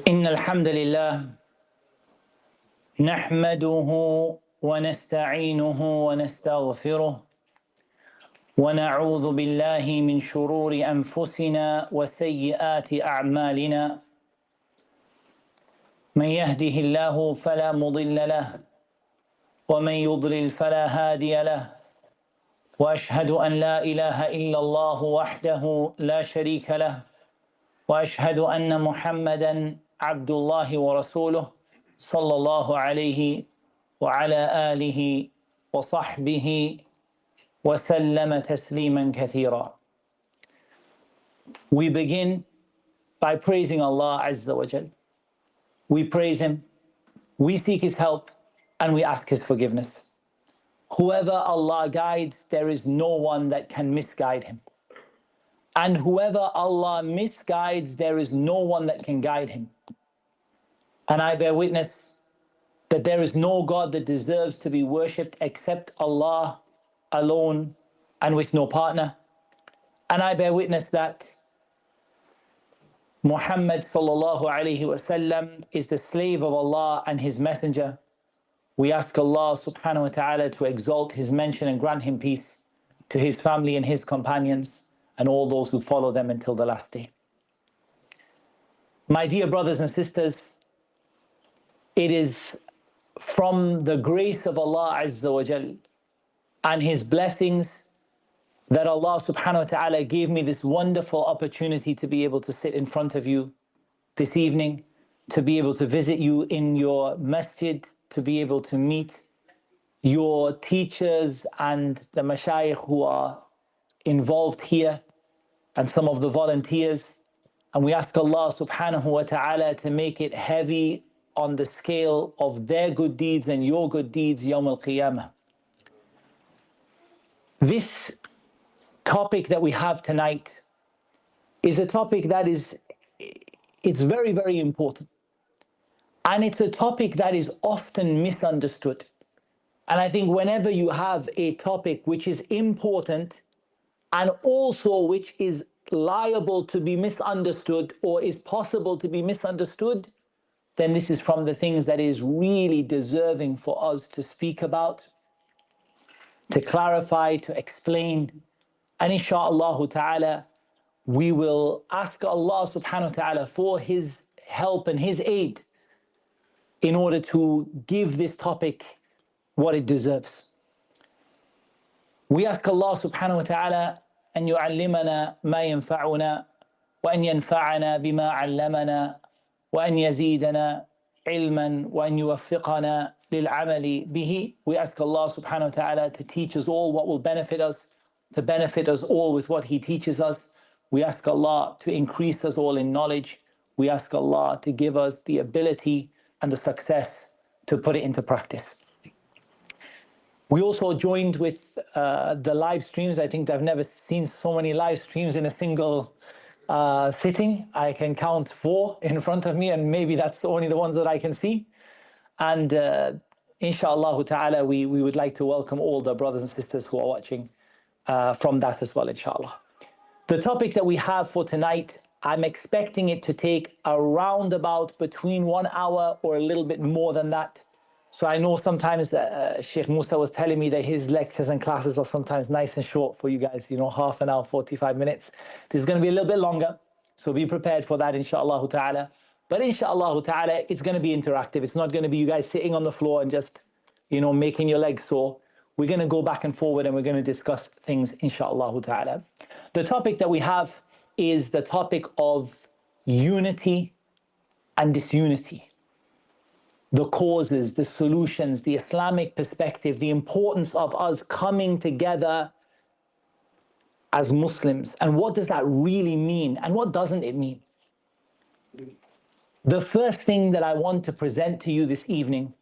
إن الحمد لله نحمده ونستعينه ونستغفره ونعوذ بالله من شرور أنفسنا وسيئات أعمالنا من يهده الله فلا مضل له ومن يضلل فلا هادي له وأشهد أن لا إله إلا الله وحده لا شريك له وأشهد أن محمدًا عبد الله ورسوله صلى الله عليه وعلى آله وصحبه وسلم تسليما كثيرا. We begin by praising Allah Azza wa Jal. We praise Him, we seek His help, and we ask His forgiveness. Whoever Allah guides, there is no one that can misguide him. And whoever Allah misguides, there is no one that can guide him. And I bear witness that there is no God that deserves to be worshipped except Allah alone and with no partner. And I bear witness that Muhammad sallallahu alayhi wasallam is the slave of Allah and His messenger. We ask Allah subhanahu wa ta'ala to exalt His mention and grant Him peace, to His family and His companions, and all those who follow them until the last day. My dear brothers and sisters, it is from the grace of Allah Azza wa Jal and His blessings that Allah subhanahu wa ta'ala gave me this wonderful opportunity to be able to sit in front of you this evening, to be able to visit you in your masjid, to be able to meet your teachers and the mashayikh who are involved here, and some of the volunteers. And we ask Allah subhanahu wa ta'ala to make it heavy on the scale of their good deeds and your good deeds Yawm al-Qiyamah. This topic that we have tonight is a topic that it's very, very important. And it's a topic that is often misunderstood. And I think whenever you have a topic which is important and also which is liable to be misunderstood or is possible to be misunderstood, then this is from the things that is really deserving for us to speak about, to clarify, to explain. And insha'Allah ta'ala, we will ask Allah subhanahu wa ta'ala for His help and His aid in order to give this topic what it deserves. We ask Allah subhanahu wa ta'ala أن يعلمنا ما ينفعنا وأن ينفعنا بما علمنا وأن يزيدنا علما وأن يوفقنا للعمل به. We ask Allah subhanahu wa ta'ala to teach us all what will benefit us, to benefit us all with what He teaches us. We ask Allah to increase us all in knowledge. We ask Allah to give us the ability and the success to put it into practice. We also joined with the live streams. I think I've never seen so many live streams in a single sitting. I can count 4 in front of me, and maybe that's only the ones that I can see. And insha'Allah ta'ala, we would like to welcome all the brothers and sisters who are watching from that as well, inshallah. The topic that we have for tonight, I'm expecting it to take around about between 1 hour or a little bit more than that. So I know sometimes Sheikh Musa was telling me that his lectures and classes are sometimes nice and short for you guys, half an hour, 45 minutes. This is going to be a little bit longer, so be prepared for that, insha'Allah ta'ala. But insha'Allah ta'ala, it's going to be interactive. It's not going to be you guys sitting on the floor and just, making your legs sore. We're going to go back and forward and we're going to discuss things, insha'Allah ta'ala. The topic that we have is the topic of unity and disunity. The causes, the solutions, the Islamic perspective, the importance of us coming together as Muslims. And what does that really mean? And what doesn't it mean? The first thing that I want to present to you this evening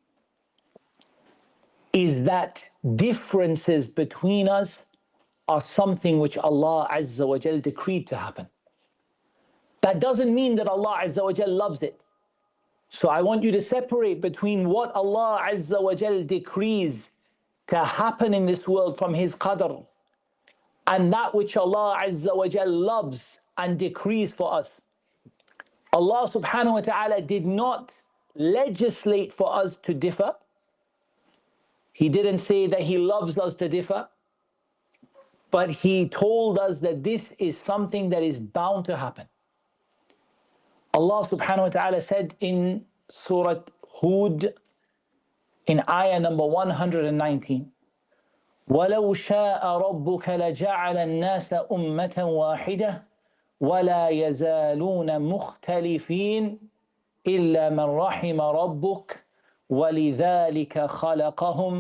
is that differences between us are something which Allah Azza wa Jal decreed to happen. That doesn't mean that Allah Azza wa Jal loves it. So I want you to separate between what Allah Azza wa Jal decrees to happen in this world from His qadr and that which Allah Azza wa Jal loves and decrees for us. Allah subhanahu wa ta'ala did not legislate for us to differ. He didn't say that He loves us to differ, but He told us that this is something that is bound to happen. Allah subhanahu wa ta'ala said in Surah Hud, in ayah number 119, وَلَوْ شَاءَ رَبُّكَ لَجَعَلَ النَّاسَ أُمَّةً وَاحِدَةً وَلَا يَزَالُونَ مُخْتَلِفِينَ إِلَّا مَنْ رَحِمَ رَبُّكَ وَلِذَلِكَ خَلَقَهُمْ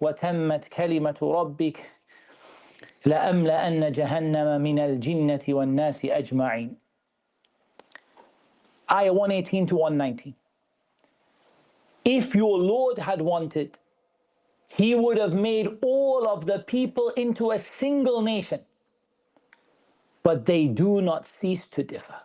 وَتَمَّتْ كَلِمَةُ رَبِّكَ لَأَمْلَأَنَّ جَهَنَّمَ مِنَ الْجِنَّةِ وَالنَّاسِ أَجْمَعِينَ. Ayah 118 to 119. If your Lord had wanted, He would have made all of the people into a single nation, but they do not cease to differ.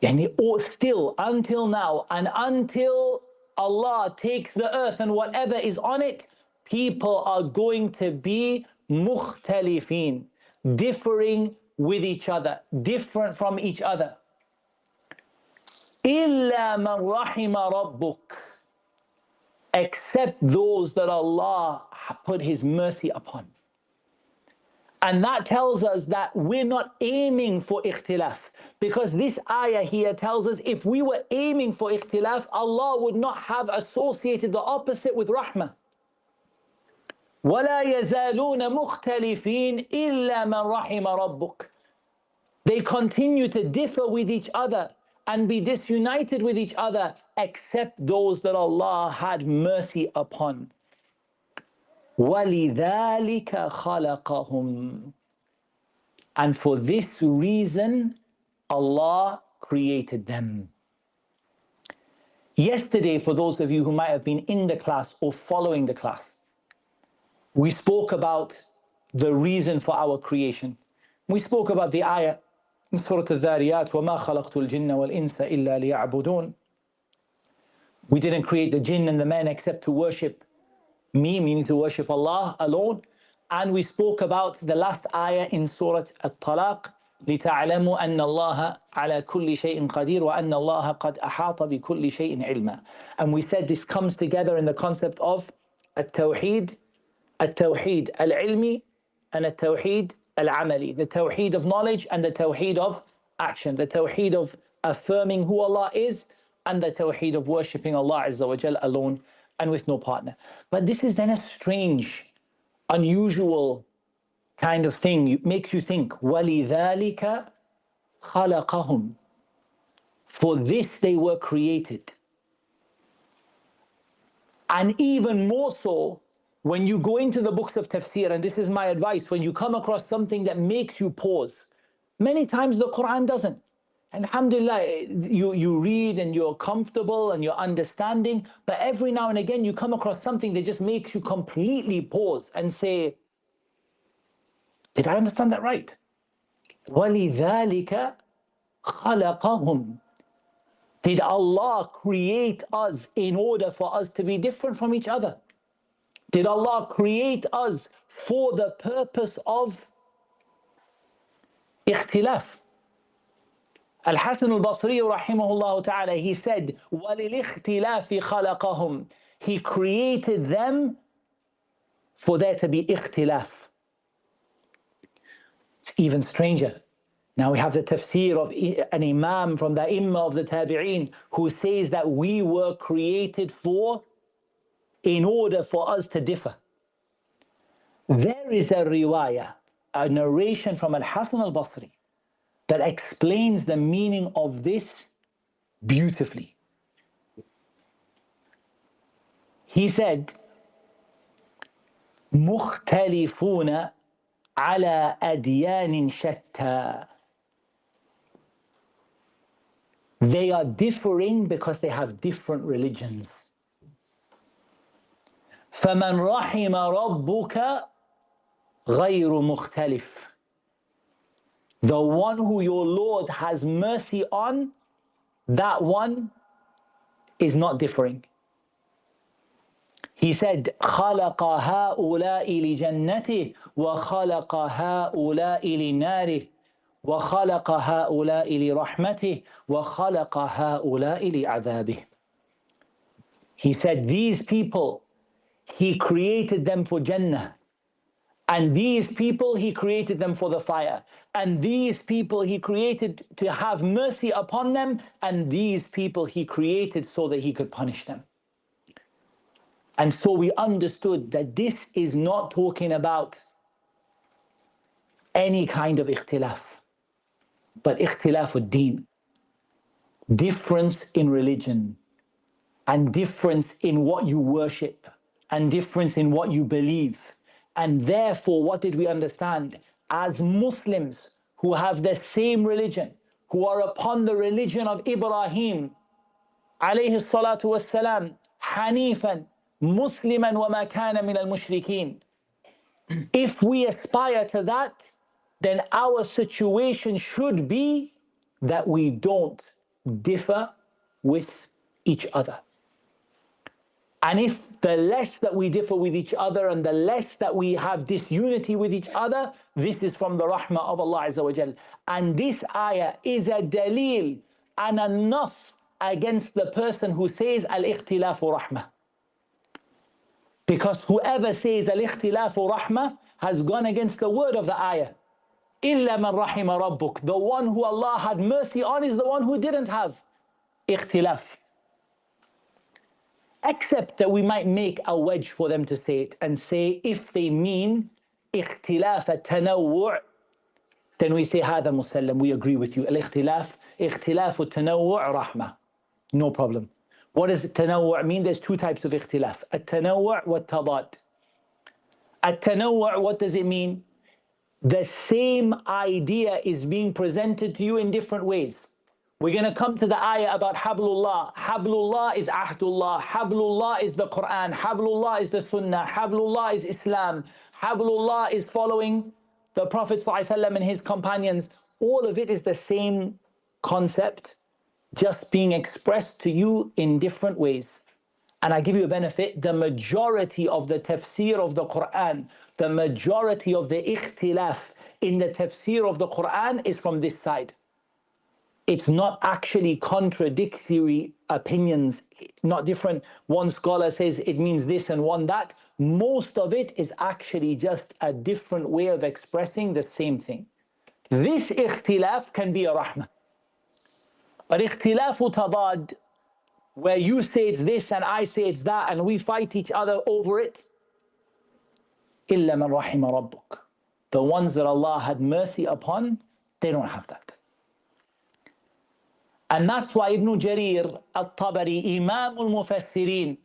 And still, until now, and until Allah takes the earth and whatever is on it, people are going to be mukhtalifin, differing with each other, different from each other. إِلَّا مَنْ رَحِمَ رَبُّكَ, except those that Allah put His mercy upon. And that tells us that we're not aiming for ikhtilaf, because this ayah here tells us if we were aiming for ikhtilaf, Allah would not have associated the opposite with rahmah. وَلَا يَزَالُونَ مُخْتَلِفِينَ إِلَّا مَنْ رَحِمَ رَبُّكَ. They continue to differ with each other and be disunited with each other, except those that Allah had mercy upon. وَلِذَلِكَ خَلَقَهُمْ. And for this reason, Allah created them. Yesterday, for those of you who might have been in the class or following the class, we spoke about the reason for our creation. We spoke about the ayah in Surah Al-Dhariyat, وَمَا خَلَقْتُ الْجِنَّ وَالْإِنسَ إِلَّا لِيَعْبُدُونَ. We didn't create the jinn and the men except to worship me, meaning to worship Allah alone. And we spoke about the last ayah in Surah At-Talaq, لِتَعْلَمُوا أَنَّ اللَّهَ عَلَى كُلِّ شَيْءٍ قَدِيرٌ وَأَنَّ اللَّهَ قَدْ أَحَاطَ بِكُلِّ شَيْءٍ عِلْمًا. And we said this comes together in the concept of التوحيد العلمي and التوحيد العملي, the tawheed of knowledge and the tawheed of action, the tawheed of affirming who Allah is and the tawheed of worshipping Allah Azza wa Jal alone and with no partner. But this is then a strange, unusual kind of thing. It makes you think, وَلِذَلِكَ خَلَقَهُمْ. For this they were created. And even more so, when you go into the books of tafsir, and this is my advice, when you come across something that makes you pause, many times the Qur'an doesn't. And alhamdulillah, you read and you're comfortable and you're understanding, but every now and again you come across something that just makes you completely pause and say, did I understand that right? وَلِذَلِكَ خَلَقَهُمْ. Did Allah create us in order for us to be different from each other? Did Allah create us for the purpose of ikhtilaf? Al-Hasan al-Basri rahimahullah ta'ala, he said, وَلِلْإِخْتِلَافِ خَلَقَهُمْ. He created them for there to be ikhtilaf. It's even stranger. Now we have the tafsir of an imam from the Imam of the Tabi'een who says that we were created in order for us to differ. There is a riwayah, a narration from Al-Hasan al-Basri that explains the meaning of this beautifully. He said, مُخْتَلِفُونَ عَلَى أَدْيَانٍ شَتَّى. They are differing because they have different religions. فَمَنْ رَحِمَ رَبُّكَ غَيْرُ مُخْتَلِفٍ. The one who your Lord has mercy on, that one is not differing. He said, خَلَقَ هَؤُلَاءِ لِجَنَّتِهِ وَخَلَقَ هَؤُلَاءِ لِنَارِهِ وَخَلَقَ هَؤُلَاءِ لِرَحْمَتِهِ وَخَلَقَ هَؤُلَاءِ لِعَذَابِهِ. He said, these people, He created them for Jannah. And these people, He created them for the fire. And these people, He created to have mercy upon them. And these people, He created so that He could punish them. And so we understood that this is not talking about any kind of ikhtilaf, but ikhtilaf ad-deen, difference in religion, and difference in what you worship, and difference in what you believe. And therefore, what did we understand? As Muslims who have the same religion, who are upon the religion of Ibrahim, alayhi salatu wassalam, Hanifan, Musliman wa ma kana min al-mushrikeen. If we aspire to that, then our situation should be that we don't differ with each other. And if the less that we differ with each other and the less that we have disunity with each other, this is from the rahmah of Allah Azza wa Jal. And this ayah is a dalil and a nas against the person who says al-ikhtilafu rahmah. Because whoever says al-ikhtilafu rahmah has gone against the word of the ayah. إِلَّا مَنْ رَحِمَ رَبُّكَ. The one who Allah had mercy on is the one who didn't have ikhtilaf. Except that we might make a wedge for them to say it and say, if they mean ikhtilaf at-tanawwu', then we say هذا مسلم, we agree with you. Al-ikhtilaf, ikhtilaf at-tanawwu' rahmah. No problem. What does at-tanawwu' mean? There's two types of ikhtilaf. At-tanawwu' wa at-tadad. At-tanawwu', what does it mean? The same idea is being presented to you in different ways. We're going to come to the ayah about Hablullah. Hablullah is Ahdullah. Hablullah is the Qur'an. Hablullah is the Sunnah. Hablullah is Islam. Hablullah is following the Prophet ﷺ and his companions. All of it is the same concept, just being expressed to you in different ways. And I give you a benefit, the majority of the tafsir of the Qur'an, the majority of the ikhtilaf in the tafsir of the Qur'an is from this side. It's not actually contradictory opinions, not different. One scholar says it means this and one that. Most of it is actually just a different way of expressing the same thing. This ikhtilaf can be a rahmah. But ikhtilafu tadad, where you say it's this and I say it's that and we fight each other over it, إِلَّا مَنْ رَحِمَ رَبُّكَ. The ones that Allah had mercy upon, they don't have that. And that's why Ibn Jarir al-Tabari, Imam al-Mufassirin,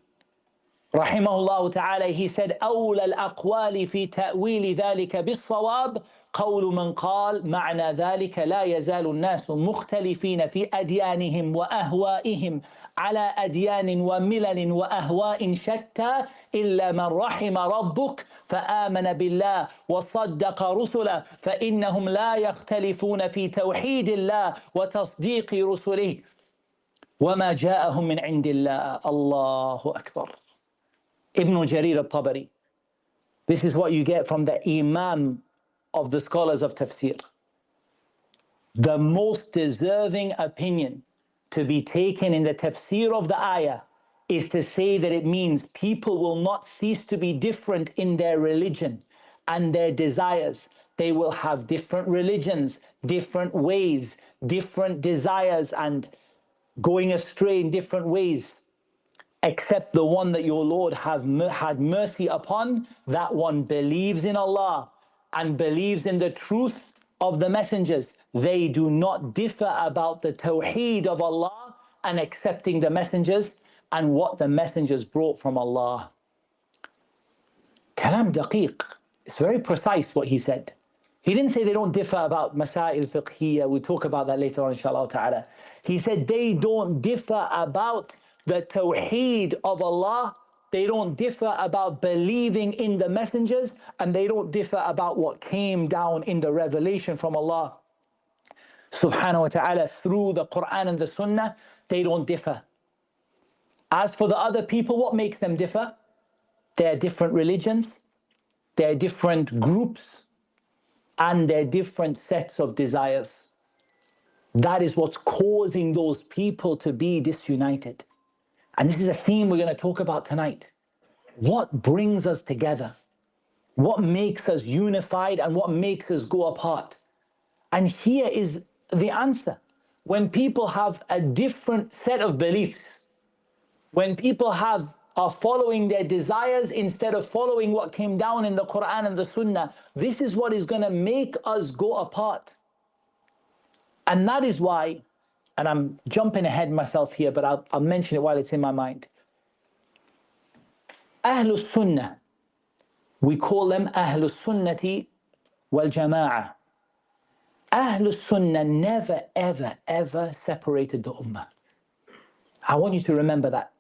rahimahullah ta'ala, he said, أولى الأقوال في تأويل ذلك بالصواب قول من قال معنى ذلك لا يزال الناس مختلفين في أديانهم وأهوائهم على أديان وملل وأهواء شتى إلا من رحم ربك فآمن بالله وصدق رسله فإنهم لا يختلفون في توحيد الله وتصديق رسله وما جاءهم من عند الله. الله أكبر. Ibn Jarir al-Tabari. This is what you get from the Imam of the scholars of Tafsir. The most deserving opinion to be taken in the Tafsir of the ayah is to say that it means people will not cease to be different in their religion and their desires. They will have different religions, different ways, different desires, and going astray in different ways. Except the one that your Lord had mercy upon, that one believes in Allah and believes in the truth of the messengers. They do not differ about the tawheed of Allah and accepting the messengers and what the messengers brought from Allah. Kalam daqiq. It's very precise what he said. He didn't say they don't differ about masail fiqhiyya. We'll talk about that later on, inshallah ta'ala. He said they don't differ about the tawheed of Allah, they don't differ about believing in the messengers, and they don't differ about what came down in the revelation from Allah subhanahu wa ta'ala through the Qur'an and the Sunnah. They don't differ. As for the other people, what makes them differ? They are different religions, they are different groups, and their different sets of desires. That is what's causing those people to be disunited. And this is a theme we're going to talk about tonight. What brings us together? What makes us unified and what makes us go apart? And here is the answer. When people have a different set of beliefs, when people are following their desires instead of following what came down in the Qur'an and the Sunnah, this is what is going to make us go apart. And that is why, and I'm jumping ahead myself here, but I'll mention it while it's in my mind. Ahlus Sunnah, we call them Ahlus Sunnati wal Jama'ah. Ahlus Sunnah never, ever, ever separated the Ummah. I want you to remember that.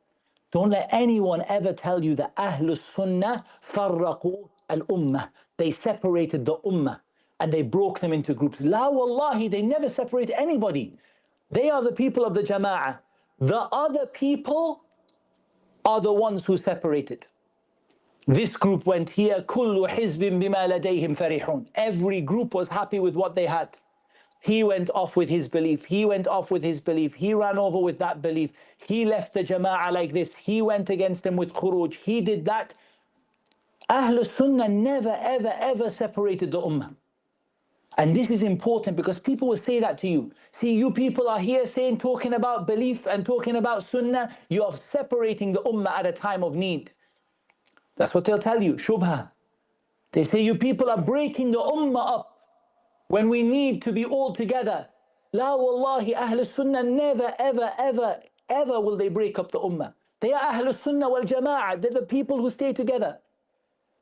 Don't let anyone ever tell you that Ahlus Sunnah farraqu al-Ummah. They separated the Ummah and they broke them into groups. La wallahi, they never separate anybody. They are the people of the Jama'ah. The other people are the ones who separated. This group went here, kullu hizbin bima ladayhim farihun. Every group was happy with what they had. He went off with his belief. He went off with his belief. He ran over with that belief. He left the Jama'ah like this. He went against them with khuruj. He did that. Ahlul Sunnah never, ever, ever separated the Ummah. And this is important because people will say that to you. See, you people are here saying, talking about belief and talking about Sunnah. You are separating the Ummah at a time of need. That's what they'll tell you, Shubha. They say, you people are breaking the Ummah up when we need to be all together. La wallahi, Ahlul Sunnah never, ever, ever, ever will they break up the Ummah. They are Ahlul Sunnah wal Jama'ah. They're the people who stay together.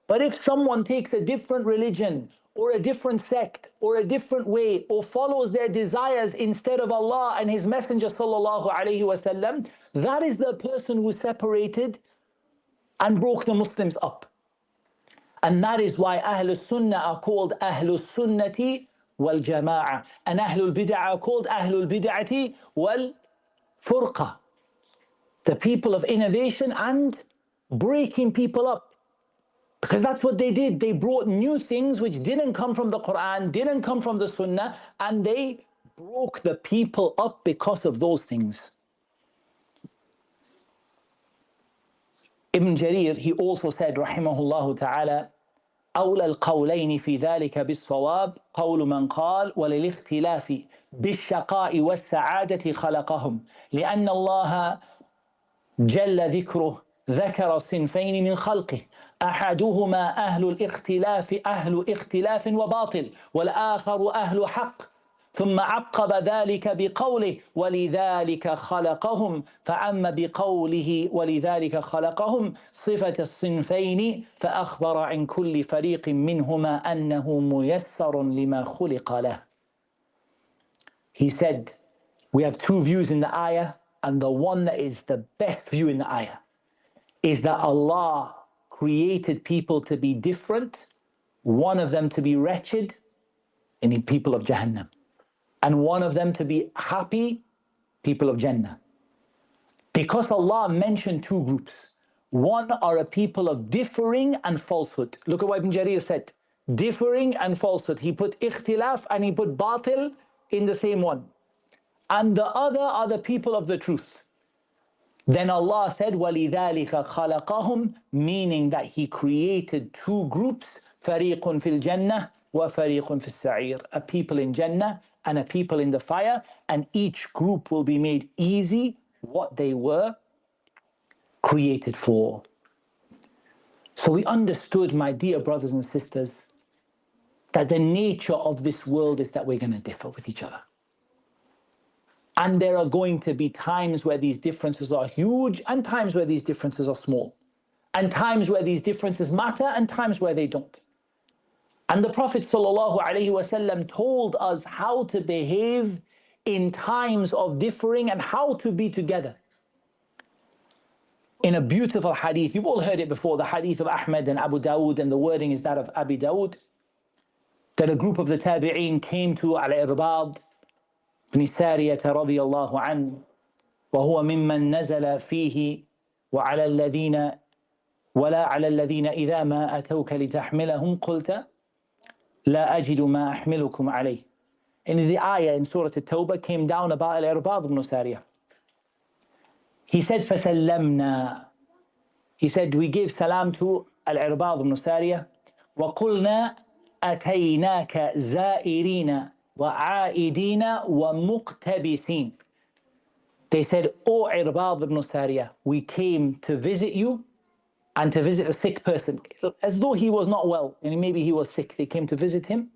But if someone takes a different religion or a different sect or a different way or follows their desires instead of Allah and His Messenger sallallahu alaihi wasallam, that is the person who separated and broke the Muslims up. And that is why Ahlul Sunnah are called Ahlul Sunnati wal Jama'ah, and Ahlul Bid'ah are called Ahlul Bid'ati wal Furqa, the people of innovation and breaking people up. Because that's what they did. They brought new things which didn't come from the Qur'an, didn't come from the Sunnah, and they broke the people up because of those things. Ibn Jarir, he also said, rahimahullah ta'ala, أولى القولين في ذلك بالصواب قول من قال وللاختلاف بالشقاء والسعادة خلقهم لأن الله جل ذكره ذكر صنفين من خلقه أحدهما أهل اختلاف وباطل والآخر أهل حق ثم عقب ذلك بقوله ولذلك خلقهم فعم بقوله ولذلك خلقهم صفة الصنفين فأخبر عن كل فريق منهما أنه ميسر لما خلق له. He said, we have two views in the ayah, and the one that is the best view in the ayah is that Allah created people to be different, one of them to be wretched, meaning people of Jahannam, and one of them to be happy, people of Jannah. Because Allah mentioned two groups. One are a people of differing and falsehood. Look at what Ibn Jarir said. Differing and falsehood. He put ikhtilaf and he put batil in the same one. And the other are the people of the truth. Then Allah said, وَلِذَلِكَ خَلَقَهُمْ, meaning that He created two groups, فَرِيقٌ فِي الْجَنَّةِ وَفَرِيقٌ فِي السَّعِيرِ, a people in Jannah and a people in the fire, and each group will be made easy what they were created for. So we understood, my dear brothers and sisters, that the nature of this world is that we're going to differ with each other. And there are going to be times where these differences are huge and times where these differences are small. And times where these differences matter and times where they don't. And the Prophet ﷺ told us how to behave in times of differing and how to be together. In a beautiful hadith, you've all heard it before, the hadith of Ahmad and Abu Dawood, and the wording is that of Abi Dawood, that a group of the Tabi'een came to Al-Irbad بن سارية رضي الله عنه وهو ممن نزل فيه وعلى الذين إذا ما أتوك لتحملهم قلت لا أجد ما أحملكم عليه. And the ayah in Surah At-Tawbah came down about Al-Irbad ibn Sariyah. He said, فَسَلَّمْنَا. He said, we gave salam to Al-Irbad ibn Sariyah. وَقُلْنَا أَتَيْنَاكَ زَائِرِينَ وَعَائِدِينَ وَمُقْتَبِسِينَ. They said, O Irbad ibn Sariyah, we came to visit you and to visit a sick person, as though he was not well, and maybe he was sick. They came to visit him.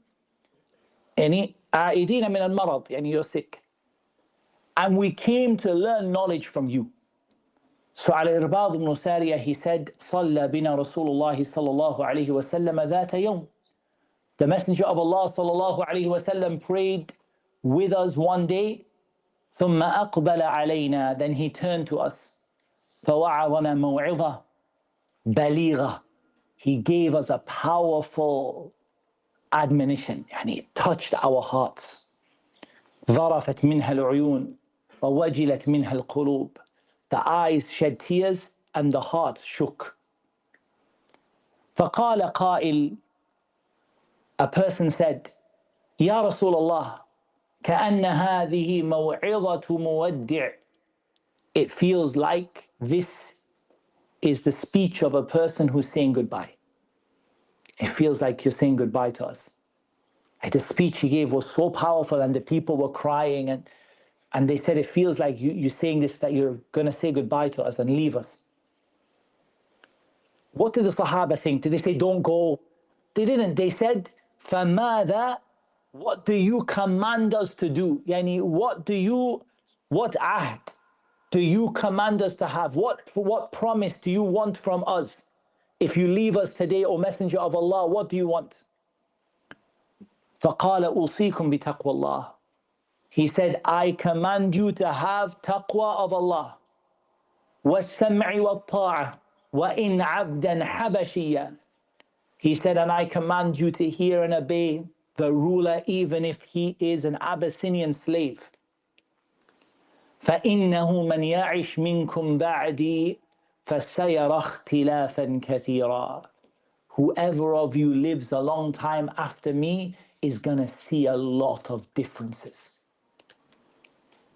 يعني عائدين من المرض, يعني you're sick. And we came to learn knowledge from you. So Al-Irbad ibn Sariyah, he said, صلى بنا رسول الله صلى الله عليه وسلم ذات يوم. The Messenger of Allah صلى الله عليه وسلم prayed with us one day. ثم أقبل علينا. Then he turned to us. فوعظنا موعظة بليغة. He gave us a powerful admonition. يعني it touched our hearts. ظرفت منها العيون ووجلت منها القلوب. The eyes shed tears and the heart shook. فقال قائل, a person said, يا رسول الله كأن هذه موعظة مودع. It feels like this is the speech of a person who's saying goodbye. It feels like you're saying goodbye to us. Like the speech he gave was so powerful and the people were crying and they said it feels like you're saying this, that you're going to say goodbye to us and leave us. What did the Sahaba think? Did they say, don't go? They didn't. They said, فَمَاذَا? What do you command us to do? Yani, what ahd do you command us to have? What promise do you want from us? If you leave us today, O Messenger of Allah, what do you want? فَقَالَ أُوصِيكُمْ بِتَقْوَى اللَّهِ. He said, I command you to have taqwa of Allah. وَالسَّمْعِ وَالطَّاعَةِ وَإِنْ عَبْدًا حَبَشِيًّا. He said, and I command you to hear and obey the ruler, even if he is an Abyssinian slave. فَإِنَّهُ مَنْ يَعِشْ مِنْكُمْ بَعْدِي فَسَيَرَى اخْتِلَافًا كَثِيرًا. Whoever of you lives a long time after me is going to see a lot of differences.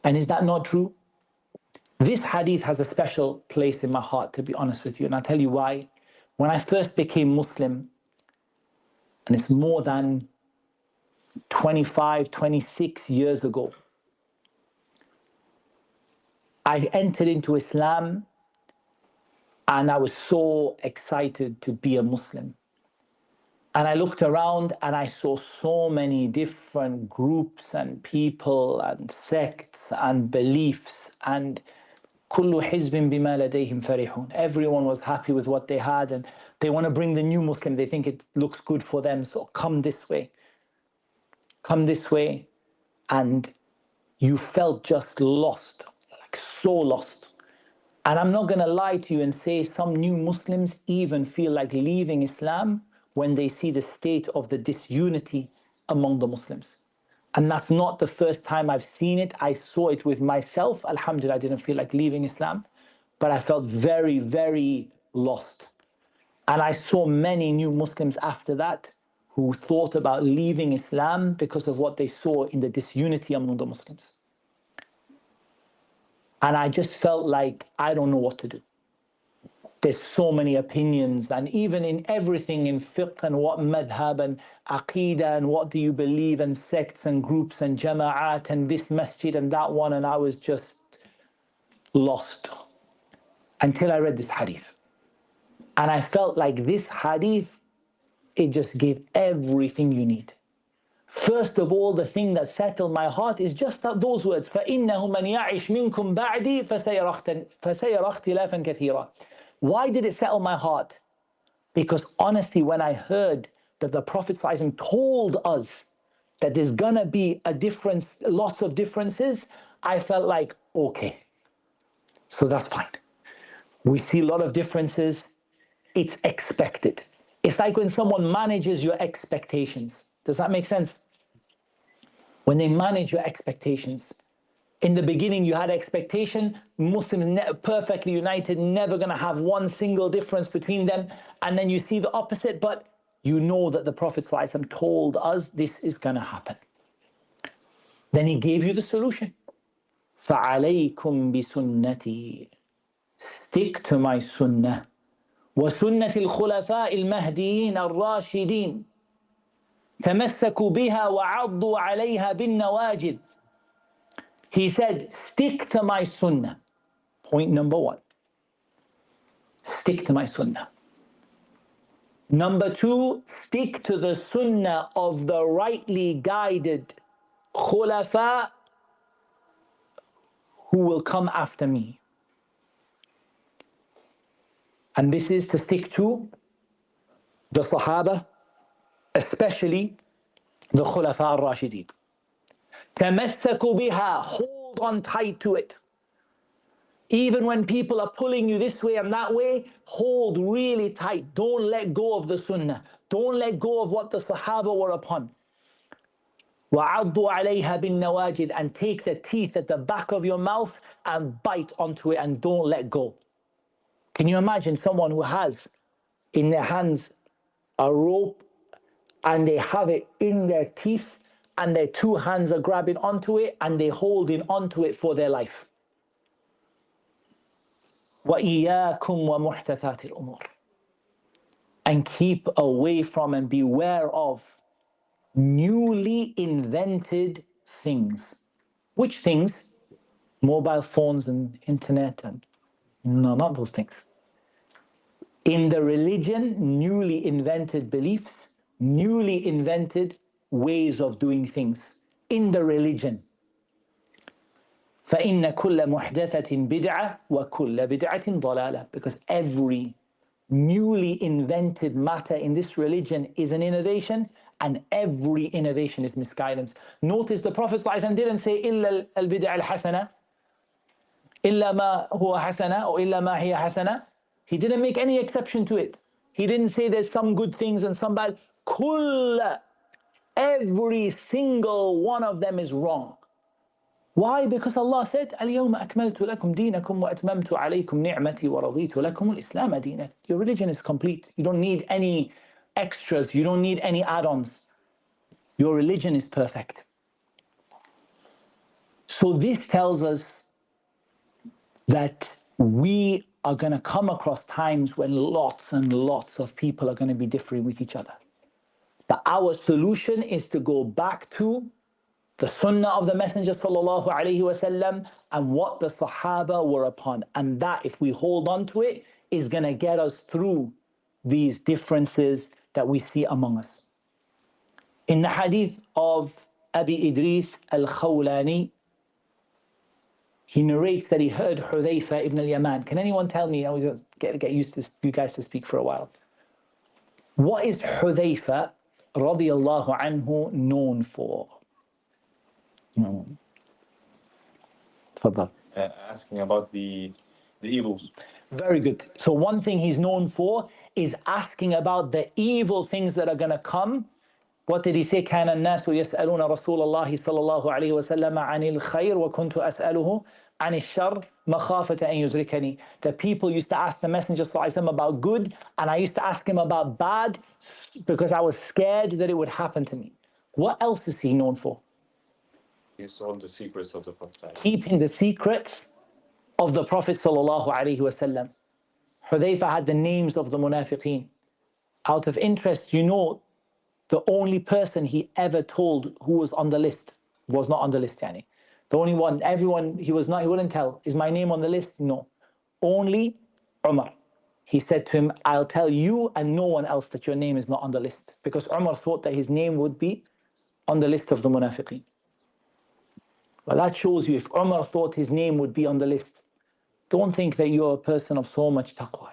And is that not true? This hadith has a special place in my heart, to be honest with you, and I'll tell you why. When I first became Muslim, and it's more than 25, 26 years ago, I entered into Islam and I was so excited to be a Muslim. And I looked around and I saw so many different groups and people and sects and beliefs, and كل حزب بما لديهم فرحون. Everyone was happy with what they had and they want to bring the new Muslim. They think it looks good for them, so come this way. Come this way. And you felt just lost, like so lost. And I'm not going to lie to you and say some new Muslims even feel like leaving Islam when they see the state of the disunity among the Muslims. And that's not the first time I've seen it. I saw it with myself. Alhamdulillah, I didn't feel like leaving Islam, but I felt very, very lost. And I saw many new Muslims after that who thought about leaving Islam because of what they saw in the disunity among the Muslims. And I just felt like I don't know what to do. There's so many opinions, and even in everything, in fiqh and what madhab and aqeedah and what do you believe, and sects and groups and jama'at and this masjid and that one, and I was just lost until I read this hadith. And I felt like this hadith, it just gave everything you need. First of all, the thing that settled my heart is just those words, فَإِنَّهُ مَنْ يَعِشْ مِنْكُمْ بَعْدِي فَسَيَرَى اخْتِلَافًا كَثِيرًا. Why did it settle my heart? Because honestly, when I heard that the Prophet ﷺ told us that there's gonna be a difference, lots of differences, I felt like, okay, so that's fine. We see a lot of differences, it's expected. It's like when someone manages your expectations. Does that make sense? When they manage your expectations. In the beginning, you had expectation, Muslims perfectly united, never going to have one single difference between them. And then you see the opposite, but you know that the Prophet ﷺ told us this is going to happen. Then he gave you the solution. فَعَلَيْكُمْ بِسُنَّتِي. Stick to my sunnah. وَسُنَّةِ الْخُلَفَاءِ الْمَهْدِيِّينَ الرَّاشِدِينَ تَمَسَّكُوا بِهَا وَعَضُّوا عَلَيْهَا بِالنَّوَاجِذِ. He said, stick to my sunnah. Point number one. Stick to my sunnah. Number two, stick to the sunnah of the rightly guided khulafa who will come after me. And this is to stick to the Sahaba, especially the Khulafa al-Rashidin. تَمَسَّكُوا بِهَا. Hold on tight to it. Even when people are pulling you this way and that way, hold really tight. Don't let go of the sunnah. Don't let go of what the Sahaba were upon. وَعَضُّوا عَلَيْهَا بِالنَّوَاجِذِ. And take the teeth at the back of your mouth and bite onto it and don't let go. Can you imagine someone who has in their hands a rope and they have it in their teeth and their two hands are grabbing onto it and they're holding onto it for their life? وَإِيَّاكُمْ وَمُحْدَثَاتِ الْأُمُورِ. And keep away from and beware of newly invented things. Which things? Mobile phones and internet and no, not those things. In the religion, newly invented beliefs, newly invented ways of doing things. In the religion. فَإِنَّ كُلَّ مُحْدَثَةٍ بِدْعَةٍ وَكُلَّ بِدْعَةٍ ضَلَالَةٍ. Because every newly invented matter in this religion is an innovation, and every innovation is misguidance. Notice the Prophet ﷺ didn't say إِلَّا الْبِدْعَ الْحَسَنَةِ إِلَّا مَا هُوَ حَسَنَةٌ or إِلَّا مَا هِيَ حَسَنَةٌ. He didn't make any exception to it. He didn't say there's some good things and some bad. كُلَّ. Every single one of them is wrong. Why? Because Allah said, الْيَوْمَ أَكْمَلْتُ لَكُمْ دِينَكُمْ وَأَتْمَمْتُ عَلَيْكُمْ نِعْمَتِي وَرَضِيتُ لَكُمُ الْإِسْلَامَ دِينًا. Your religion is complete. You don't need any extras. You don't need any add-ons. Your religion is perfect. So this tells us that we are going to come across times when lots and lots of people are going to be differing with each other. But our solution is to go back to the sunnah of the Messenger sallallahu alaihi wasallam and what the Sahaba were upon. And that, if we hold on to it, is going to get us through these differences that we see among us. In the hadith of Abi Idris al-Khawlani, he narrates that he heard Hudhayfa ibn al-Yaman. Can anyone tell me, and we'll get used to you guys to speak for a while, what is Hudhayfa radiyallahu anhu known for? Asking about the evils. Very good. So one thing he's known for is asking about the evil things that are going to come. What did he say? كان الناس يسألون رسول الله صلى الله عليه وسلم عن الخير وكنت أسأله عن الشر مخافة أن يدركني. The people used to ask the Messenger صلى الله عليه وسلم about good, and I used to ask him about bad because I was scared that it would happen to me. What else is he known for? He sold the secrets of the Prophet. Keeping the secrets of the Prophet sallallahu alaihi wasallam. Hudhayfa had the names of the munafiqeen. Out of interest, you know, the only person he ever told who was on the list was not on the list, yani. The only one, everyone, he wouldn't tell, is my name on the list? No. Only Umar. He said to him, I'll tell you and no one else that your name is not on the list. Because Umar thought that his name would be on the list of the munafiqeen. Well, that shows you, if Umar thought his name would be on the list, don't think that you're a person of so much taqwa.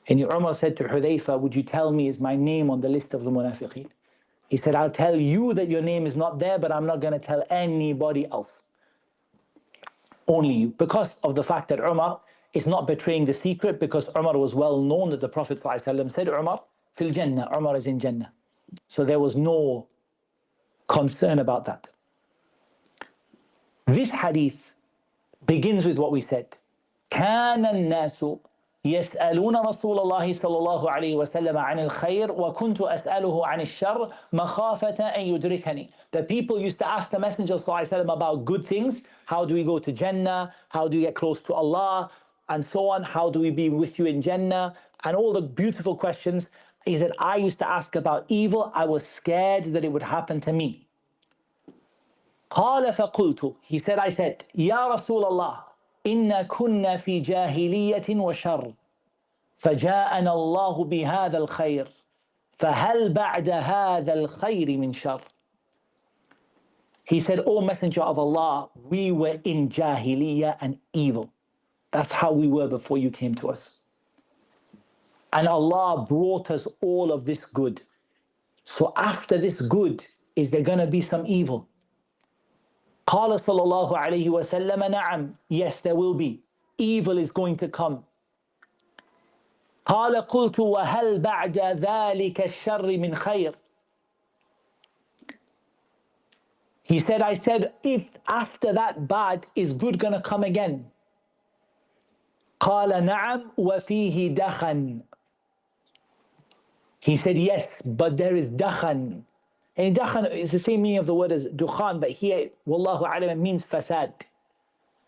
And Umar said to Hudhayfa, would you tell me, is my name on the list of the munafiqeen? He said, I'll tell you that your name is not there, but I'm not going to tell anybody else. Only you. Because of the fact that Umar is not betraying the secret, because Umar was well known that the Prophet ﷺ said, Umar fil Jannah, Umar is in Jannah. So there was no concern about that. This hadith begins with what we said. كان الناس يسألون رسول الله صلى الله عليه وسلم عن الخير وكنت أسأله عن الشر مخافة أن يدركني. The people used to ask the Messenger صلى الله عليه وسلم about good things. How do we go to Jannah? How do we get close to Allah? And so on. How do we be with you in Jannah? And all the beautiful questions. He said, I used to ask about evil. I was scared that it would happen to me. قال فقلت. He said, I said, يا رسول الله إن كنا في جاهلية وشر فجاءنا الله بهذا الخير فهل بعد هذا الخير من شر. He said, O Messenger of Allah, we were in jahiliyyah and evil. That's how we were before you came to us. And Allah brought us all of this good. So after this good, is there going to be some evil? قال صلى الله عليه وسلم نعم. Yes, there will be. Evil is going to come. قال قلت وهل بعد ذلك الشر من خير. He said, I said, if after that bad, is good going to come again? قال نعم وفيه دخن. He said, yes, but there is dakhan. And dakhan is the same meaning of the word as dukhan, but here, wallahu alam, it means fasad.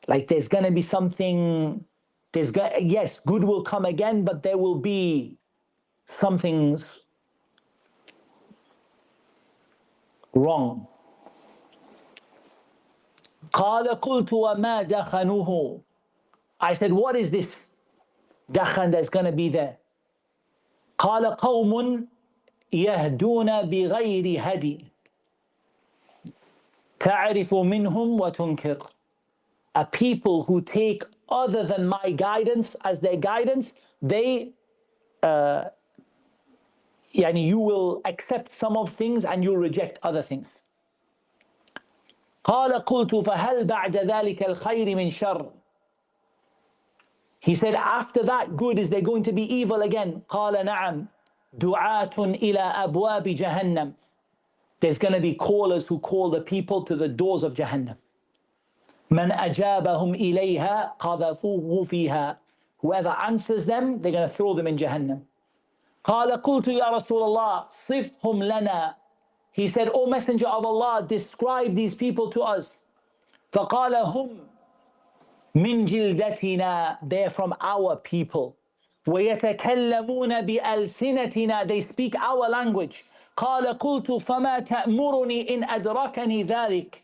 Like there's going to be something, yes, good will come again, but there will be something wrong. قال قلت وما دخنه. I said, what is this dakhan that's going to be there? قال قوم يهدون بغير هدي تعرف منهم وتنكر. A people who take other than my guidance as their guidance, you will accept some of things and you'll reject other things. قال قلت فهل بعد ذلك الخير من شر. He said, after that good, is there going to be evil again? قال نعم دعاة إلى أبواب جهنم. There's going to be callers who call the people to the doors of Jahannam. من أجابهم إليها قذفوه فيها. Whoever answers them, they're going to throw them in Jahannam. قال قلت يا رسول الله صفهم لنا. He said, O Messenger of Allah, describe these people to us. فقال هم من جلدتنا. They're from our people. ويتكلمون بألسنتنا. They speak our language. قال قلت فما تأمرني إن أدركني ذلك.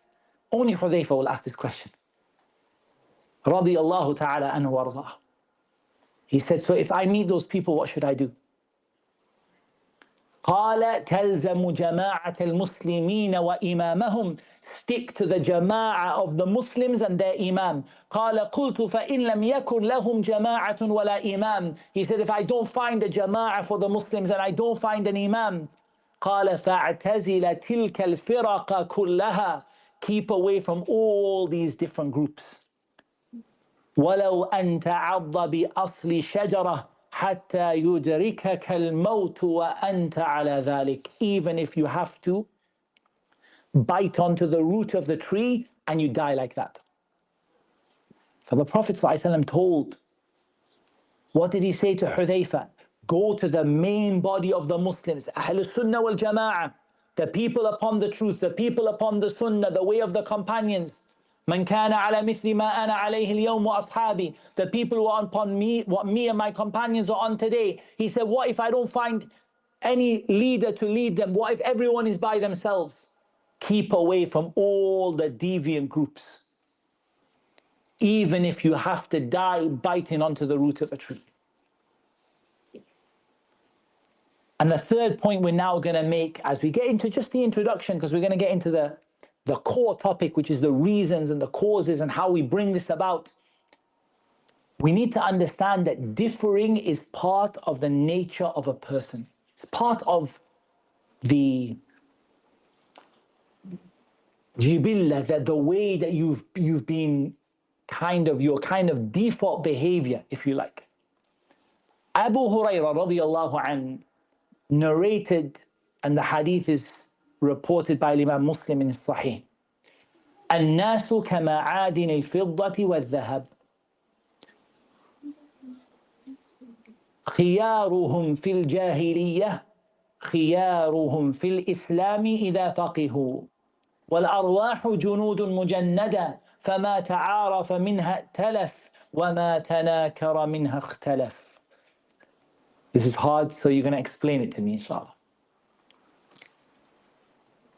Only Hudhayfa will ask this question. رضي الله تعالى عنه وارضاه. He said, so if I meet those people, what should I do? قال تلزم جماعة المسلمين وإمامهم. Stick to the jama'ah of the Muslims and their imam. قال قلت فإن لم يكن لهم جماعة ولا إمام. He said, if I don't find a jama'ah for the Muslims and I don't find an imam, قال فاعتزل تلك الفرق كلها. Keep away from all these different groups. ولو أن تعض بأصل شجرة حتى يدركك الموت وأنت على ذلك. Even if you have to bite onto the root of the tree and you die like that. So the Prophet ﷺ told, what did he say to Hudhayfa? Go to the main body of the Muslims, Ahlul Sunnah wal Jama'ah, the people upon the truth, the people upon the Sunnah, the way of the companions. من كان على مثل ما أنا عليه اليوم وأصحابي. The people who are upon me, what me and my companions are on today. He said, what if I don't find any leader to lead them? What if everyone is by themselves? Keep away from all the deviant groups. Even if you have to die biting onto the root of a tree. And the third point we're now going to make as we get into just the introduction, because we're going to get into the core topic, which is the reasons and the causes and how we bring this about. We need to understand that differing is part of the nature of a person. It's part of the jibillah, that the way that you've been your kind of default behavior, if you like. Abu Hurairah radiyallahu anhu narrated, and the hadith is reported by Imam Muslim in his Sahih. الناس كمعادن الفضة والذهب. خيارهم في الجاهلية خيارهم في الإسلام إذا فقهوا والأرواح جنود مجندة فما تعارف منها ائتلف وما تناكر منها اختلف. This is hard, so you're going to explain it to me, inshallah.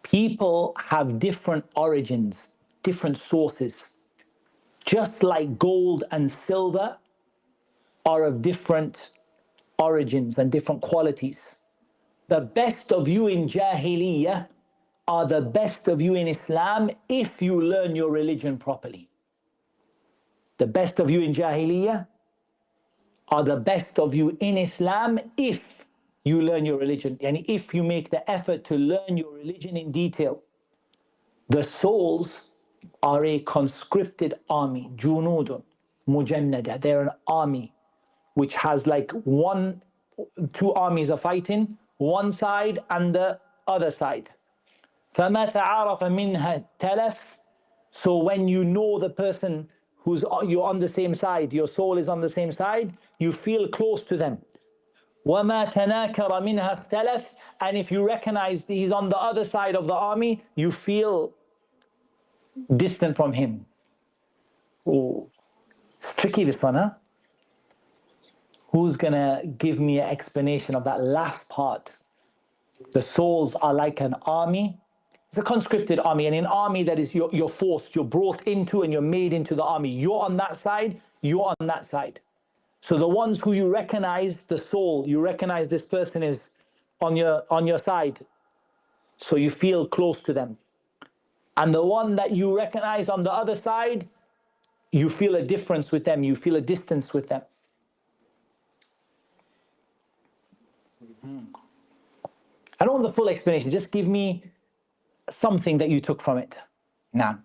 People have different origins, different sources. Just like gold and silver are of different origins and different qualities. The best of you in Jahiliyyah are the best of you in Islam if you learn your religion properly. The best of you in Jahiliyyah are the best of you in Islam if you learn your religion. And if you make the effort to learn your religion in detail. The souls are a conscripted army, junudun, mujannada. They're an army which has like two armies are fighting, one side and the other side. فَمَا تَعَارَفَ مِنْهَا تَلَفْ. So when you know the person you're on the same side, your soul is on the same side, you feel close to them. وَمَا تَنَاكَرَ مِنْهَا اخْتَلَفْ. And if you recognize he's on the other side of the army, you feel distant from him. Oh, it's tricky this one, huh? Who's gonna give me an explanation of that last part? The souls are like an army. It's a conscripted army, and an army that is you're forced, you're brought into and you're made into the army. You're on that side, you're on that side. So the ones who you recognize, the soul, you recognize this person is on your side. So you feel close to them. And the one that you recognize on the other side, you feel a difference with them, you feel a distance with them. I don't want the full explanation, just give me something that you took from it. Now.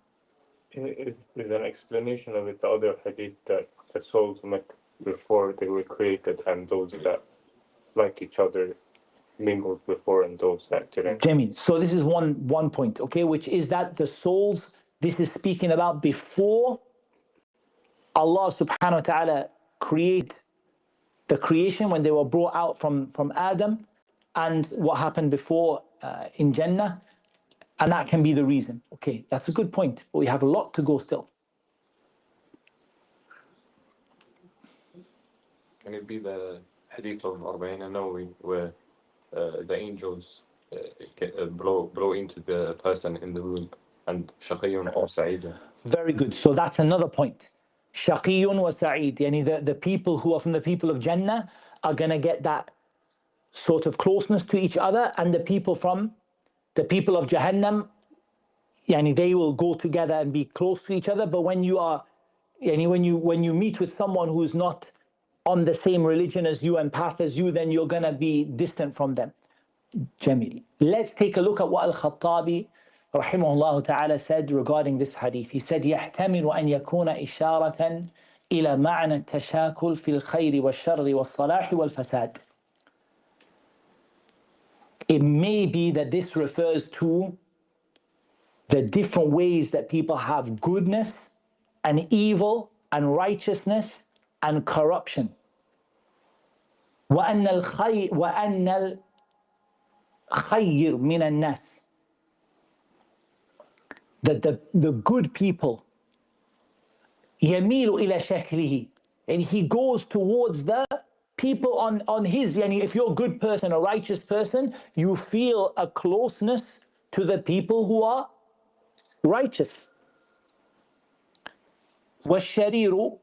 Is an explanation of it the other hadith that the souls met before they were created and those that like each other mingled before and those that didn't. Jamie, so this is one point, okay, which is that the souls, this is speaking about before Allah subhanahu wa ta'ala create the creation when they were brought out from Adam and what happened before in Jannah, and that can be the reason. Okay, that's a good point, but we have a lot to go still. Can it be the hadith of Arba'in an-Nawawi where the angels blow into the person in the room and shaqiyun or sa'idun? Very good. So that's another point. Shaqiyun wa sa'id. Yani the people who are from the people of Jannah are going to get that sort of closeness to each other, and the people from the people of Jahannam, yani they will go together and be close to each other. But when you are, yani when you meet with someone who is not on the same religion as you and path as you, then you're going to be distant from them. Jamil. Let's take a look at what Al-Khattabi rahimahullah ta'ala said regarding this hadith. He said, يحتمل أن يكون إشارة إلى معنى التشاكل في الخير والشر والصلاح والفساد. It may be that this refers to the different ways that people have goodness and evil and righteousness and corruption. وأن الخير من الناس. That the good people يميل إلى شكله, and he goes towards the people on his, yani if you're a good person, a righteous person, you feel a closeness to the people who are righteous. والشرير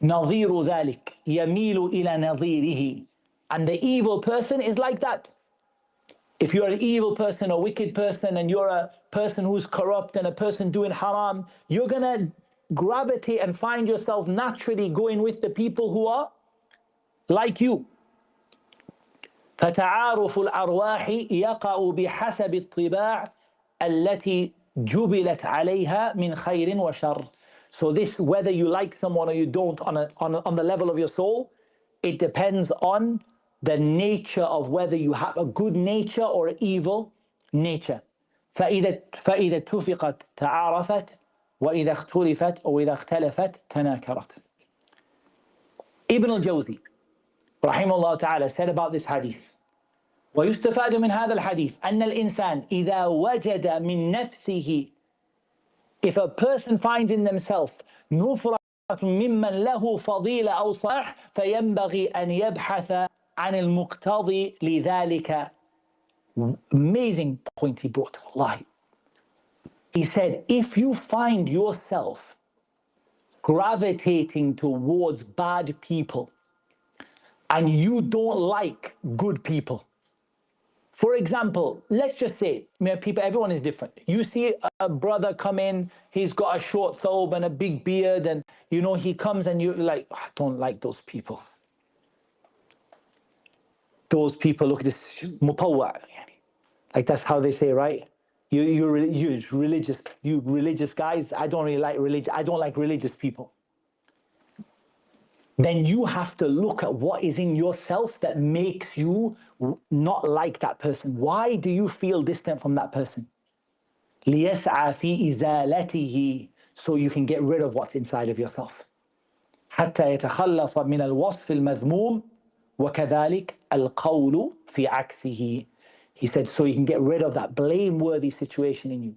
نظير ذلك يميل إلى نظيره. And the evil person is like that. If you're an evil person, a wicked person, and you're a person who's corrupt and a person doing haram, you're going to gravitate and find yourself naturally going with the people who are like you. فتعارف الأرواح يقع بحسب الطباع التي جبلت عليها من خير وشر. So this, whether you like someone or you don't, on the level of your soul, it depends on the nature of whether you have a good nature or evil nature. فإذا اتفقت تعارفت وإذا اختلفت أو إذا اختلفت تناكرت. Ibn al-Jawzi rahimahullah ta'ala said about this hadith, ويستفاد من هذا الحديث أن الإنسان إذا وجد من نفسه, if a person finds in themselves نفرة ممن له فضيلة أو صلاح فينبغي أن يبحث عن المقتضي لذلك. Amazing point he brought, wallahi. He said, if you find yourself gravitating towards bad people and you don't like good people, for example, let's just say, people, everyone is different. You see a brother come in, he's got a short thobe and a big beard, and he comes and you're like, I don't like those people. Those people, look at this, mutawwa. Like that's how they say, right? You religious guys, I don't really like religion. I don't like religious people. Then you have to look at what is in yourself that makes you not like that person. Why do you feel distant from that person? لِيَسْعَى فِي إِزَالَتِهِ, so you can get rid of what's inside of yourself. حتى يتخلص من الوصف المذموم وكذلك القول في عكسه. He said, so you can get rid of that blameworthy situation in you.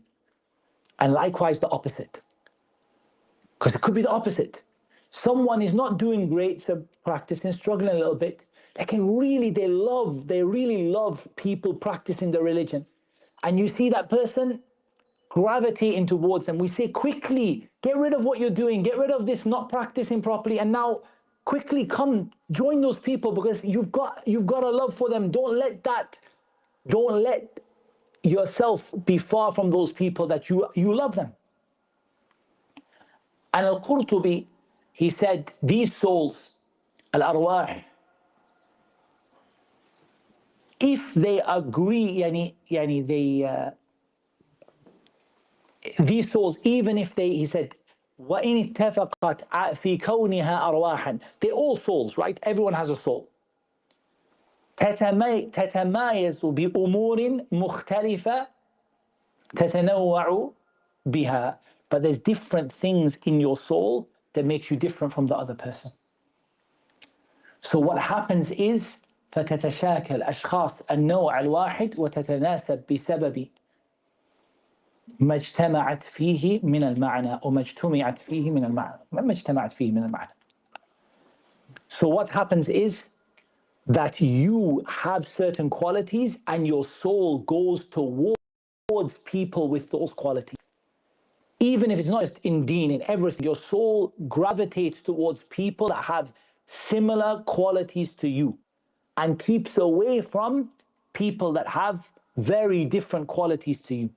And likewise the opposite. Because it could be the opposite. Someone is not doing great, so practicing, struggling a little bit. They really love people practicing the religion. And you see that person gravitating towards them. We say quickly, get rid of what you're doing, get rid of this not practicing properly, and now quickly come join those people because you've got a love for them. Don't let yourself be far from those people that you love them. And Al-Qurtubi, he said, these souls, al-arwah, if they agree, these souls, even if he said, وَإِنِ اتَّفَقَتْ فِي كَوْنِهَا أَرْوَاحًا, they're all souls, right? Everyone has a soul. تتمايز بأمور مختلفة تتنوع بها. But there's different things in your soul that makes you different from the other person. So what happens is فتتشاكل أشخاص النوع الواحد وتتناسب بسبب ما اجتمعت فيه من المعنى أو ما اجتمعت فيه من المعنى. ما اجتمعت فيه من المعنى. So what happens is that you have certain qualities and your soul goes towards people with those qualities. Even if it's not just in deen, in everything, your soul gravitates towards people that have similar qualities to you and keeps away from people that have very different qualities to you.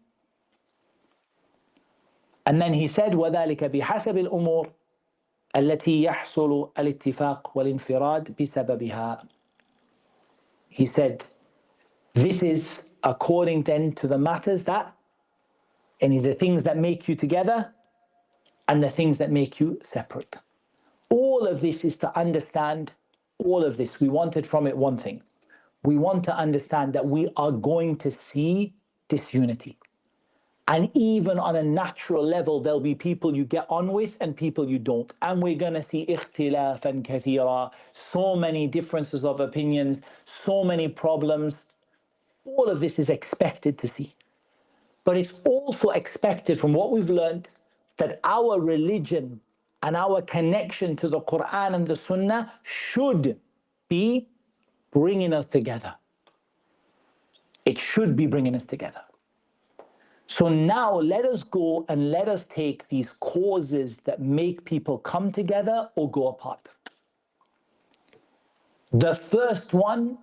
And then he said, وَذَلِكَ بِحَسَبِ الْأُمُورِ التي يحصل الاتفاق والانفراد بسببها. He said, this is according then to the matters that, and the things that make you together and the things that make you separate. All of this is to understand, all of this, we wanted from it one thing. We want to understand that we are going to see disunity. And even on a natural level, there'll be people you get on with and people you don't. And we're going to see ikhtilafan kathira, so many differences of opinions, so many problems. All of this is expected to see. But it's also expected from what we've learned that our religion and our connection to the Qur'an and the Sunnah should be bringing us together. It should be bringing us together. So now let us go and let us take these causes that make people come together or go apart. The first one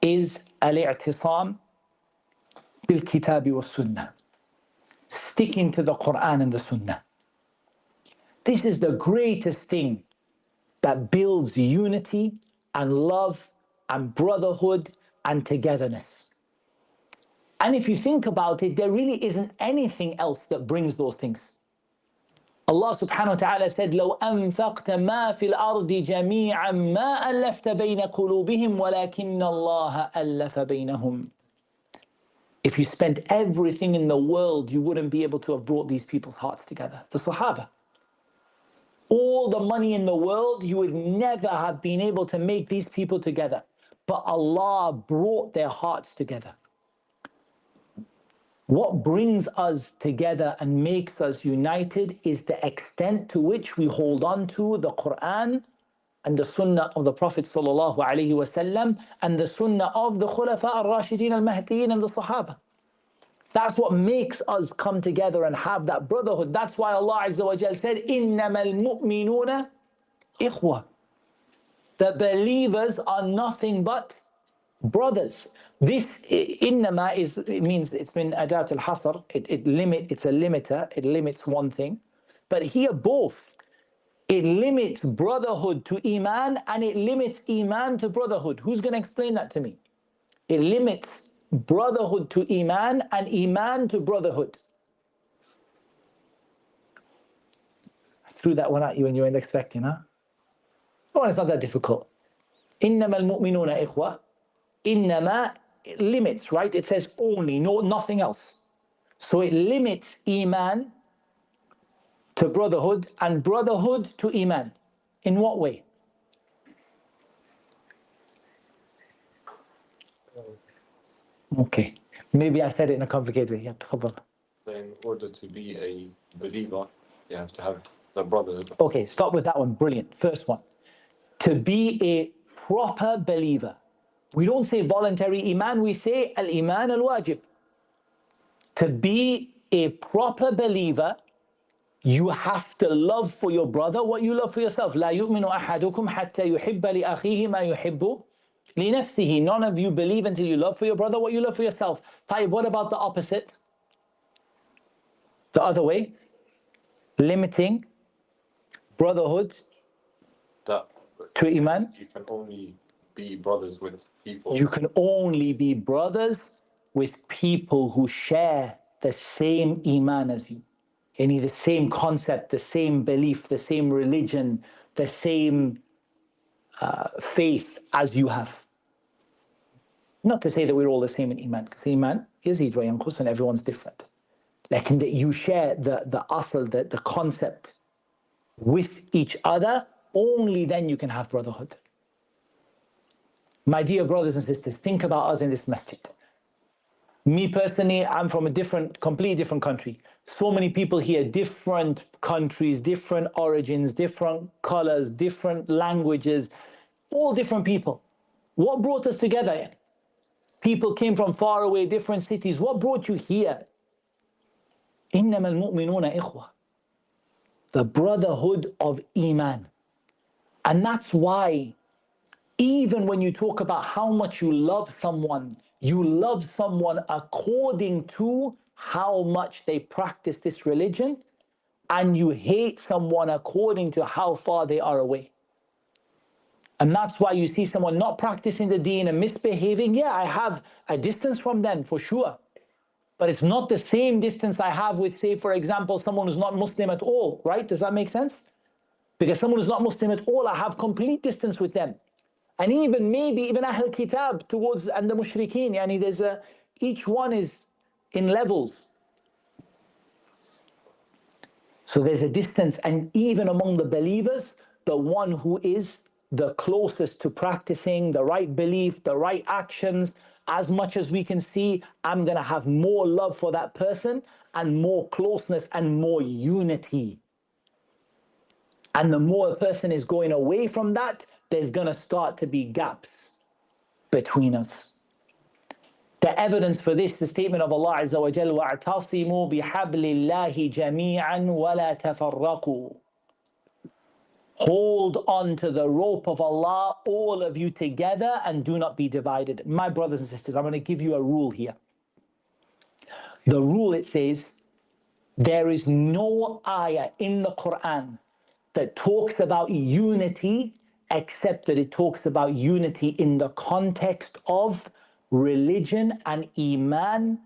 is al-i'tisam bil-kitabi was-sunnah. Sticking to the Qur'an and the Sunnah. This is the greatest thing that builds unity and love and brotherhood and togetherness. And if you think about it, there really isn't anything else that brings those things. Allah subhanahu wa ta'ala said, لو أنفقت ما في الأرض جميعا ما ألفت بين قلوبهم ولكن الله ألف بينهم. If you spent everything in the world, you wouldn't be able to have brought these people's hearts together. The Sahaba. all the money in the world, you would never have been able to make these people together. But Allah brought their hearts together. What brings us together and makes us united is the extent to which we hold on to the Qur'an and the Sunnah of the Prophet ﷺ and the Sunnah of the Khulafa al-Rashidin al-Mahdiyyin and the Sahaba. That's what makes us come together and have that brotherhood. That's why Allah Azza wa Jal said, إِنَّمَا الْمُؤْمِنُونَ إِخْوَةً. The believers are nothing but brothers. This innama is, it means it's been adat al-hasr, it's a limiter, it limits one thing. But here both, it limits brotherhood to iman and it limits iman to brotherhood. Who's going to explain that to me? It limits brotherhood to iman and iman to brotherhood. I threw that one at you and you weren't expecting, huh? Oh, it's not that difficult. إِنَّمَا الْمُؤْمِنُونَ إِخْوَةً. Innama limits, right? It says only, no, nothing else. So it limits iman to brotherhood and brotherhood to iman. In what way? Okay, maybe I said it in a complicated way. Yeah, تفضل. In order to be a believer, you have to have the brotherhood. Okay, start with that one. Brilliant. First one. To be a proper believer. We don't say voluntary iman, we say al-iman al-wajib. To be a proper believer, you have to love for your brother what you love for yourself. لا يؤمن أحدكم حتى يحب لأخيه ما يحب لنفسه. None of you believe until you love for your brother what you love for yourself. طيب, what about the opposite? The other way? Limiting brotherhood That to iman. you can only be brothers with people. You can only be brothers with people who share the same iman as you. Any the same concept, the same belief, the same religion, the same faith as you have. Not to say that we're all the same in iman, because iman yazid wa yanqus and everyone's different. Like that you share the asl, the concept with each other, only then you can have brotherhood. My dear brothers and sisters, think about us in this masjid. Me personally, I'm from a completely different country. So many people here, different countries, different origins, different colors, different languages, all different people. What brought us together? People came from far away, different cities. What brought you here? إِنَّمَا الْمُؤْمِنُونَ إِخْوَةً. The brotherhood of iman. And that's why even when you talk about how much you love someone according to how much they practice this religion, and you hate someone according to how far they are away. And that's why you see someone not practicing the deen and misbehaving. Yeah, I have a distance from them for sure. But it's not the same distance I have with, say, for example, someone who's not Muslim at all, right? Does that make sense? Because someone who's not Muslim at all, I have complete distance with them. And even maybe even Ahl Kitab towards and the Mushrikeen, yani there's each one is in levels. So there's a distance, and even among the believers, the one who is the closest to practicing the right belief, the right actions, as much as we can see, I'm going to have more love for that person and more closeness and more unity. And the more a person is going away from that, there's going to start to be gaps between us. The evidence for this, the statement of Allah Azza wa Jalla, وَاعْتَصِمُوا بِحَبْلِ اللَّهِ جَمِيعًا وَلَا تَفَرَّقُوا. Hold on to the rope of Allah, all of you together, and do not be divided. My brothers and sisters, I'm going to give you a rule here. The rule, it says, there is no ayah in the Qur'an that talks about unity except that it talks about unity in the context of religion and iman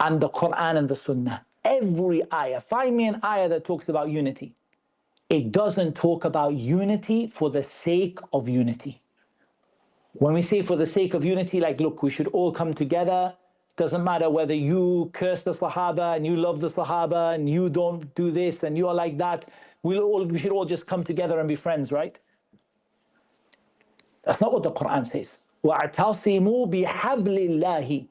and the Qur'an and the Sunnah. Every ayah, find me an ayah that talks about unity. It doesn't talk about unity for the sake of unity. When we say for the sake of unity, like, look, we should all come together. Doesn't matter whether you curse the Sahaba and you love the Sahaba and you don't do this and you are like that. we should all just come together and be friends, right? That's not what the Qur'an says. وَاعْتَصِمُوا بِحَبْلِ اللَّهِ.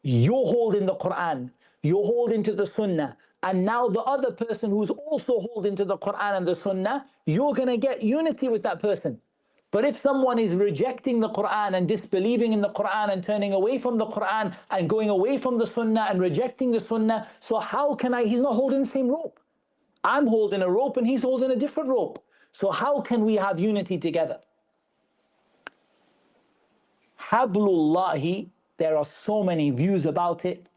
You're holding the Qur'an, you're holding to the Sunnah, and now the other person who's also holding to the Qur'an and the Sunnah, you're going to get unity with that person. But if someone is rejecting the Qur'an and disbelieving in the Qur'an and turning away from the Qur'an and going away from the Sunnah and rejecting the Sunnah, so how can he's not holding the same rope. I'm holding a rope and he's holding a different rope. So how can we have unity together? Hablullahi, there are so many views about it.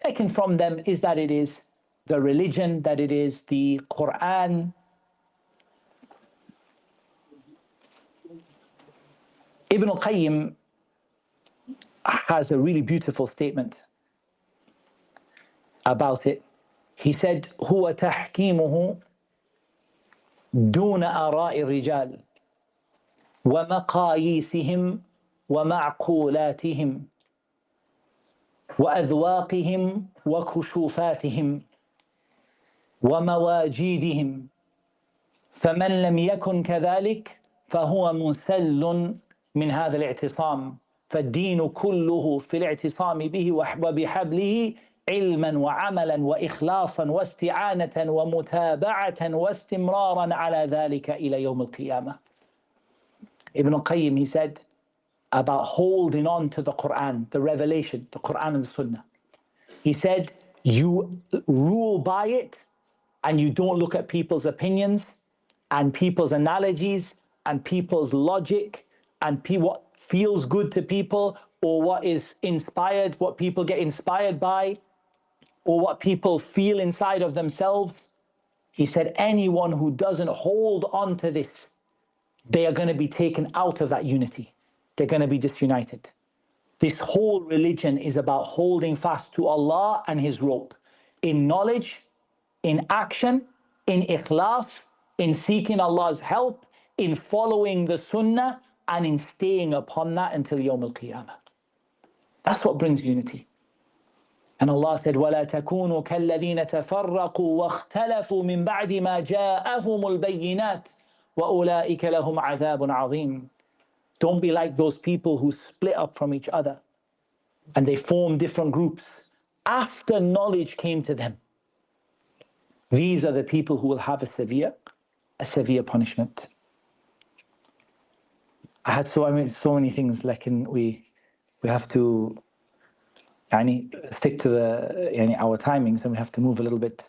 Taken from them is that it is the religion, that it is the Qur'an. Ibn al-Qayyim has a really beautiful statement about it. He said, هو تحكيمه دون آراء الرجال ومقاييسهم ومعقولاتهم وأذواقهم وكشوفاتهم ومواجيدهم فمن لم يكن كذلك فهو منسل من هذا الاعتصام فالدين كله في الاعتصام به وبحبله علما وعملا وإخلاصا واستعانة ومتابعة واستمرارا على ذلك إلى يوم القيامة. Ibn al-Qayyim, he said about holding on to the Qur'an, the revelation, the Qur'an and the Sunnah. He said, you rule by it and you don't look at people's opinions and people's analogies and people's logic and what feels good to people or what is inspired, what people get inspired by or what people feel inside of themselves. He said, anyone who doesn't hold on to this, they are going to be taken out of that unity. They're going to be disunited. This whole religion is about holding fast to Allah and His rope in knowledge, in action, in ikhlas, in seeking Allah's help, in following the Sunnah, and in staying upon that until Yawm al-Qiyamah. That's what brings unity. And Allah said, وَلَا تَكُونُوا كَالَّذِينَ تَفَرَّقُوا وَاخْتَلَفُوا مِنْ بَعْدِ مَا جَاءَهُمُ الْبَيِّنَاتِ وَأُولَٰئِكَ لَهُمْ عَذَابٌ عَظِيمٌ. Don't be like those people who split up from each other and they formed different groups after knowledge came to them. These are the people who will have a severe punishment. I had so many things, like we have to stick to our timings, and we have to move a little bit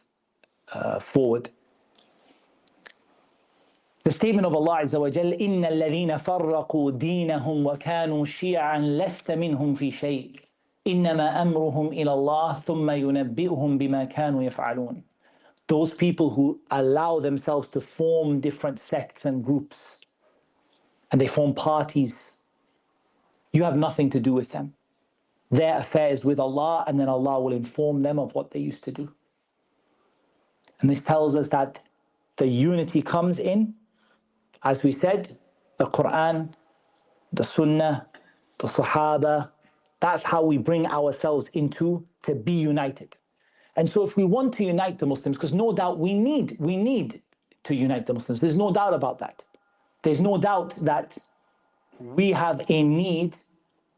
forward. The statement of Allah Azza wa Jal, إِنَّ الَّذِينَ فَرَّقُوا دِينَهُمْ وَكَانُوا شِيَعًا لَسْتَ مِنْهُمْ فِي شَيْءٍ إِنَّمَا أَمْرُهُمْ إِلَى اللَّهِ ثُمَّ يُنَبِّئُهُم بِمَا كَانُوا يَفْعَلُونَ. Those people who allow themselves to form different sects and groups, and they form parties, you have nothing to do with them. Their affair is with Allah, and then Allah will inform them of what they used to do. And this tells us that the unity comes in, as we said, the Qur'an, the Sunnah, the Sahaba. That's how we bring ourselves into to be united. And so if we want to unite the Muslims, because no doubt we need to unite the Muslims. There's no doubt about that. There's no doubt that we have a need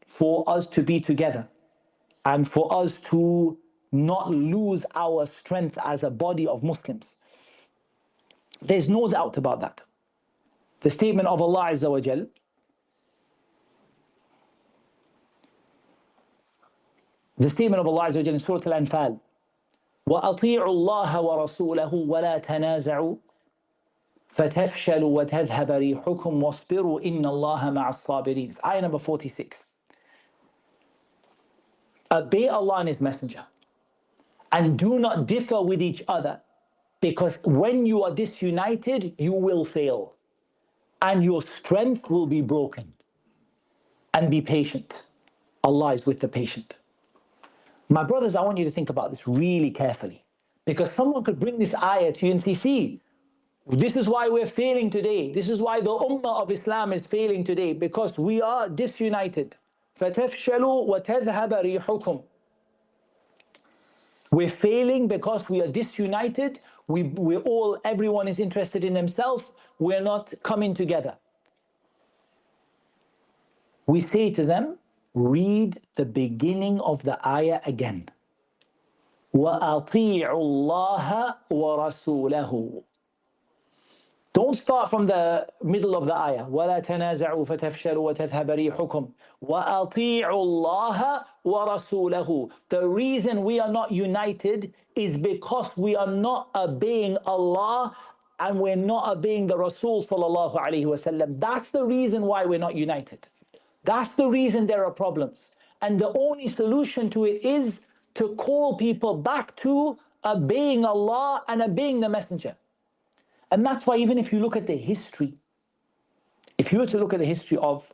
for us to be together and for us to not lose our strength as a body of Muslims. There's no doubt about that. The statement of Allah Azza wa Jal, the statement of Allah Azza wa Jal in Surah Al-Anfal, وَأَطِيعُوا اللَّهَ وَرَسُولَهُ وَلَا تَنَازَعُوا فَتَفْشَلُوا وَتَذْهَبَ رِيحُكُمْ وَاصْبِرُوا إِنَّ اللَّهَ مَعَ الصَّابِرِينَ. Ayah number 46. Obey Allah and His Messenger, and do not differ with each other, because when you are disunited, you will fail, and your strength will be broken. And be patient. Allah is with the patient. My brothers, I want you to think about this really carefully, because someone could bring this ayah to you and say, see, this is why we're failing today. This is why the Ummah of Islam is failing today, because we are disunited. فَتَفْشَلُوا وَتَذْهَبَ رِيحُكُمْ. We're failing because we are disunited. everyone is interested in themselves, we're not coming together. We say to them, read the beginning of the ayah again. وَأَطِيعُوا اللَّهَ وَرَسُولَهُ. Don't start from the middle of the ayah. وَلَا تَنَازَعُوا فَتَفْشَلُوا وَتَذْهَبَ رِيحُكُمْ وَأَطِيعُوا اللَّهَ وَرَسُولَهُ. The reason we are not united is because we are not obeying Allah and we're not obeying the Rasul sallallahu alaihi wasallam. That's the reason why we're not united. That's the reason there are problems. And the only solution to it is to call people back to obeying Allah and obeying the Messenger. And that's why even if you look at the history, if you were to look at the history of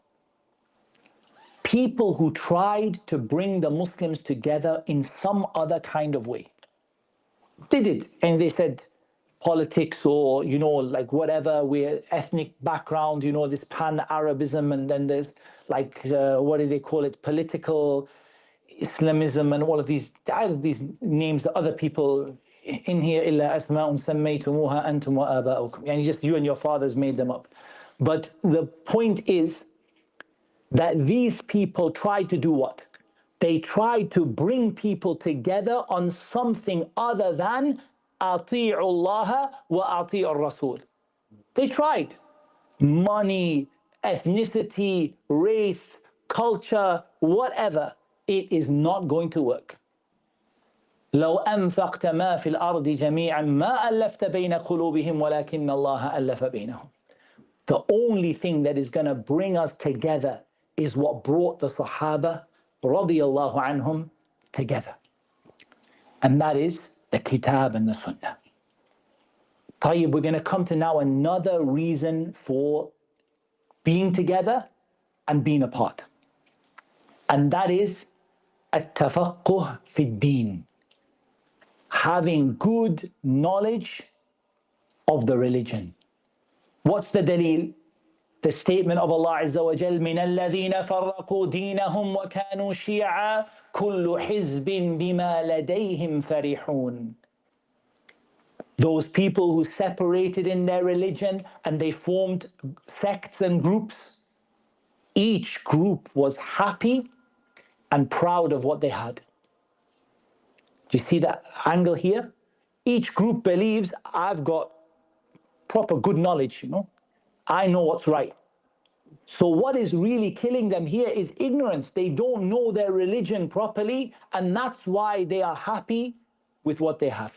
people who tried to bring the Muslims together in some other kind of way, they did. And they said politics or, you know, like whatever, we're ethnic background, you know, this pan-Arabism, and then there's like, what do they call it, political Islamism, and all of these names that other people in here, إِلَّا أَسْمَاءٌ سَمَّيْتُمُوهَا أَنْتُمْ وَآبَاؤُكُمْ. Yani just you and your fathers made them up. But the point is that these people tried to do what? They tried to bring people together on something other than أَطِيعُوا اللَّهَ وَأَطِيعُوا الرَّسُولِ. They tried. Money, ethnicity, race, culture, whatever. It is not going to work. لو أنفقت ما في الأرض جميعا ما ألفت بين قلوبهم ولكن الله ألف بينهم. The only thing that is going to bring us together is what brought the Sahaba radiyallahu anhum together. And that is the Kitab and the Sunnah. طيب, we're going to come to now another reason for being together and being apart. And that is التفقه في الدين. Having good knowledge of the religion. What's the dalil? The statement of Allah Azza wa Jal, مِنَ الَّذِينَ فَرَّقُوا دِينَهُمْ وَكَانُوا شِيَعًا كُلُّ حِزْبٍ بِمَا لَدَيْهِمْ فَرِحُونَ. Those people who separated in their religion and they formed sects and groups, each group was happy and proud of what they had. Do you see that angle here? Each group believes, I've got proper good knowledge, you know. I know what's right. So what is really killing them here is ignorance. They don't know their religion properly, and that's why they are happy with what they have.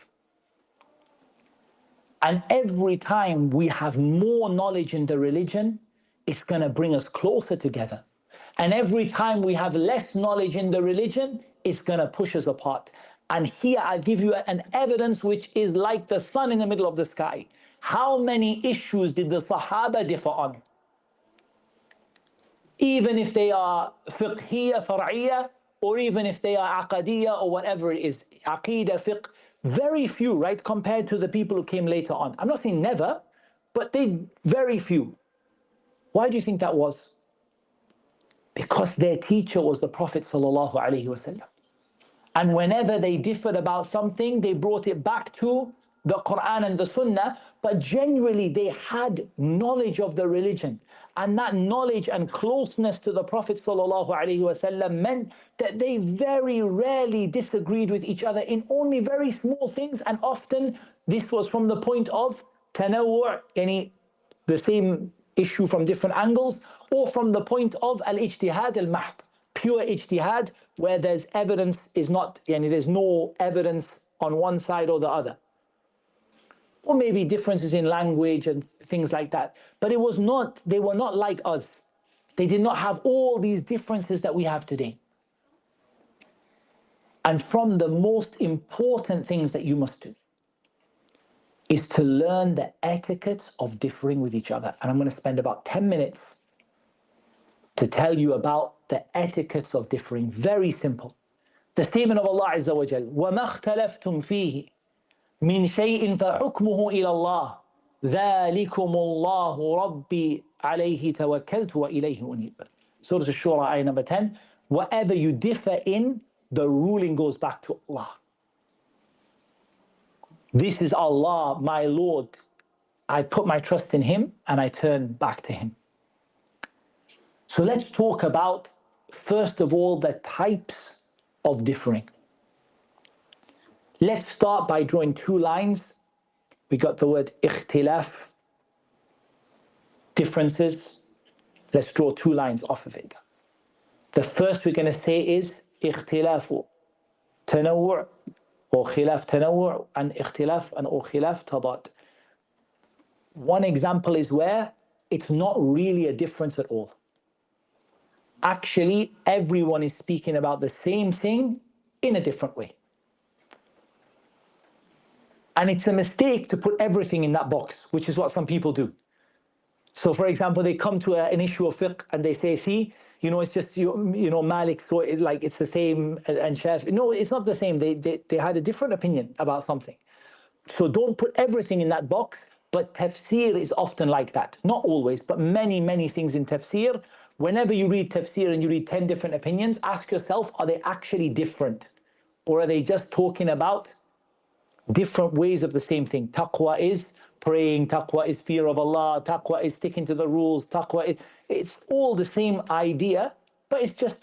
And every time we have more knowledge in the religion, it's going to bring us closer together. And every time we have less knowledge in the religion, it's going to push us apart. And here I'll give you an evidence which is like the sun in the middle of the sky. How many issues did the Sahaba differ on? Even if they are fiqhiyya, far'iyya, or even if they are aqadiyya or whatever it is, aqidah, fiqh, very few, right, compared to the people who came later on. I'm not saying never, but they very few. Why do you think that was? Because their teacher was the Prophet sallallahu alaihi wasallam. And whenever they differed about something, they brought it back to the Qur'an and the Sunnah, but generally they had knowledge of the religion. And that knowledge and closeness to the Prophet ﷺ meant that they very rarely disagreed with each other in only very small things, and often this was from the point of tanawwu', yani the same issue from different angles, or from the point of al-ijtihad al-mahd, pure ijtihad, where there's evidence is not, yani there's no evidence on one side or the other. Or maybe differences in language and things like that. But it was not, they were not like us. They did not have all these differences that we have today. And from the most important things that you must do is to learn the etiquette of differing with each other. And I'm going to spend about 10 minutes to tell you about the etiquette of differing. Very simple. The statement of Allah Azza wa Jal, وَمَا اخْتَلَفْتُمْ فِيهِ مِنْ شَيْءٍ فَحُكْمُهُ إِلَى اللَّهِ ذَلِكُمُ اللَّهُ رَبِّي عَلَيْهِ تَوَكَّلْتُ وَإِلَيْهِ أُنِيبُ. Surah Ash-Shura, ayah number 10. Whatever you differ in, the ruling goes back to Allah. This is Allah, my Lord. I put my trust in Him and I turn back to Him. So let's talk about, first of all, the types of differing. Let's start by drawing two lines. We got the word ikhtilaf, differences. Let's draw two lines off of it. The first we're going to say is ikhtilafu tanawwu' or khilaf tanawwu' and ikhtilaf and or khilaf tadad. One example is where it's not really a difference at all. Actually, everyone is speaking about the same thing in a different way. And it's a mistake to put everything in that box, which is what some people do. So for example, they come to an issue of fiqh and they say, see, it's just, Malik, so it's the same, and Shafi. No, it's not the same. They had a different opinion about something. So don't put everything in that box, but tafsir is often like that. Not always, but many, many things in tafsir. Whenever you read tafsir and you read 10 different opinions, ask yourself, are they actually different? Or are they just talking about different ways of the same thing? Taqwa is praying, taqwa is fear of Allah, taqwa is sticking to the rules, taqwa is, it's all the same idea, but it's just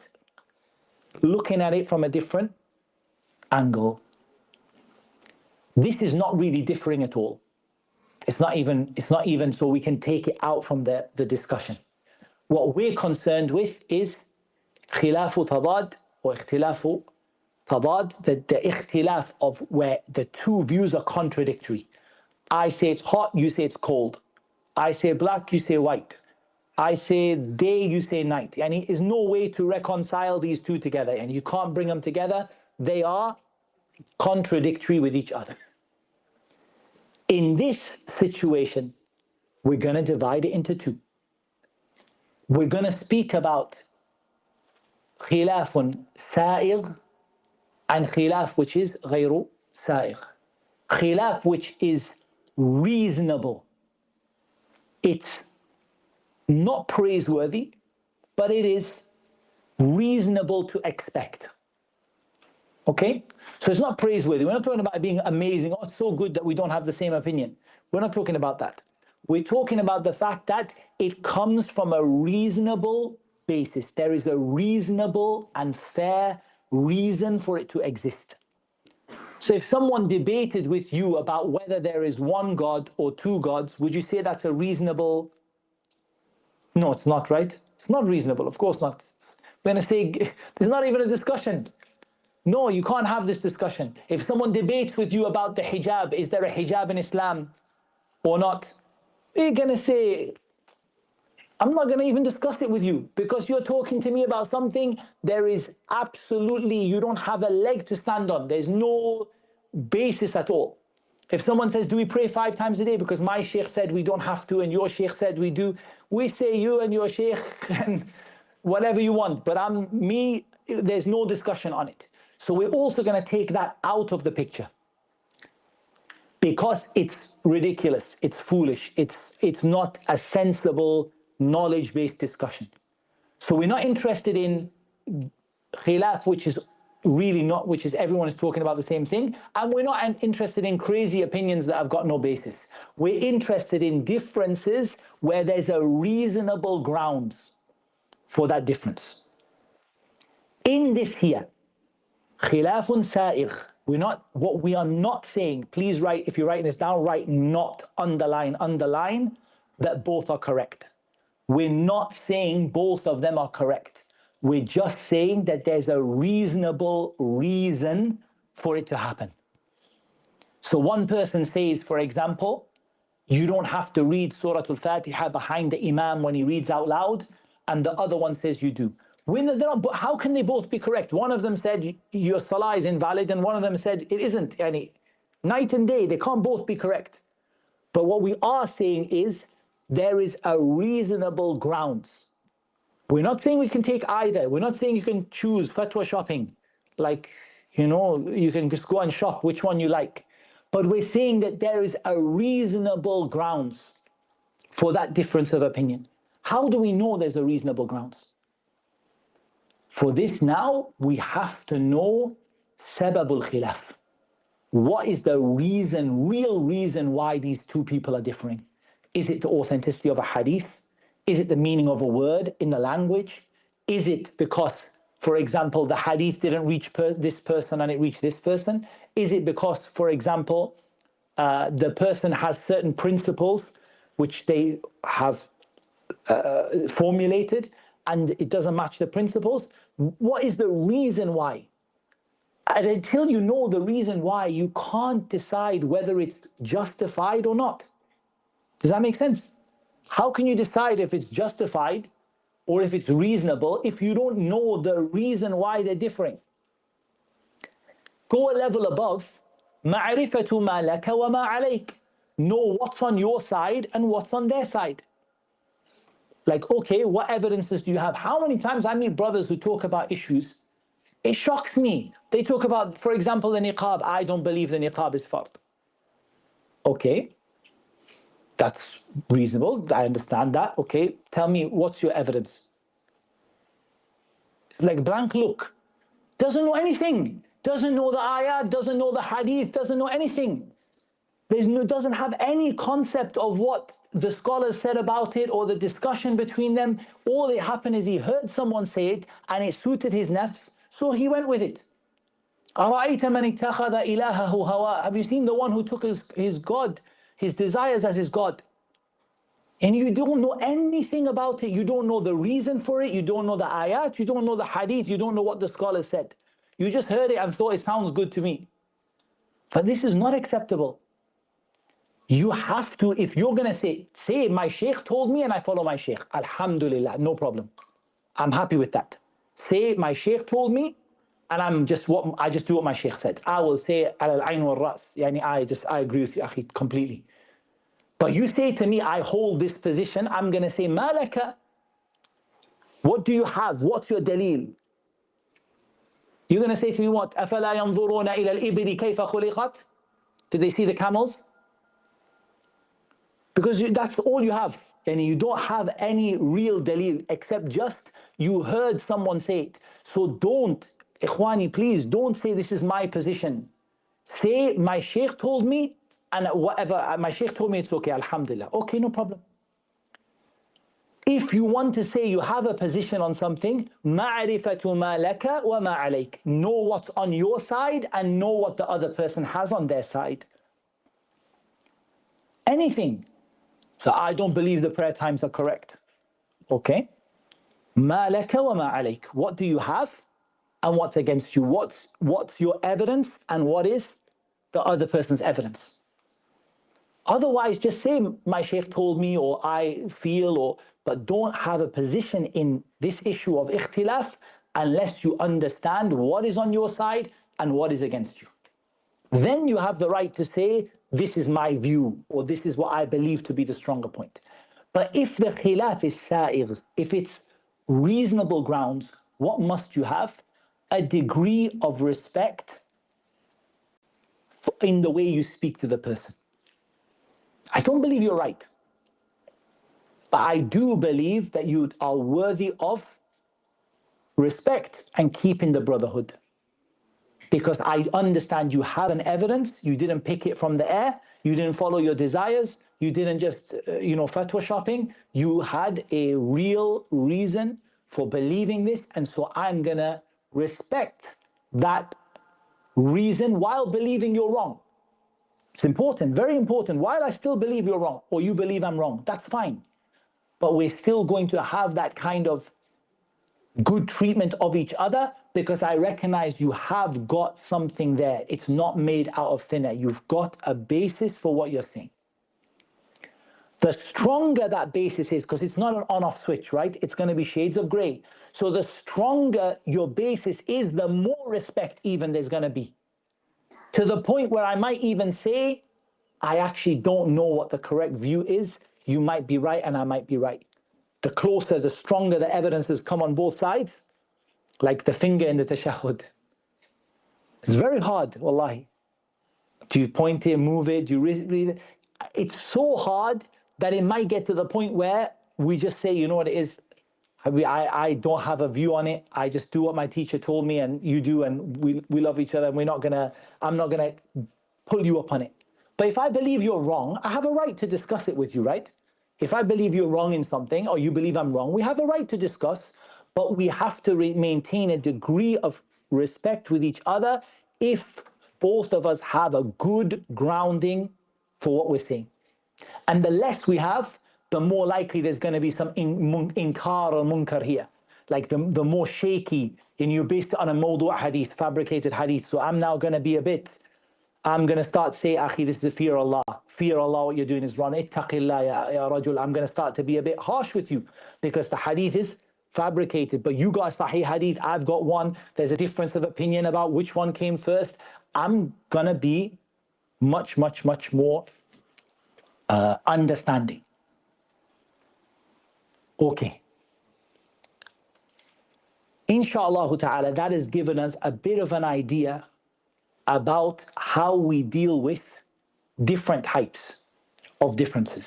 looking at it from a different angle. This is not really differing at all. It's not even so we can take it out from the discussion. What we're concerned with is khilafu tadad or ikhtilafu tadad, the ikhtilaf of where the two views are contradictory. I say it's hot, you say it's cold. I say black, you say white. I say day, you say night. And there is no way to reconcile these two together, and you can't bring them together. They are contradictory with each other. In this situation, we're going to divide it into two. We're going to speak about khilafun sa'igh and khilaf which is ghayru sa'igh. Khilaf which is reasonable. It's not praiseworthy, but it is reasonable to expect. Okay? So it's not praiseworthy. We're not talking about it being amazing. Oh, it's so good that we don't have the same opinion. We're not talking about that. We're talking about the fact that it comes from a reasonable basis. There is a reasonable and fair reason for it to exist. So if someone debated with you about whether there is one God or two gods, would you say that's a reasonable? No, it's not, right? It's not reasonable, of course not. We're going to say, there's not even a discussion. No, you can't have this discussion. If someone debates with you about the hijab, is there a hijab in Islam or not? You're going to say, I'm not going to even discuss it with you because you're talking to me about something there is absolutely, you don't have a leg to stand on. There's no basis at all. If someone says, do we pray 5 times a day because my sheikh said we don't have to and your sheikh said we do, we say you and your sheikh and whatever you want, but there's no discussion on it. So we're also going to take that out of the picture because it's ridiculous, it's foolish, it's not a sensible, knowledge-based discussion. So we're not interested in khilaf, which is really not, which is everyone is talking about the same thing, and we're not interested in crazy opinions that have got no basis. We're interested in differences where there's a reasonable ground for that difference. In this here, khilafun sa'igh, what we are not saying, please write, if you're writing this down, write not, underline, that both are correct. We're not saying both of them are correct. We're just saying that there's a reasonable reason for it to happen. So one person says, for example, you don't have to read Surah Al-Fatiha behind the Imam when he reads out loud, and the other one says you do. How can they both be correct? One of them said your salah is invalid, and one of them said it isn't. Night and day, they can't both be correct. But what we are saying is there is a reasonable grounds. We're not saying we can take either. We're not saying you can choose fatwa shopping. You can just go and shop which one you like. But we're saying that there is a reasonable grounds for that difference of opinion. How do we know there's a reasonable grounds? For this now, we have to know sababul khilaf. What is the reason, real reason why these two people are differing? Is it the authenticity of a hadith? Is it the meaning of a word in the language? Is it because, for example, the hadith didn't reach this person and it reached this person? Is it because, for example, the person has certain principles which they have formulated and it doesn't match the principles? What is the reason why? And until you know the reason why, you can't decide whether it's justified or not. Does that make sense? How can you decide if it's justified or if it's reasonable if you don't know the reason why they're differing? Go a level above. مَعْرِفَةُ مَا لَكَ وَمَا عَلَيْكَ. Know what's on your side and what's on their side. Like, okay, what evidences do you have? How many times I meet brothers who talk about issues, it shocks me. They talk about, for example, the niqab. I don't believe the niqab is fard. Okay, that's reasonable. I understand that. Okay, tell me, what's your evidence? It's like blank look. Doesn't know anything. Doesn't know the ayat, doesn't know the hadith, doesn't know anything. Doesn't have any concept of what the scholars said about it or the discussion between them. All that happened is he heard someone say it and it suited his nafs, so he went with it. أَرَأَيْتَ مَنِ اتَّخَذَ إِلَهَهُ هَوَاهُ. Have you seen the one who took his God, his desires as his God? And you don't know anything about it. You don't know the reason for it. You don't know the ayat. You don't know the hadith. You don't know what the scholars said. You just heard it and thought it sounds good to me. But this is not acceptable. You have to, if you're going to say my sheikh told me and I follow my sheikh. Alhamdulillah, no problem. I'm happy with that. Say my sheikh told me and I just do what my sheikh said. I will say al-ayn wal-ras. I agree with you, akhi, completely. But you say to me, I hold this position, I'm going to say, malaka. What do you have? What's your dalil? You're going to say to me what? أَفَلَا يَنْظُرُونَ إِلَى الْإِبِلِ كَيْفَ خُلِقَتْ. Did they see the camels? Because that's all you have. And you don't have any real dalil except just you heard someone say it. So don't, ikhwani, please don't say this is my position. Say my sheikh told me and whatever, my sheikh told me it's okay, alhamdulillah. Okay, no problem. If you want to say you have a position on something, مَعْرِفَةُ مَا لَكَ وَمَا عَلَيْكَ. Know what's on your side and know what the other person has on their side. Anything. So I don't believe the prayer times are correct. Okay. مَا لَكَ وَمَا عَلَيْكَ. What do you have and what's against you? What's your evidence and what is the other person's evidence? Otherwise, just say my sheikh told me or I feel, but don't have a position in this issue of ikhtilaf unless you understand what is on your side and what is against you. Then you have the right to say, this is my view, or this is what I believe to be the stronger point. But if the khilaf is sa'ir, if it's reasonable grounds, what must you have? A degree of respect in the way you speak to the person. I don't believe you're right, but I do believe that you are worthy of respect and keeping the brotherhood. Because I understand you have an evidence, you didn't pick it from the air, you didn't follow your desires, you didn't just, fatwa shopping, you had a real reason for believing this, and so I'm gonna respect that reason while believing you're wrong. It's important, very important. While I still believe you're wrong, or you believe I'm wrong, that's fine. But we're still going to have that kind of good treatment of each other because I recognize you have got something there. It's not made out of thin air. You've got a basis for what you're saying. The stronger that basis is, because it's not an on-off switch, right? It's going to be shades of gray. So the stronger your basis is, the more respect even there's going to be. To the point where I might even say, I actually don't know what the correct view is. You might be right and I might be right. The closer, the stronger the evidences come on both sides, like the finger in the tashahhud. It's very hard, wallahi. Do you point it, move it, do you read it? It's so hard that it might get to the point where we just say, you know what it is, I don't have a view on it. I just do what my teacher told me and you do, and we love each other, and I'm not gonna pull you up on it. But if I believe you're wrong, I have a right to discuss it with you, right? If I believe you're wrong in something, or you believe I'm wrong, we have a right to discuss, but we have to maintain a degree of respect with each other if both of us have a good grounding for what we're saying. And the less we have, the more likely there's going to be some inkar or munkar here. Like the more shaky, and you based it on a mawdu' hadith, fabricated hadith. So I'm now going to be I'm going to start saying, Akhi, this is a fear Allah. Fear Allah, what you're doing is wrong. Ittaqillah ya rajul. I'm going to start to be a bit harsh with you because the hadith is fabricated. But you got a sahih hadith, I've got one. There's a difference of opinion about which one came first. I'm going to be much, much, much more understanding. Okay. Inshallah ta'ala, that has given us a bit of an idea about how we deal with different types of differences.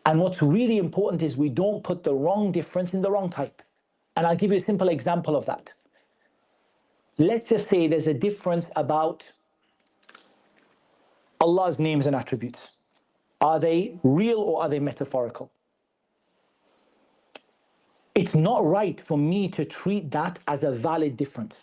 And what's really important is we don't put the wrong difference in the wrong type. And I'll give you a simple example of that. Let's just say there's a difference about Allah's names and attributes. Are they real or are they metaphorical? It's not right for me to treat that as a valid difference.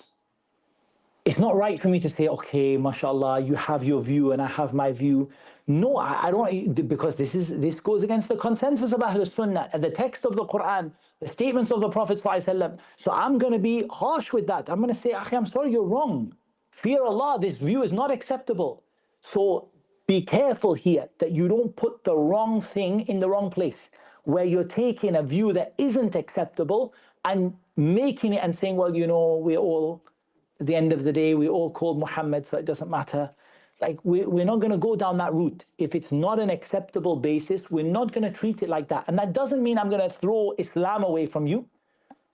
It's not right for me to say, okay, mashallah, you have your view and I have my view. No, I don't, because this goes against the consensus of Ahlul Sunnah and the text of the Qur'an, the statements of the Prophet ﷺ. So I'm going to be harsh with that. I'm going to say, Akhi, I'm sorry, you're wrong. Fear Allah, this view is not acceptable. So be careful here that you don't put the wrong thing in the wrong place, where you're taking a view that isn't acceptable and making it and saying, well, you know, we're all, at the end of the day, we all called Muhammad, so it doesn't matter. Like, we're not going to go down that route. If it's not an acceptable basis, we're not going to treat it like that. And that doesn't mean I'm going to throw Islam away from you,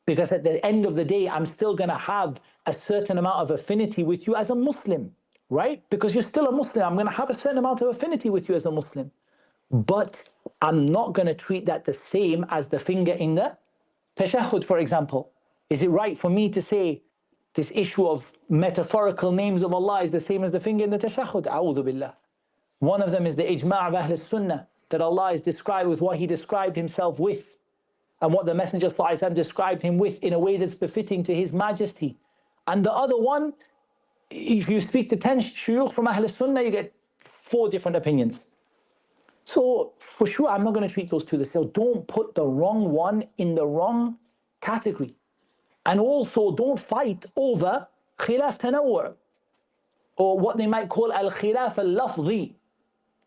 because at the end of the day, I'm still going to have a certain amount of affinity with you as a Muslim, right? Because you're still a Muslim. I'm going to have a certain amount of affinity with you as a Muslim. But I'm not going to treat that the same as the finger in the tashahhud, for example. Is it right for me to say this issue of metaphorical names of Allah is the same as the finger in the tashahhud? A'udhu billah. One of them is the ijma' of Ahlul Sunnah, that Allah is described with what He described Himself with, and what the Messenger ﷺ described Him with in a way that's befitting to His majesty. And the other one, if you speak to 10 shuyukh from Ahlul Sunnah, you get 4 different opinions. So for sure, I'm not going to treat those two the same. Don't put the wrong one in the wrong category. And also don't fight over khilaf tanawwu', or what they might call al-khilaf al-lafzi,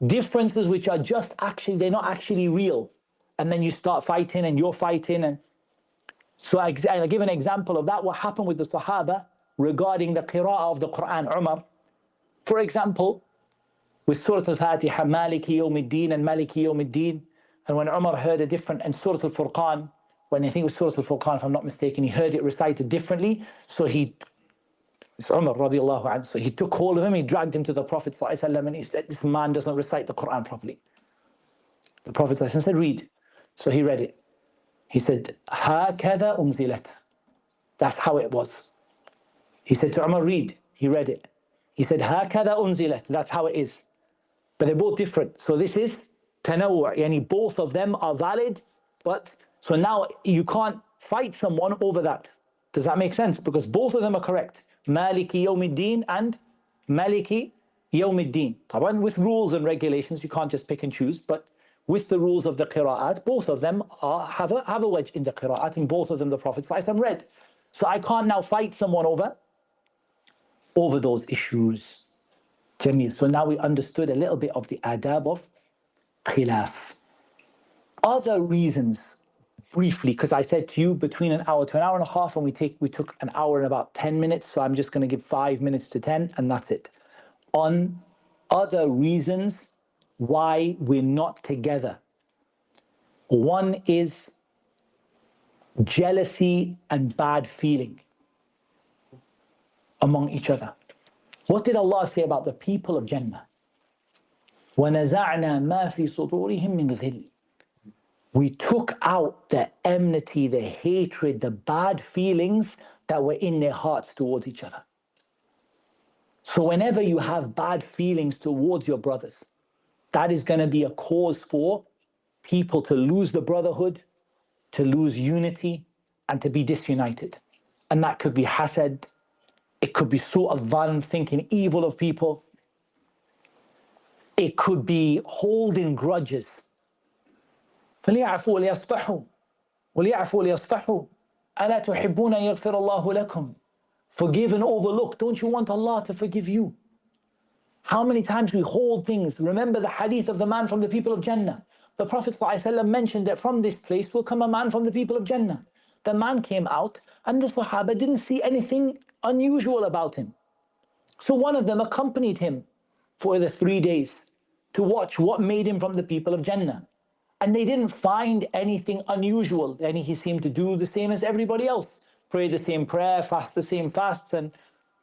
differences which are just actually, they're not actually real. And then you start fighting and you're fighting. And so I'll give an example of that, what happened with the Sahaba regarding the qira'ah of the Qur'an, Umar. For example, with Surah Al-Fatiha, Maliki Yawmiddin and Maliki Yawmiddin. And when Umar heard a different, and Surah Al-Furqan, when I think it was Surah Al-Furqan, if I'm not mistaken, he heard it recited differently. So it's Umar radiallahu anhu, so he took hold of him, he dragged him to the Prophet ﷺ, and he said, this man doesn't recite the Qur'an properly. The Prophet ﷺ said, read. So he read it. He said, هَكَذَا أُنزِلَتْ. That's how it was. He said to Umar, read. He read it. He said, هَكَذَا أُنزِلَتْ. That's how it is. But they're both different. So this is tanawwu', yani both of them are valid, but so now you can't fight someone over that. Does that make sense? Because both of them are correct. Maliki Yawmiddin and Maliki Yawmiddin. Taban, with rules and regulations, you can't just pick and choose, but with the rules of the qira'at, both of them have a wedge in the qira'at, and both of them the Prophet ﷺ read. So I can't now fight someone over those issues. Jameel. So now we understood a little bit of the adab of khilaf. Other reasons, briefly, because I said to you between an hour to an hour and a half, and we took an hour and about 10 minutes, so I'm just going to give 5 minutes to 10, and that's it. On other reasons why we're not together. One is jealousy and bad feeling among each other. What did Allah say about the people of Jannah? وَنَزَعْنَا مَا فِي صُدُورِهِمْ مِنْ غِلٍّ. We took out the enmity, the hatred, the bad feelings that were in their hearts towards each other. So whenever you have bad feelings towards your brothers, that is going to be a cause for people to lose the brotherhood, to lose unity, and to be disunited. And that could be hasad, it could be su'u al-dhann, thinking evil of people. It could be holding grudges. فَلْيَعْفُوا وَلْيَصْفَحُوا وَلْيَعْفُوا وَلْيَصْفَحُوا أَلَا تُحِبُّونَ أَن يَغْفِرَ اللَّهُ لَكُمْ. Forgive and overlook. Don't you want Allah to forgive you? How many times we hold things. Remember the hadith of the man from the people of Jannah. The Prophet ﷺ mentioned that from this place will come a man from the people of Jannah. The man came out and the Sahaba didn't see anything unusual about him. So one of them accompanied him for the 3 days to watch what made him from the people of Jannah. And they didn't find anything unusual. And he seemed to do the same as everybody else. Pray the same prayer, fast the same fasts, and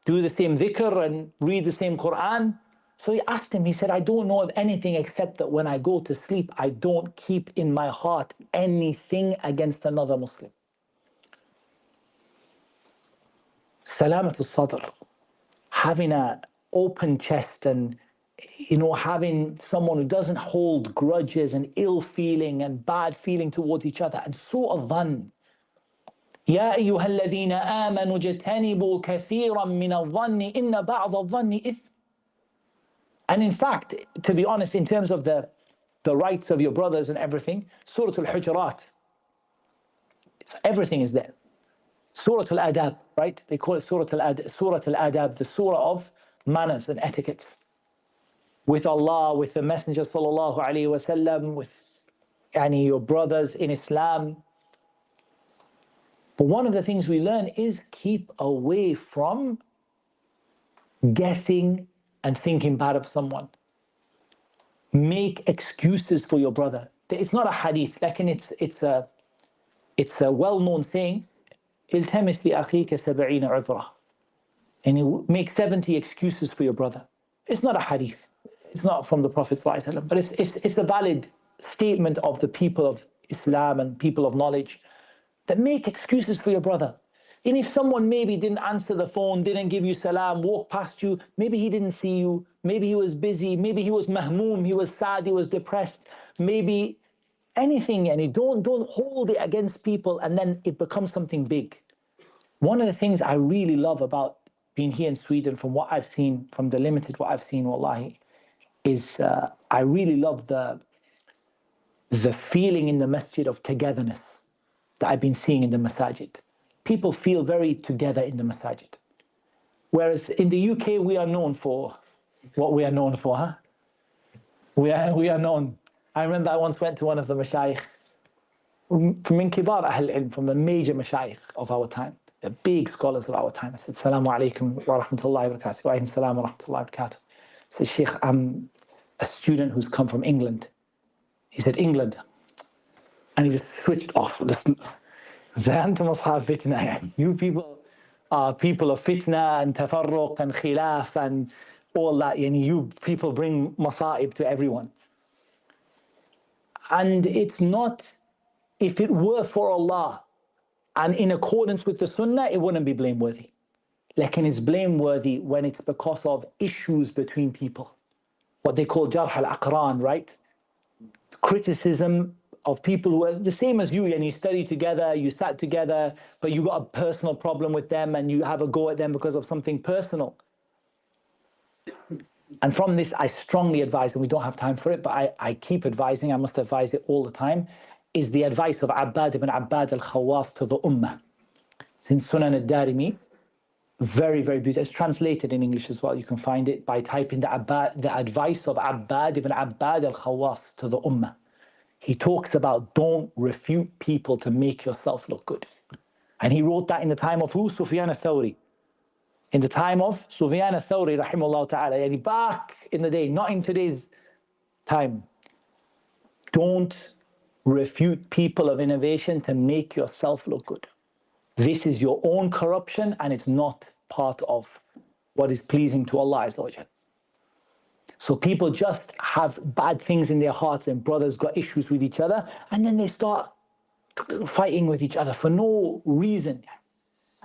do the same dhikr and read the same Qur'an. So he asked him, he said, I don't know of anything except that when I go to sleep, I don't keep in my heart anything against another Muslim. Salamatul sadr, having an open chest and having someone who doesn't hold grudges and ill feeling and bad feeling towards each other. And su'u al-dhann. يا أيها الذين آمنوا اجتنبوا كثيرا من الظن إن بعض الظن إثم. And in fact, to be honest, in terms of the rights of your brothers and everything, Surah Al-Hujurat, everything is there. Surah Al-Adab, right? They call it Surah Al-Adab, the Surah of manners and etiquettes. With Allah, with the Messenger sallallahu alaihi wasallam, with your brothers in Islam. But one of the things we learn is keep away from guessing and thinking bad of someone. Make excuses for your brother. It's not a hadith, like it's a well-known saying. التمس لأخيك 70 عذرا. And you make 70 excuses for your brother. It's not a hadith. It's not from the Prophet ﷺ, but it's a valid statement of the people of Islam and people of knowledge that make excuses for your brother. And if someone maybe didn't answer the phone, didn't give you salam, walked past you, maybe he didn't see you, maybe he was busy, maybe he was mahmoom, he was sad, he was depressed, maybe anything, and don't hold it against people and then it becomes something big. One of the things I really love about being here in Sweden, from what I've seen, from the limited what I've seen, wallahi, is I really love the feeling in the masjid of togetherness that I've been seeing in the masajid. People feel very together in the masajid. Whereas in the UK, we are known for what we are known for, huh? We are known. I remember I once went to one of the mashayikh, from kibar ahl ilm, from the major mashayikh of our time, the big scholars of our time. I said, Assalamu alaikum wa rahmatullahi wa barakatuh. Wa alaikum salam wa rahmatullahi wa barakatuh. I said, Sheikh, I'm a student who's come from England. He said, England. And he just switched off. You people are people of fitna and tafarruq and khilaf and all that. You people bring masa'ib to everyone. And it's not, if it were for Allah and in accordance with the Sunnah, it wouldn't be blameworthy. Like, it's blameworthy when it's because of issues between people. What they call jarh al-aqran, right? Criticism of people who are the same as you, and you study together, you sat together, but you got a personal problem with them and you have a go at them because of something personal. And from this, I strongly advise, and we don't have time for it, but I keep advising, I must advise it all the time, is the advice of Abbad ibn Abbad al-Khawas to the Ummah. It's in Sunan al-Darimi. Very, very beautiful. It's translated in English as well. You can find it by typing the advice of Abbad ibn Abbad al-Khawas to the Ummah. He talks about don't refute people to make yourself look good. And he wrote that in the time of who? Sufyan al-Thawri. In the time of Sufyan al-Thawri, rahimahullah ta'ala. Yani back in the day, not in today's time. Don't refute people of innovation to make yourself look good. This is your own corruption and it's not part of what is pleasing to Allah Azza wa Jal. So people just have bad things in their hearts, and brothers got issues with each other, and then they start fighting with each other for no reason.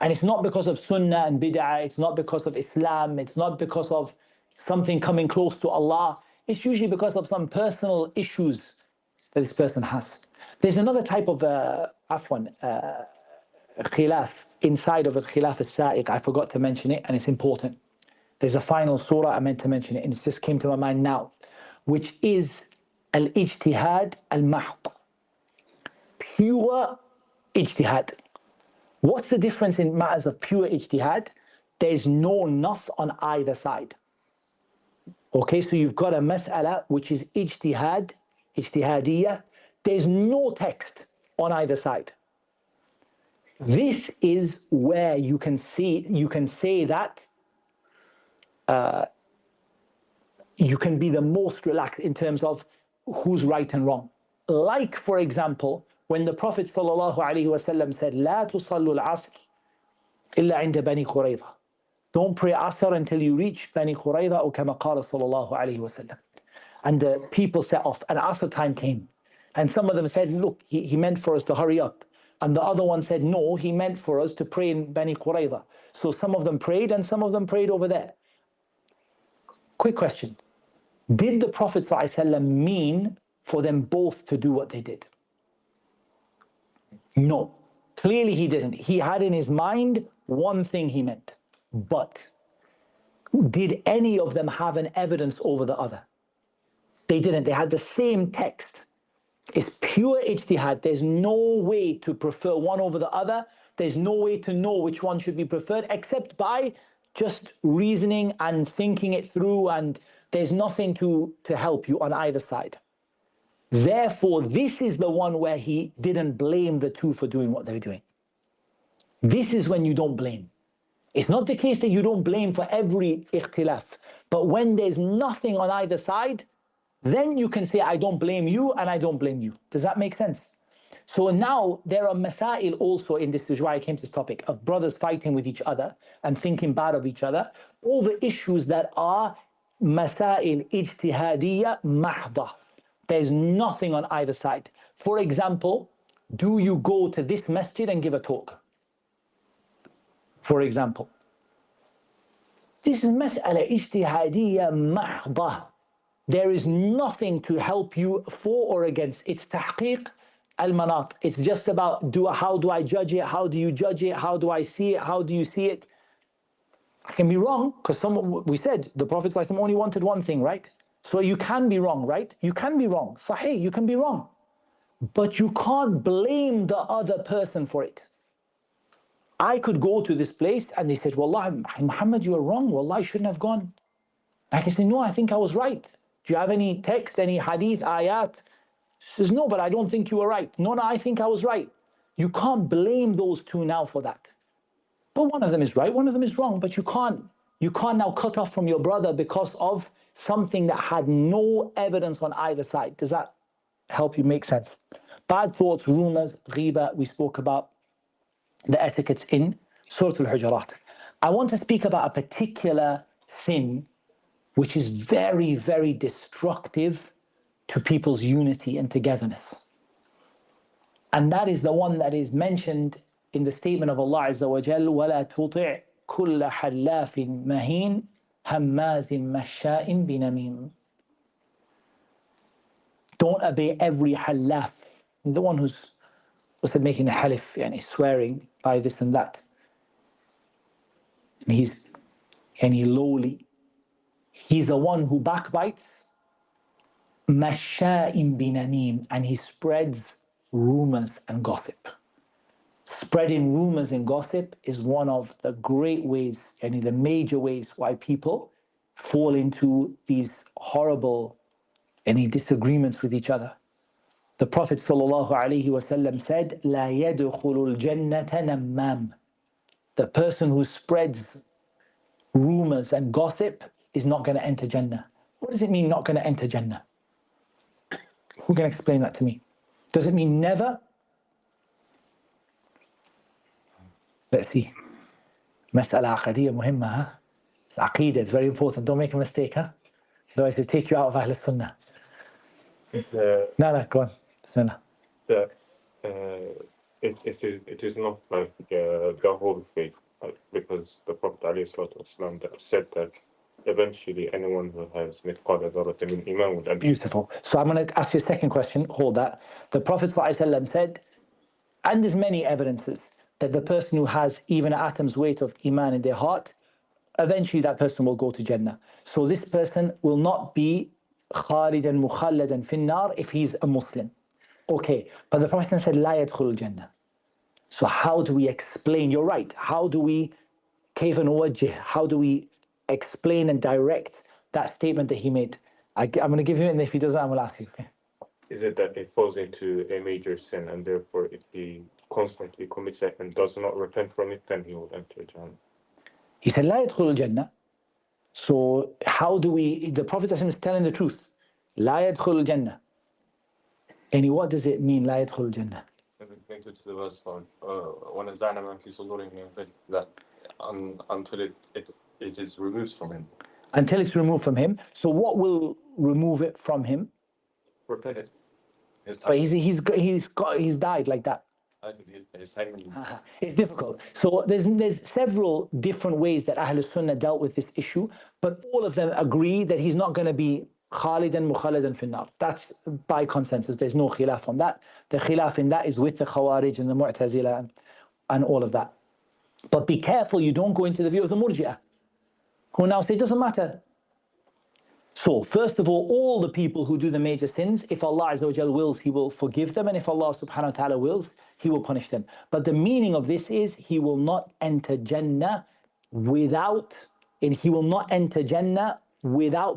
And it's not because of sunnah and bid'ah, it's not because of Islam, it's not because of something coming close to Allah. It's usually because of some personal issues that this person has. There's another type of khilaf inside of al-khilaf al-sa'iq. I forgot to mention it, and it's important. There's a final surah I meant to mention it, and it just came to my mind now, which is al-ijtihad al-mahd. Pure ijtihad. What's the difference in matters of pure ijtihad? There's no nas on either side. Okay, so you've got a mas'ala which is ijtihad, ijtihadiyya. There's no text on either side. This is where you can say that you can be the most relaxed in terms of who's right and wrong. Like, for example, when the Prophet ﷺ said, لا تصلوا العصر إلا عند بني قريظة. Don't pray Asr until you reach Bani Qurayza, or كما قال صلى الله عليه وسلم. And the people set off, and Asr time came. And some of them said, look, he meant for us to hurry up. And the other one said, no, he meant for us to pray in Bani Qurayza. So some of them prayed, and some of them prayed over there. Quick question. Did the Prophet ﷺ mean for them both to do what they did? No, clearly he didn't. He had in his mind one thing he meant. But did any of them have an evidence over the other? They didn't. They had the same text. It's pure ijtihad. There's no way to prefer one over the other. There's no way to know which one should be preferred except by just reasoning and thinking it through, and there's nothing to help you on either side. Therefore, this is the one where he didn't blame the two for doing what they're doing. This is when you don't blame. It's not the case that you don't blame for every ikhtilaf, but when there's nothing on either side, then you can say, I don't blame you and I don't blame you. Does that make sense? So now there are masail also in this, which is why I came to this topic, of brothers fighting with each other and thinking bad of each other, over issues that are masail ijtihadiyya mahda. There's nothing on either side. For example, do you go to this masjid and give a talk? For example, this is mas'ala ijtihadiyya mahda. There is nothing to help you for or against. It's tahqiq al-manat. It's just about how do I judge it? How do you judge it? How do I see it? How do you see it? I can be wrong, because we said the Prophet ﷺ only wanted one thing, right? So you can be wrong, right? You can be wrong. Sahih, you can be wrong. But you can't blame the other person for it. I could go to this place and they said, Wallah, Muhammad, you were wrong. Wallah, I shouldn't have gone. I can say, no, I think I was right. Do you have any text, any hadith, ayat? She says, no, but I don't think you were right. No, I think I was right. You can't blame those two now for that. But one of them is right, one of them is wrong. But you can't now cut off from your brother because of something that had no evidence on either side. Does that help you make sense? Bad thoughts, rumors, ghiba, we spoke about the etiquettes in Surah Al-Hujurat. I want to speak about a particular sin which is very, very destructive to people's unity and togetherness. And that is the one that is mentioned in the statement of Allah Azza wa Jal, وَلَا تُطِعْ كُلَّ حَلَّافٍ مَهِينٍ هَمَّازٍ مَشَّاءٍ بِنَمِيمٍ. Don't obey every halaf, the one who's making a halif, yani swearing by this and that. And he's lowly. He's the one who backbites, masha'in binamim, and he spreads rumors and gossip. Spreading rumors and gossip is one of the great ways, and the major ways why people fall into these horrible disagreements with each other. The Prophet ﷺ said, لا يدخل الجنة نمام. The person who spreads rumors and gossip is not going to enter Jannah. What does it mean not going to enter Jannah? Who can explain that to me? Does it mean never? Let's see. Mas'ala aqadiyya muhimma, huh? It's aqeedah, it's very important. Don't make a mistake, huh? Otherwise it'll take you out of Ahl Sunnah. No, go on. Sunnah. The it is not like the whole faith, because the Prophet ﷺ that said that eventually anyone who has mithqala dharratin min iman would enter. Beautiful. So I'm going to ask you a second question. Hold that. The Prophet ﷺ said, and there's many evidences, that the person who has even an atom's weight of iman in their heart, eventually that person will go to Jannah. So this person will not be khalidan mukhalladan fin nar if he's a Muslim. Okay, but the Prophet said, la yadkhulul Jannah. So how do we explain? You're right. How do we kayfa nuwajjih? How do we explain and direct that statement that he made? I'm going to give him, and if he doesn't, I'm going to ask you. Is it that he falls into a major sin, and therefore if he constantly commits it and does not repent from it, then he will enter Jannah? He said, لا يدخل الجنة. So how do we, the Prophet is telling the truth. لا يدخل الجنة. And what does it mean, لا يدخل الجنة? Connected to the verse on وَنَزَعْنَا مَا فِي صُدُورِهِم مِّنْ غِلٍّ, that until it is removed from him. Until it's removed from him. So what will remove it from him? Repent. But he's died like that. It's difficult. So there's several different ways that Ahlul Sunnah dealt with this issue, but all of them agree that he's not going to be khalidan mukhalladan fin nar. That's by consensus. There's no khilaf on that. The khilaf in that is with the Khawarij and the Mu'tazila and all of that. But be careful you don't go into the view of the Murji'ah, who now say it doesn't matter. So first of all the people who do the major sins, if Allah Azza wa Jal wills, He will forgive them, and if Allah Subhanahu wa Ta'ala wills, He will punish them. But the meaning of this is he will not enter Jannah without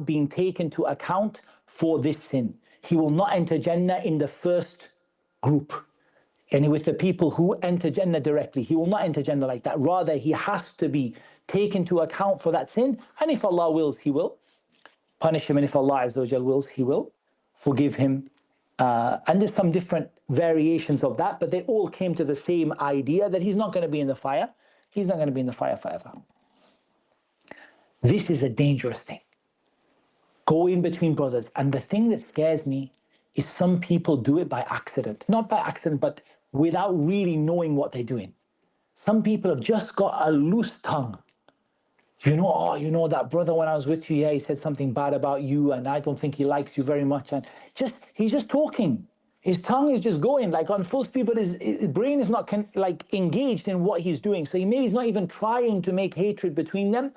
being taken to account for this sin. He will not enter Jannah in the first group. And with the people who enter Jannah directly, he will not enter Jannah like that. Rather, he has to be taken to account for that sin. And if Allah wills, He will punish him. And if Allah Azza wa Jal wills, He will forgive him. And there's some different variations of that, but they all came to the same idea that he's not going to be in the fire. He's not going to be in the fire forever. This is a dangerous thing. Go in between brothers. And the thing that scares me is some people do it by accident. Not by accident, but without really knowing what they're doing. Some people have just got a loose tongue. You know that brother when I was with you, yeah, he said something bad about you, and I don't think he likes you very much. And he's just talking. His tongue is just going like on full speed, but his brain is not engaged in what he's doing. So maybe he's not even trying to make hatred between them,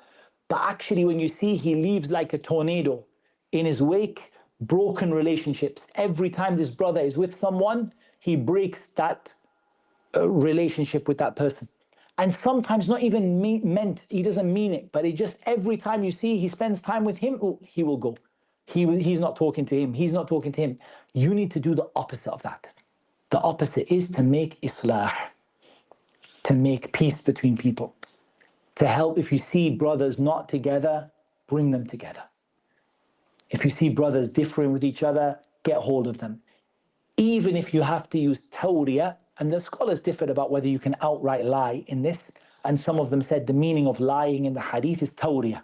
but actually when you see, he leaves like a tornado in his wake, broken relationships. Every time this brother is with someone, he breaks that relationship with that person. And sometimes not even meant, he doesn't mean it, but it just, every time you see he spends time with him, he will go. He's not talking to him, he's not talking to him. You need to do the opposite of that. The opposite is to make islah, to make peace between people, to help. If you see brothers not together, bring them together. If you see brothers differing with each other, get hold of them. Even if you have to use tawriyah, and the scholars differed about whether you can outright lie in this, and some of them said the meaning of lying in the hadith is tawriyah,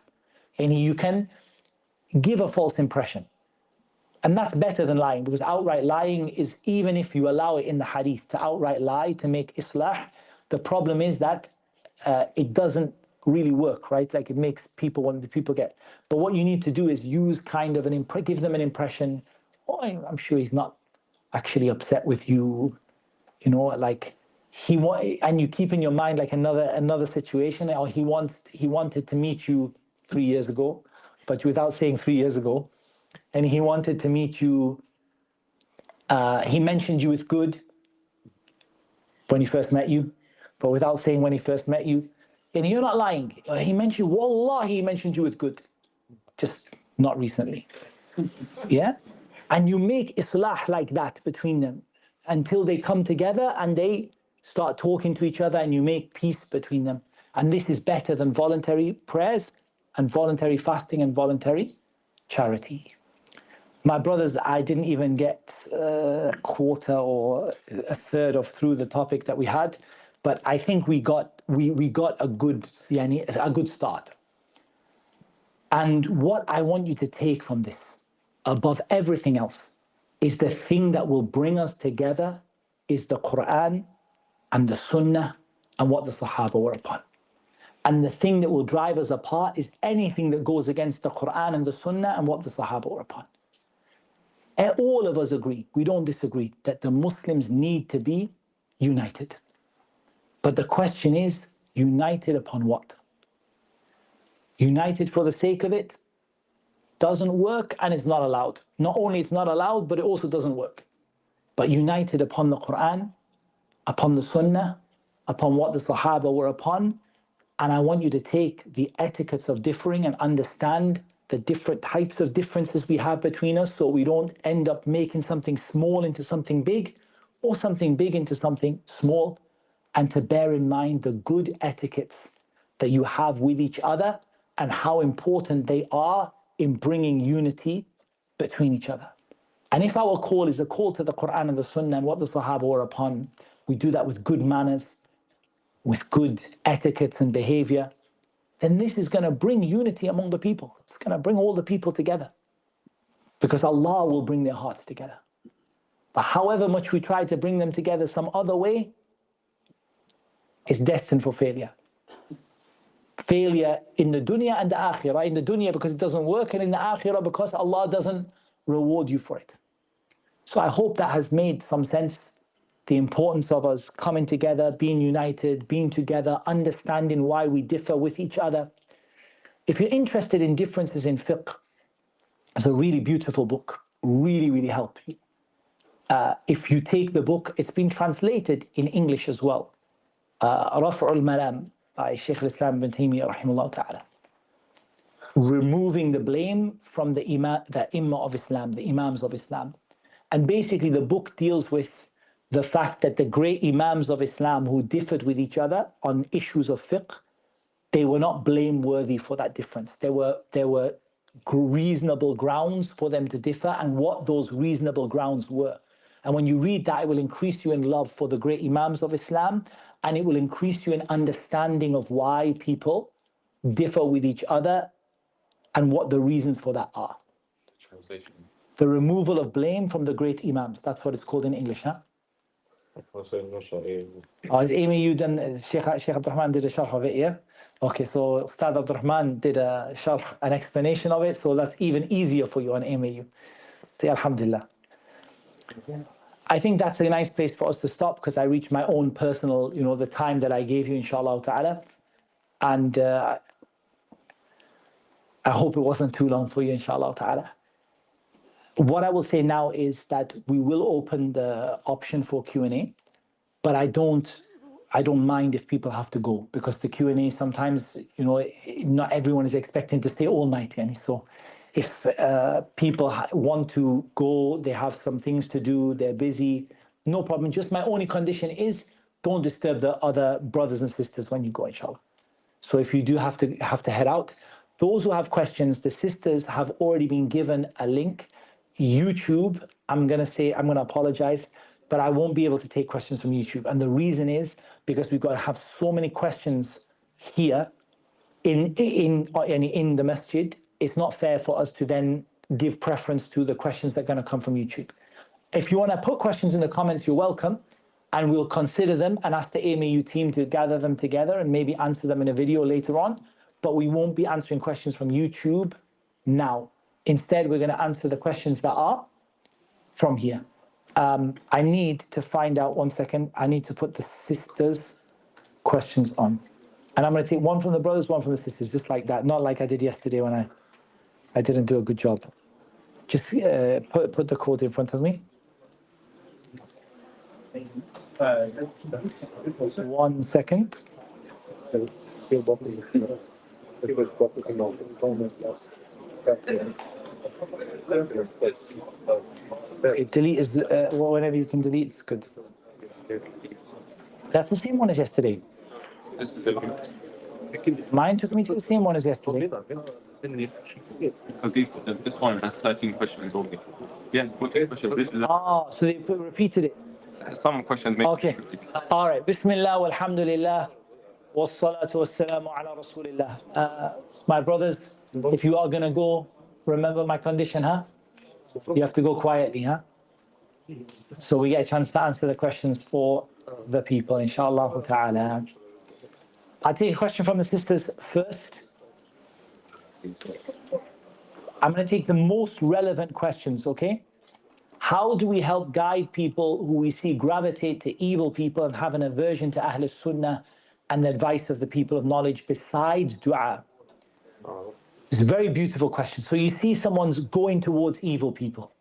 and you can give a false impression. And that's better than lying, because outright lying is, even if you allow it in the hadith to outright lie, to make islah, the problem is that it doesn't really work, right? Like it makes people, when the people get, but what you need to do is use kind of give them an impression, oh, I'm sure he's not actually upset with you, like and you keep in your mind like another situation, or he wanted to meet you 3 years ago, but without saying 3 years ago, and he wanted to meet you, he mentioned you with good when he first met you, but without saying when he first met you, and you're not lying. He mentioned, wallah, he mentioned you with good, just not recently. Yeah? And you make islah like that between them until they come together and they start talking to each other, and you make peace between them. And this is better than voluntary prayers and voluntary fasting and voluntary charity. My brothers, I didn't even get a quarter or a third of through the topic that we had, but I think we got a good start. And what I want you to take from this, above everything else, is the thing that will bring us together is the Qur'an and the Sunnah and what the Sahaba were upon. And the thing that will drive us apart is anything that goes against the Qur'an and the Sunnah and what the Sahaba were upon. And all of us agree, we don't disagree, that the Muslims need to be united. But the question is, united upon what? United for the sake of it doesn't work and it's not allowed. Not only it's not allowed, but it also doesn't work. But united upon the Qur'an, upon the Sunnah, upon what the Sahaba were upon. And I want you to take the etiquettes of differing and understand the different types of differences we have between us, so we don't end up making something small into something big or something big into something small. And to bear in mind the good etiquettes that you have with each other and how important they are in bringing unity between each other. And if our call is a call to the Qur'an and the Sunnah and what the Sahaba were upon, we do that with good manners, with good etiquettes and behavior, then this is going to bring unity among the people. It's going to bring all the people together, because Allah will bring their hearts together. But however much we try to bring them together some other way, it's destined for failure. Failure in the dunya and the akhirah. In the dunya because it doesn't work, and in the akhirah because Allah doesn't reward you for it. So I hope that has made some sense. The importance of us coming together, being united, being together, understanding why we differ with each other. If you're interested in differences in fiqh, it's a really beautiful book, really help you. If you take the book, it's been translated in English as well. Raf'ul Malam by Shaykh al-Islam ibn Taymiyyah rahimahullah ta'ala. Removing the blame from the Imam of Islam, the Imams of Islam. And basically the book deals with the fact that the great Imams of Islam who differed with each other on issues of fiqh, they were not blameworthy for that difference. There were reasonable grounds for them to differ, and what those reasonable grounds were. And when you read that, it will increase you in love for the great Imams of Islam, and it will increase you in understanding of why people differ with each other and what the reasons for that are. The translation. The removal of blame from the great Imams. That's what it's called in English, huh? Has AMAU done, Sheikh Abdul Rahman did a sharh of it, yeah? Okay, so Ustadh Abdul Rahman did a sharh, an explanation of it, so that's even easier for you on AMAU. Say Alhamdulillah. I think that's a nice place for us to stop, because I reached my own personal, the time that I gave you, inshallah ta'ala. And I hope it wasn't too long for you, inshallah ta'ala. What I will say now is that we will open the option for Q&A, but I don't mind if people have to go, because the Q&A sometimes, not everyone is expecting to stay all night. So if people want to go, they have some things to do, they're busy, no problem. Just my only condition is don't disturb the other brothers and sisters when you go, inshallah. So if you do have to head out, those who have questions, the sisters have already been given a link. YouTube, I'm going to apologize, but I won't be able to take questions from YouTube. And the reason is because we've got to have so many questions here in the masjid. It's not fair for us to then give preference to the questions that are going to come from YouTube. If you want to put questions in the comments, you're welcome, and we'll consider them and ask the AMAU team to gather them together and maybe answer them in a video later on. But we won't be answering questions from YouTube now. Instead, we're going to answer the questions that are from here. I need to find out, one second, I need to put the sisters' questions on. And I'm going to take one from the brothers, one from the sisters, just like that. Not like I did yesterday when I didn't do a good job. Just put the code in front of me. 1 second. Delete is whenever you can delete, it's good. That's the same one as yesterday. Mine took me to the same one as yesterday. Because this one has 13 questions only. Yeah, what question? This is so they repeated it. some questions. Okay. All right. Bismillah walhamdulillah wassalatu wassalamu ala rasulillah. My brothers, if you are going to go, remember my condition, huh? You have to go quietly, huh? So we get a chance to answer the questions for the people, inshallah ta'ala. I'll take a question from the sisters first. I'm going to take the most relevant questions, okay? How do we help guide people who we see gravitate to evil people and have an aversion to Ahl Sunnah and the advice of the people of knowledge besides dua? It's a very beautiful question. So you see someone's going towards evil people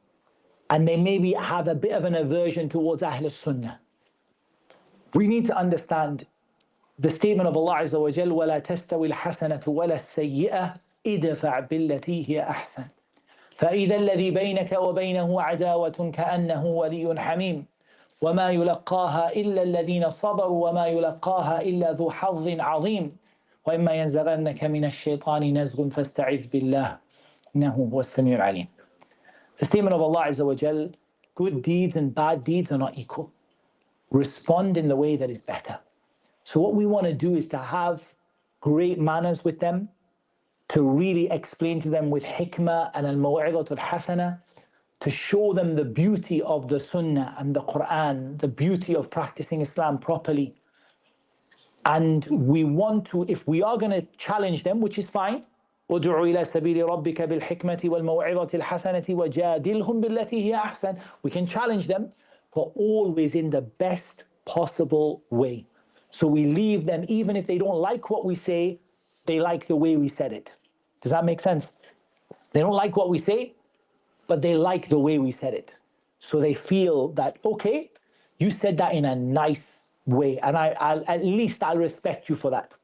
and they maybe have a bit of an aversion towards Ahl Sunnah. We need to understand the statement of Allah Azza wa Jal, وَلَا تَسْتَوِي الْحَسَنَةُ وَلَا السَّيِّئَةُ إِدْفَعْ بِالَّتِي هِيَ أَحْسَنُ فإذا الذي بينك وبينه عداوة كأنه ولي حميم وما يلقاها إلا الذين صبروا وما يلقاها إلا ذو حظ عظيم وإما ينزغنك من الشيطان نزغ فاستعذ بالله إنه هو السميع العليم. The statement of Allah Azza wa Jal, good deeds and bad deeds are not equal. Respond in the way that is better. So what we want to do is to have great manners with them, to really explain to them with hikmah and al-maw'izatul hasana, to show them the beauty of the Sunnah and the Qur'an, the beauty of practicing Islam properly. And we want to, if we are going to challenge them, which is fine, ادْعُ إِلَى سَبِيلِ رَبِّكَ بِالْحِكْمَةِ وَالْمَوْعِظَةِ الْحَسَنَةِ وَجَادِلْهُمْ بِالَّتِي هِيَ أَحْسَنُ. We can challenge them, but always in the best possible way. So we leave them, even if they don't like what we say, they like the way we said it. Does that make sense? They don't like what we say, but they like the way we said it. So they feel that, okay, you said that in a nice way, and at least I'll respect you for that.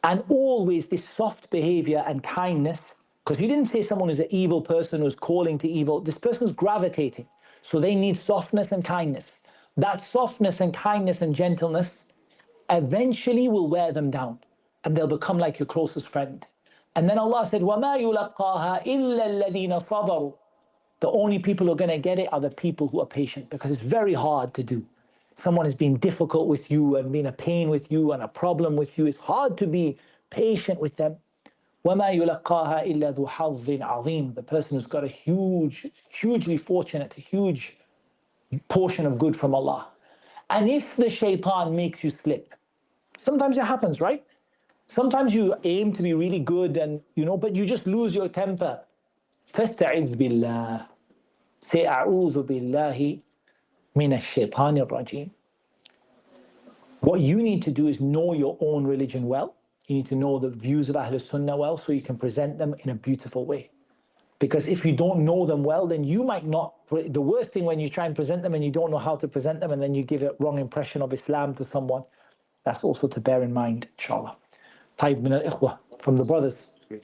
And always this soft behavior and kindness, because you didn't say someone who's an evil person who's calling to evil. This person's gravitating. So they need softness and kindness. That softness and kindness and gentleness eventually will wear them down, and they'll become like your closest friend. And then Allah said, وَمَا يُلَقَّاهَا إِلَّا الَّذِينَ صَبَرُوا. The only people who are going to get it are the people who are patient, because it's very hard to do. Someone is being difficult with you and being a pain with you and a problem with you. It's hard to be patient with them. وَمَا يُلَقَّاهَا إِلَّا ذُو حَظٍّ عَظِيمٍ. The person who's got a hugely fortunate, a huge portion of good from Allah. And if the shaitan makes you slip, sometimes it happens, right? Sometimes you aim to be really good and, but you just lose your temper. فَاسْتَعِذْ بِاللَّهِ. Say, أَعُوذُ بِاللَّهِ مِنَ الشَّيْطَانِ الرَّجِيمِ. What you need to do is know your own religion well. You need to know the views of Ahl Sunnah well, so you can present them in a beautiful way. Because if you don't know them well, then you might not. The worst thing when you try and present them and you don't know how to present them, and then you give a wrong impression of Islam to someone, that's also to bear in mind, inshallah. طيب من الإخوة, from the brothers.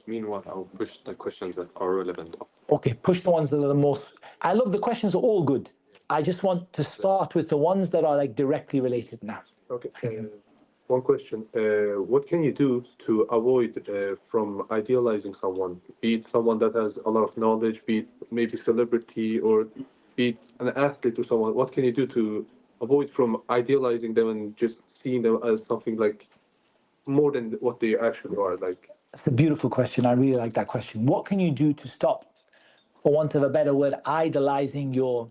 Meanwhile, I'll push the questions that are relevant. Okay, push the ones that are the most. I love the questions are all good. I just want to start with the ones that are like directly related now. Okay. One question. What can you do to avoid from idealizing someone? Be it someone that has a lot of knowledge, be it maybe celebrity, or be it an athlete or someone. What can you do to avoid from idealizing them and just seeing them as something like more than what they actually are? Like, that's a beautiful question. I really like that question. What can you do to stop, for want of a better word, idolizing your,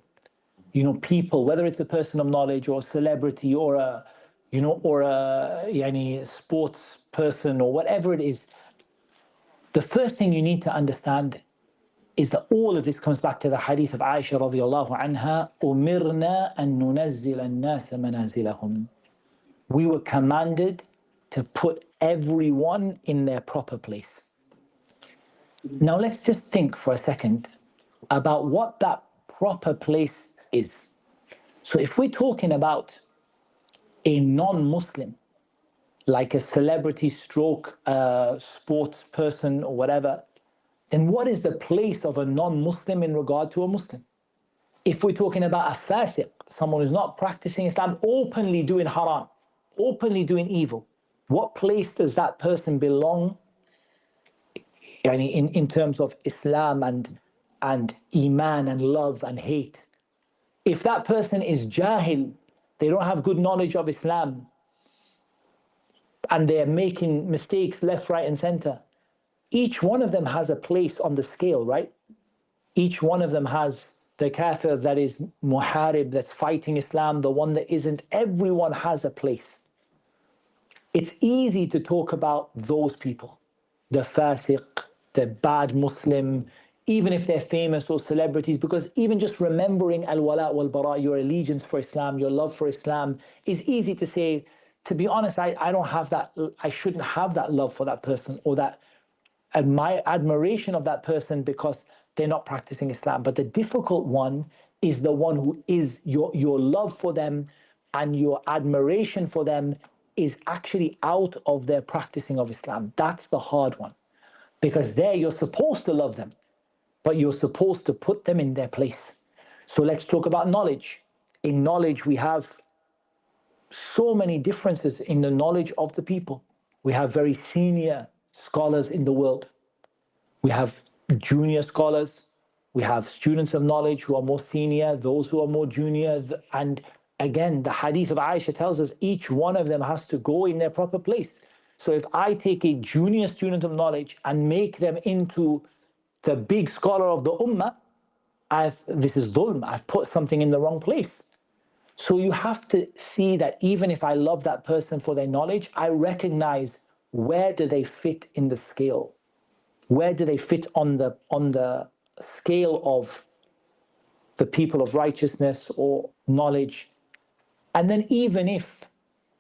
people, whether it's a person of knowledge or a celebrity or a, or a sports person or whatever it is? The first thing you need to understand is that all of this comes back to the hadith of Aisha radiallahu anha, أُمِرْنَا أَن نُنَزِّلَ النَّاسَ مَنَازِلَهُمْ. We were commanded to put everyone in their proper place. Now let's just think for a second about what that proper place is. So if we're talking about a non-Muslim, like a celebrity stroke, sports person or whatever, then what is the place of a non-Muslim in regard to a Muslim? If we're talking about a fasiq, someone who's not practicing Islam, openly doing haram, openly doing evil, what place does that person belong in terms of Islam and Iman and love and hate? If that person is jahil, they don't have good knowledge of Islam, and they're making mistakes left, right, and center, each one of them has a place on the scale, right? Each one of them has the kafir that is muharib, that's fighting Islam, the one that isn't. Everyone has a place. It's easy to talk about those people, the fasiq, the bad Muslim, even if they're famous or celebrities, because even just remembering al-wala wal-bara, your allegiance for Islam, your love for Islam, is easy to say, to be honest, I don't have that, I shouldn't have that love for that person or that admiration of that person because they're not practicing Islam. But the difficult one is the one who is your love for them and your admiration for them is actually out of their practicing of Islam. That's the hard one. Because there you're supposed to love them, but you're supposed to put them in their place. So let's talk about knowledge. In knowledge, we have so many differences in the knowledge of the people. We have very senior scholars in the world. We have junior scholars. We have students of knowledge who are more senior, those who are more junior. And again, the hadith of Aisha tells us each one of them has to go in their proper place. So if I take a junior student of knowledge and make them into the big scholar of the ummah, this is dhulm. I've put something in the wrong place. So you have to see that even if I love that person for their knowledge, I recognize where do they fit in the scale? Where do they fit on the scale of the people of righteousness or knowledge? And then even if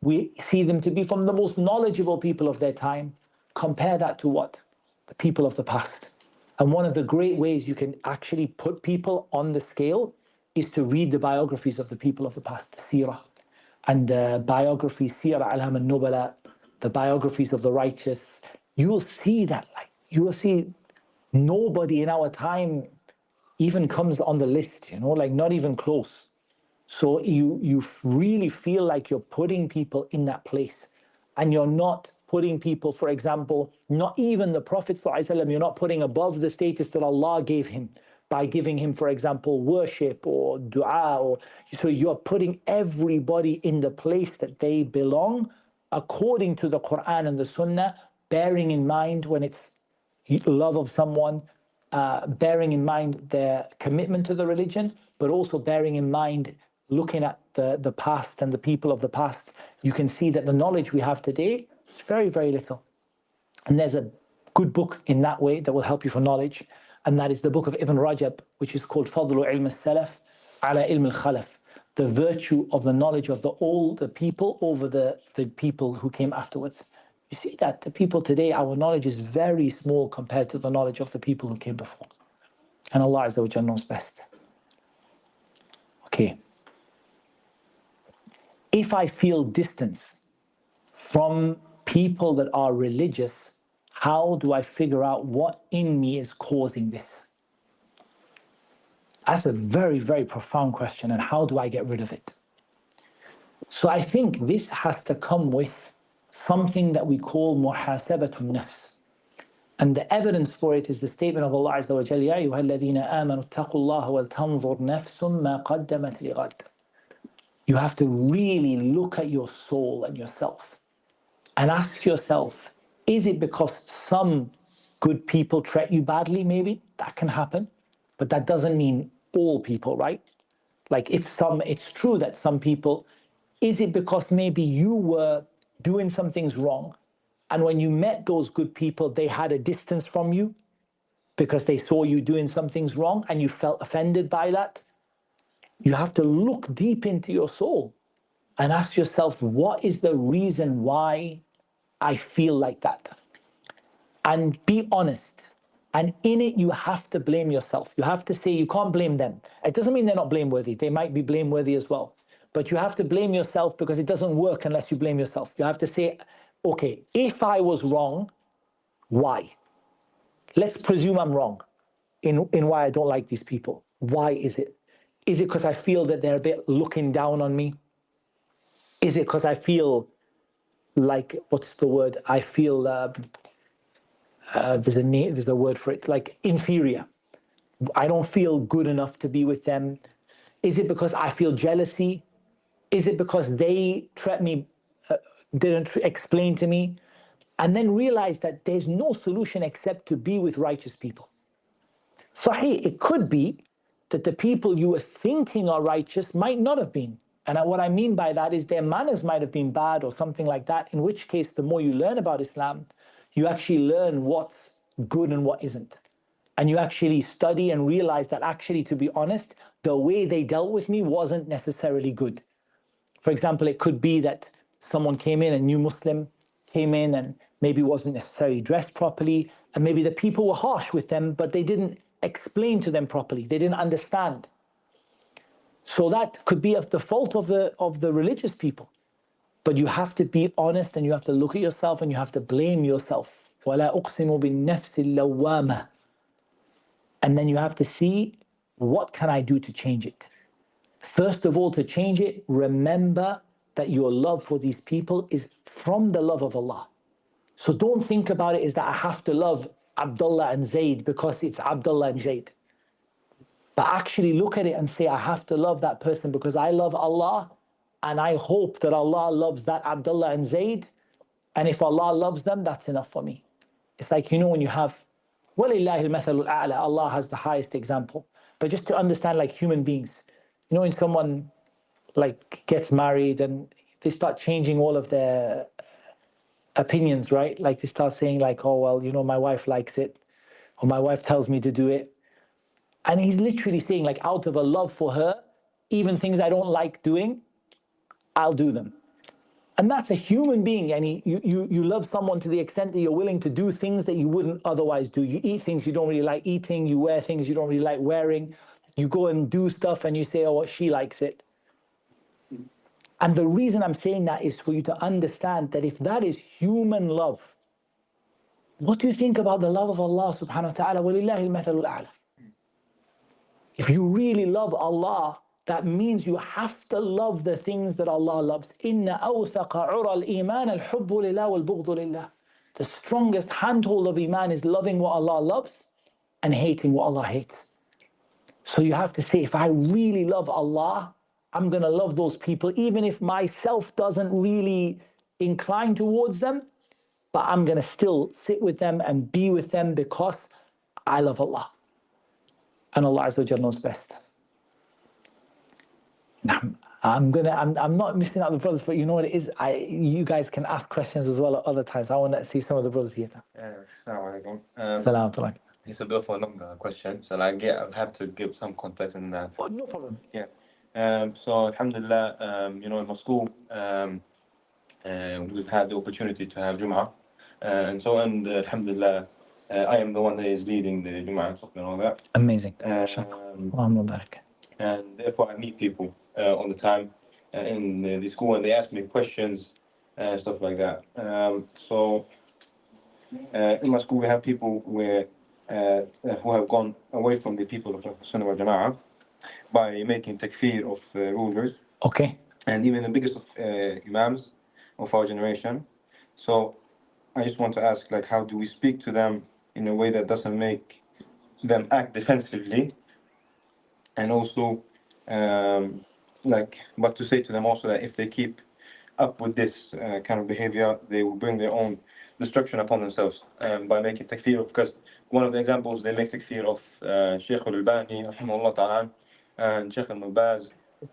we see them to be from the most knowledgeable people of their time, compare that to what? The people of the past. And one of the great ways you can actually put people on the scale is to read the biographies of the people of the past, seerah, and biographies, seerah alam al-nubala, the biographies of the righteous. You will see that, you will see nobody in our time even comes on the list, not even close. So you really feel like you're putting people in that place, and you're not putting people, for example, not even the Prophet ﷺ, you're not putting above the status that Allah gave him by giving him, for example, worship or dua. So you're putting everybody in the place that they belong according to the Qur'an and the Sunnah, bearing in mind when it's love of someone, bearing in mind their commitment to the religion, but also bearing in mind looking at the past and the people of the past. You can see that the knowledge we have today is very, very little. And there's a good book in that way that will help you for knowledge, and that is the book of Ibn Rajab, which is called Fadlu Ilm al-Salaf ala Ilm al-Khalaf, the virtue of the knowledge of the older people over the people who came afterwards. You see that the people today, our knowledge is very small compared to the knowledge of the people who came before. And Allah Azza wa Jalla knows best. Okay. If I feel distance from people that are religious, how do I figure out what in me is causing this? That's a very, very profound question, and how do I get rid of it? So I think this has to come with something that we call muhasabatun nafs. And the evidence for it is the statement of Allah Azza wa Jalla, Ya ayyuha alladhina amanu ittaqullaha wal tanzur nafsum ma qaddamat lighad. You have to really look at your soul and yourself and ask yourself, is it because some good people treat you badly? Maybe that can happen, but that doesn't mean all people, right? Like it's true that some people, is it because maybe you were doing some things wrong, and when you met those good people, they had a distance from you because they saw you doing some things wrong and you felt offended by that? You have to look deep into your soul and ask yourself, what is the reason why I feel like that? And be honest. And in it, you have to blame yourself. You have to say, you can't blame them. It doesn't mean they're not blameworthy. They might be blameworthy as well. But you have to blame yourself, because it doesn't work unless you blame yourself. You have to say, okay, if I was wrong, why? Let's presume I'm wrong in why I don't like these people. Why is it? Is it because I feel that they're a bit looking down on me? Is it because I feel like, what's the word? I feel, there's a word for it, like inferior. I don't feel good enough to be with them. Is it because I feel jealousy? Is it because they treat me, didn't explain to me? And then realize that there's no solution except to be with righteous people. Sahih, it could be that the people you were thinking are righteous might not have been. And what I mean by that is their manners might have been bad or something like that, in which case the more you learn about Islam, you actually learn what's good and what isn't. And you actually study and realize that actually, to be honest, the way they dealt with me wasn't necessarily good. For example, it could be that someone came in, a new Muslim came in and maybe wasn't necessarily dressed properly, and maybe the people were harsh with them, but they didn't explain to them properly. They didn't understand. So that could be of the fault of the religious people. But you have to be honest and you have to look at yourself and you have to blame yourself. وَلَا أُقْسِمُ بِالنَّفْسِ اللَّوَّامَةِ. And then you have to see, what can I do to change it? First of all, to change it, remember that your love for these people is from the love of Allah. So don't think about it as that I have to love Abdullah and Zayd because it's Abdullah and Zayd. But actually look at it and say, I have to love that person because I love Allah, and I hope that Allah loves that Abdullah and Zayd. And if Allah loves them, that's enough for me. It's like, you know, when you have, وَلِلَّهِ الْمَثَلُ الْأَعْلَى, Allah has the highest example. But just to understand, like human beings, you know, when someone like gets married and they start changing all of their opinions, right? Like they start saying like, oh, well, you know, my wife likes it, or my wife tells me to do it. And he's literally saying, like, out of a love for her, even things I don't like doing, I'll do them. And that's a human being. And you love someone to the extent that you're willing to do things that you wouldn't otherwise do. You eat things you don't really like eating. You wear things you don't really like wearing. You go and do stuff and you say, oh, well, she likes it. And the reason I'm saying that is for you to understand that if that is human love, what do you think about the love of Allah subhanahu wa ta'ala? وَلِلَّهِ الْمَثَلُ الْأَعْلَى. If you really love Allah, that means you have to love the things that Allah loves. إِنَّ أَوْثَقَ عُرَى الْإِيمَانَ الْحُبُّ لِلَّهِ وَالْبُغْضُ لِلَّهِ. The strongest handhold of Iman is loving what Allah loves and hating what Allah hates. So you have to say, if I really love Allah, I'm going to love those people, even if myself doesn't really incline towards them, but I'm going to still sit with them and be with them because I love Allah. And Allah Azza wa Jalla knows best. I'm not missing out the brothers, but you know what it is? You guys can ask questions as well at other times. I want to see some of the brothers here now. Assalamu alaikum. Salam alaikum. It's a bit of a long question, so I have to give some context in that. Oh, no problem. Yeah. So alhamdulillah, you know, in my school, we've had the opportunity to have Jum'ah. And alhamdulillah, I am the one that is leading the Jum'ah and all that. Amazing. And therefore I meet people all the time in the school, and they ask me questions and stuff like that. So in my school we have people who have gone away from the people of Sunnah wal Jama'ah by making takfeer of rulers. Okay. And even the biggest of imams of our generation. So I just want to ask, like, how do we speak to them in a way that doesn't make them act defensively? And also, but to say to them also that if they keep up with this kind of behavior, they will bring their own destruction upon themselves by making takfeer of, because one of the examples, they make takfeer of Shaykh al-Albani, rahimahullah ta'ala, and Shaykh al-Mubaz,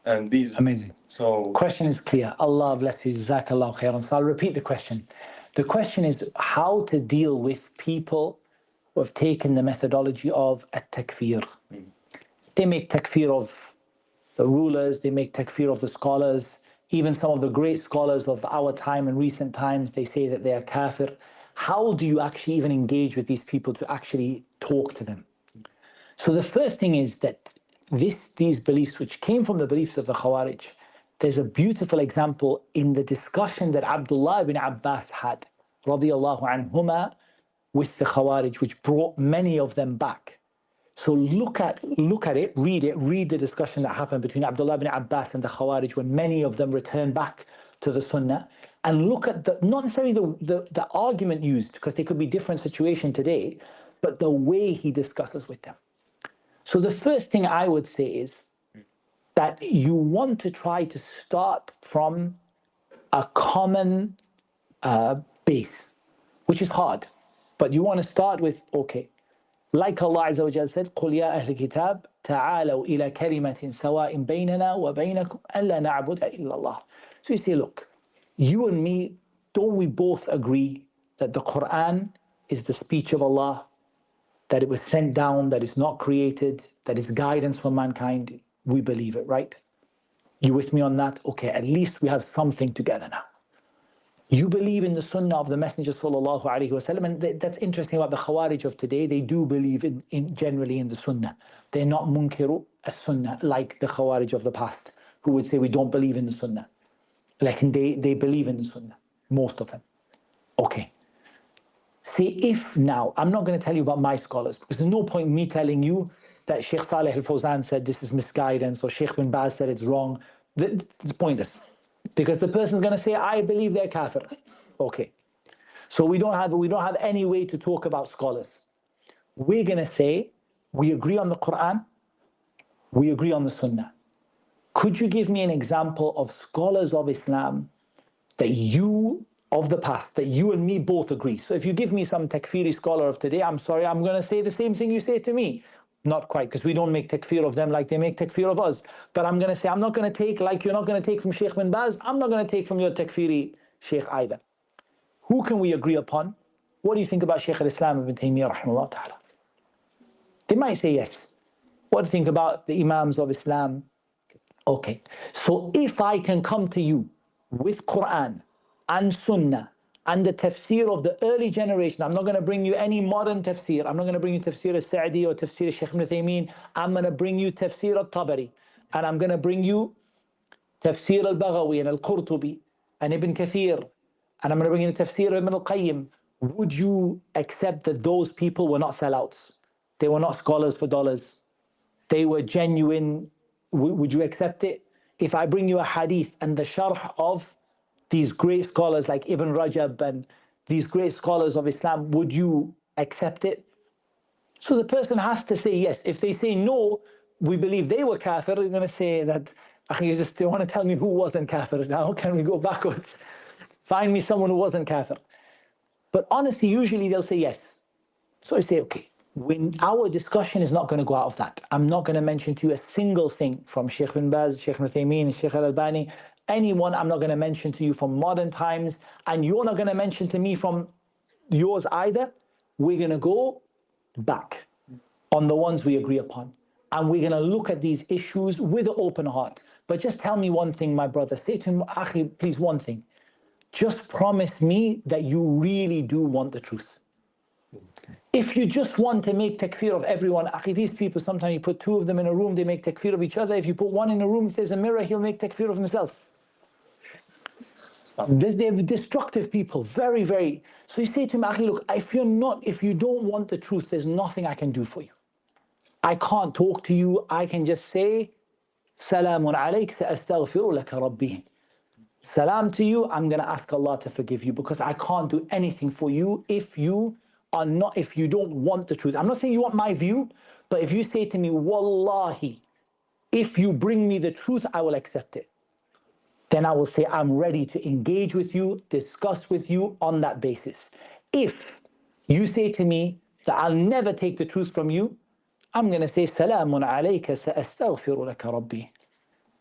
and these. Amazing. So, question is clear. Allah bless you. Jazakallah khairan. So I'll repeat the question. The question is how to deal with people who have taken the methodology of at-takfeer. They make takfeer of the rulers, they make takfeer of the scholars. Even some of the great scholars of our time and recent times, they say that they are kafir. How do you actually even engage with these people to actually talk to them? So the first thing is that these beliefs, which came from the beliefs of the Khawarij, there's a beautiful example in the discussion that Abdullah ibn Abbas had, radiyallahu anhuma, with the Khawarij, which brought many of them back. So look at it, read the discussion that happened between Abdullah ibn Abbas and the Khawarij when many of them returned back to the Sunnah, and look at not necessarily the argument used, because they could be different situation today, but the way he discusses with them. So the first thing I would say is that you want to try to start from a common base, which is hard, but you want to start with, okay, Like Allah Azza wa Jalla said, قُلْ يَا أَهْلِ الْكِتَابِ تَعَالَوْا إِلَى كَلِمَةٍ سَوَاءٍ بَيْنَنَا وَبَيْنَكُمْ أَلَّا نَعْبُدَ إِلَّا اللَّهِ. So you say, look, you and me, don't we both agree that the Qur'an is the speech of Allah, that it was sent down, that it's not created, that it's guidance for mankind? We believe it, right? You with me on that? Okay, at least we have something together now. You believe in the Sunnah of the Messenger sallallahu alaihi wasallam, and that's interesting about the Khawarij of today. They do believe generally in the Sunnah. They're not munkiru as-Sunnah like the Khawarij of the past, who would say we don't believe in the Sunnah. Like they believe in the Sunnah, most of them. Okay. See, if now, I'm not going to tell you about my scholars, because there's no point me telling you that Sheikh Saleh al-Fawzan said this is misguidance, or Sheikh bin Baz said it's wrong. It's pointless. Because the person's going to say, I believe they're kafir. Okay. So we don't have any way to talk about scholars. We're going to say, we agree on the Qur'an, we agree on the Sunnah. Could you give me an example of scholars of Islam that you, of the past, that you and me both agree? So if you give me some takfiri scholar of today, I'm sorry, I'm going to say the same thing you say to me. Not quite, because we don't make takfir of them like they make takfir of us. But I'm going to say, I'm not going to take, like you're not going to take from Sheikh bin Baz, I'm not going to take from your takfiri Sheikh either. Who can we agree upon? What do you think about Sheikh al-Islam ibn Taymiyyah rahimahullah ta'ala? They might say yes. What do you think about the Imams of Islam? Okay. So if I can come to you with Qur'an and Sunnah and the tafsir of the early generation, I'm not going to bring you any modern tafsir. I'm not going to bring you tafsir al-Sa'di or tafsir al-Shaykh ibn Taymiyyah. I'm going to bring you tafsir al-Tabari. And I'm going to bring you tafsir al-Baghawi and al-Qurtubi and Ibn Kathir. And I'm going to bring you the tafsir of Ibn al-Qayyim. Would you accept that those people were not sellouts? They were not scholars for dollars. They were genuine. Would you accept it? If I bring you a hadith and the sharh of these great scholars like Ibn Rajab and these great scholars of Islam, would you accept it? So the person has to say yes. If they say no, we believe they were kafir, you're going to say that, you just want to tell me who wasn't kafir. Now can we go backwards? Find me someone who wasn't kafir. But honestly, usually they'll say yes. So I say, okay, when our discussion is not going to go out of that. I'm not going to mention to you a single thing from Sheikh bin Baz, Sheikh ibn Taymiyyah, Sheikh al-Albani, anyone I'm not going to mention to you from modern times, and you're not going to mention to me from yours either. We're going to go back on the ones we agree upon. And we're going to look at these issues with an open heart. But just tell me one thing, my brother. Say to him, Akhi, please, one thing. Just promise me that you really do want the truth. If you just want to make takfir of everyone, Akhi, these people, sometimes you put two of them in a room, they make takfir of each other. If you put one in a room, if there's a mirror, he'll make takfir of himself. They're destructive people, very, very. So you say to him, Akhi, look, if you don't want the truth, there's nothing I can do for you. I can't talk to you. I can just say, Salamun alayk, sa'astaghfiru laka rabbi. Salam to you, I'm going to ask Allah to forgive you, because I can't do anything for you if you don't want the truth. I'm not saying you want my view, but if you say to me, Wallahi, if you bring me the truth, I will accept it. Then I will say, I'm ready to engage with you, discuss with you on that basis. If you say to me that I'll never take the truth from you, I'm going to say, Salamun alayka sa'astaghfiru laka rabbi.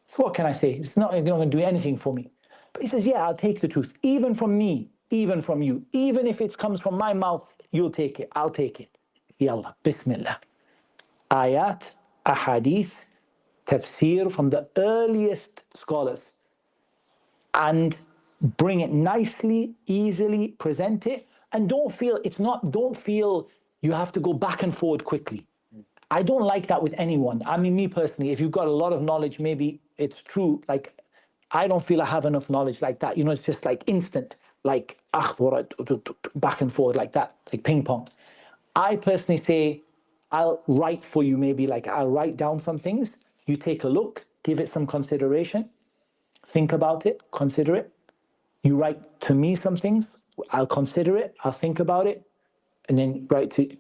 So what can I say? It's not going to do anything for me. But he says, yeah, I'll take the truth. Even from me, even from you. Even if it comes from my mouth, you'll take it. I'll take it. Yallah, Bismillah. Ayat, ahadith, tafsir from the earliest scholars. And bring it nicely, easily, present it. And don't feel you have to go back and forward quickly. I don't like that with anyone. I mean, me personally, if you've got a lot of knowledge, maybe it's true. Like, I don't feel I have enough knowledge like that. You know, it's just like instant, like back and forth like that, like ping pong. I personally say, I'll write for you, maybe like I'll write down some things. You take a look, give it some consideration, think about it, consider it. You write to me some things, I'll consider it, I'll think about it, and then write to you.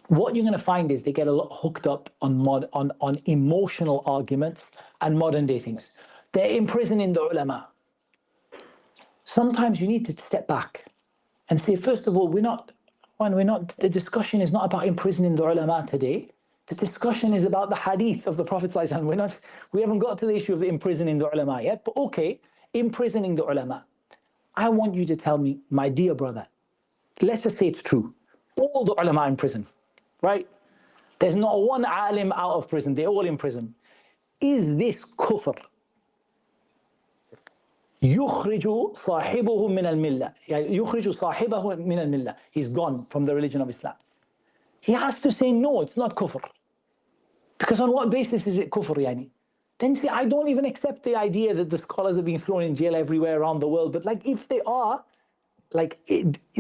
What you're going to find is they get a lot hooked up on emotional arguments and modern day things. They're imprisoning the ulama. Sometimes you need to step back and say, first of all, we're not When we're not, the discussion is not about imprisoning the ulama today. The discussion is about the hadith of the Prophet ﷺ. We haven't got to the issue of imprisoning the ulama yet, but okay, imprisoning the ulama. I want you to tell me, my dear brother, let's just say it's true. All the ulama in prison, right? There's not one alim out of prison, they're all in prison. Is this kufr? يخرج صاحبه من الملة. يخرج صاحبه من الملة. He's gone from the religion of Islam. He has to say no, it's not kufr. Because on what basis is it kufr, yani? Then see, I don't even accept the idea that the scholars are being thrown in jail everywhere around the world. But like, if they are, like,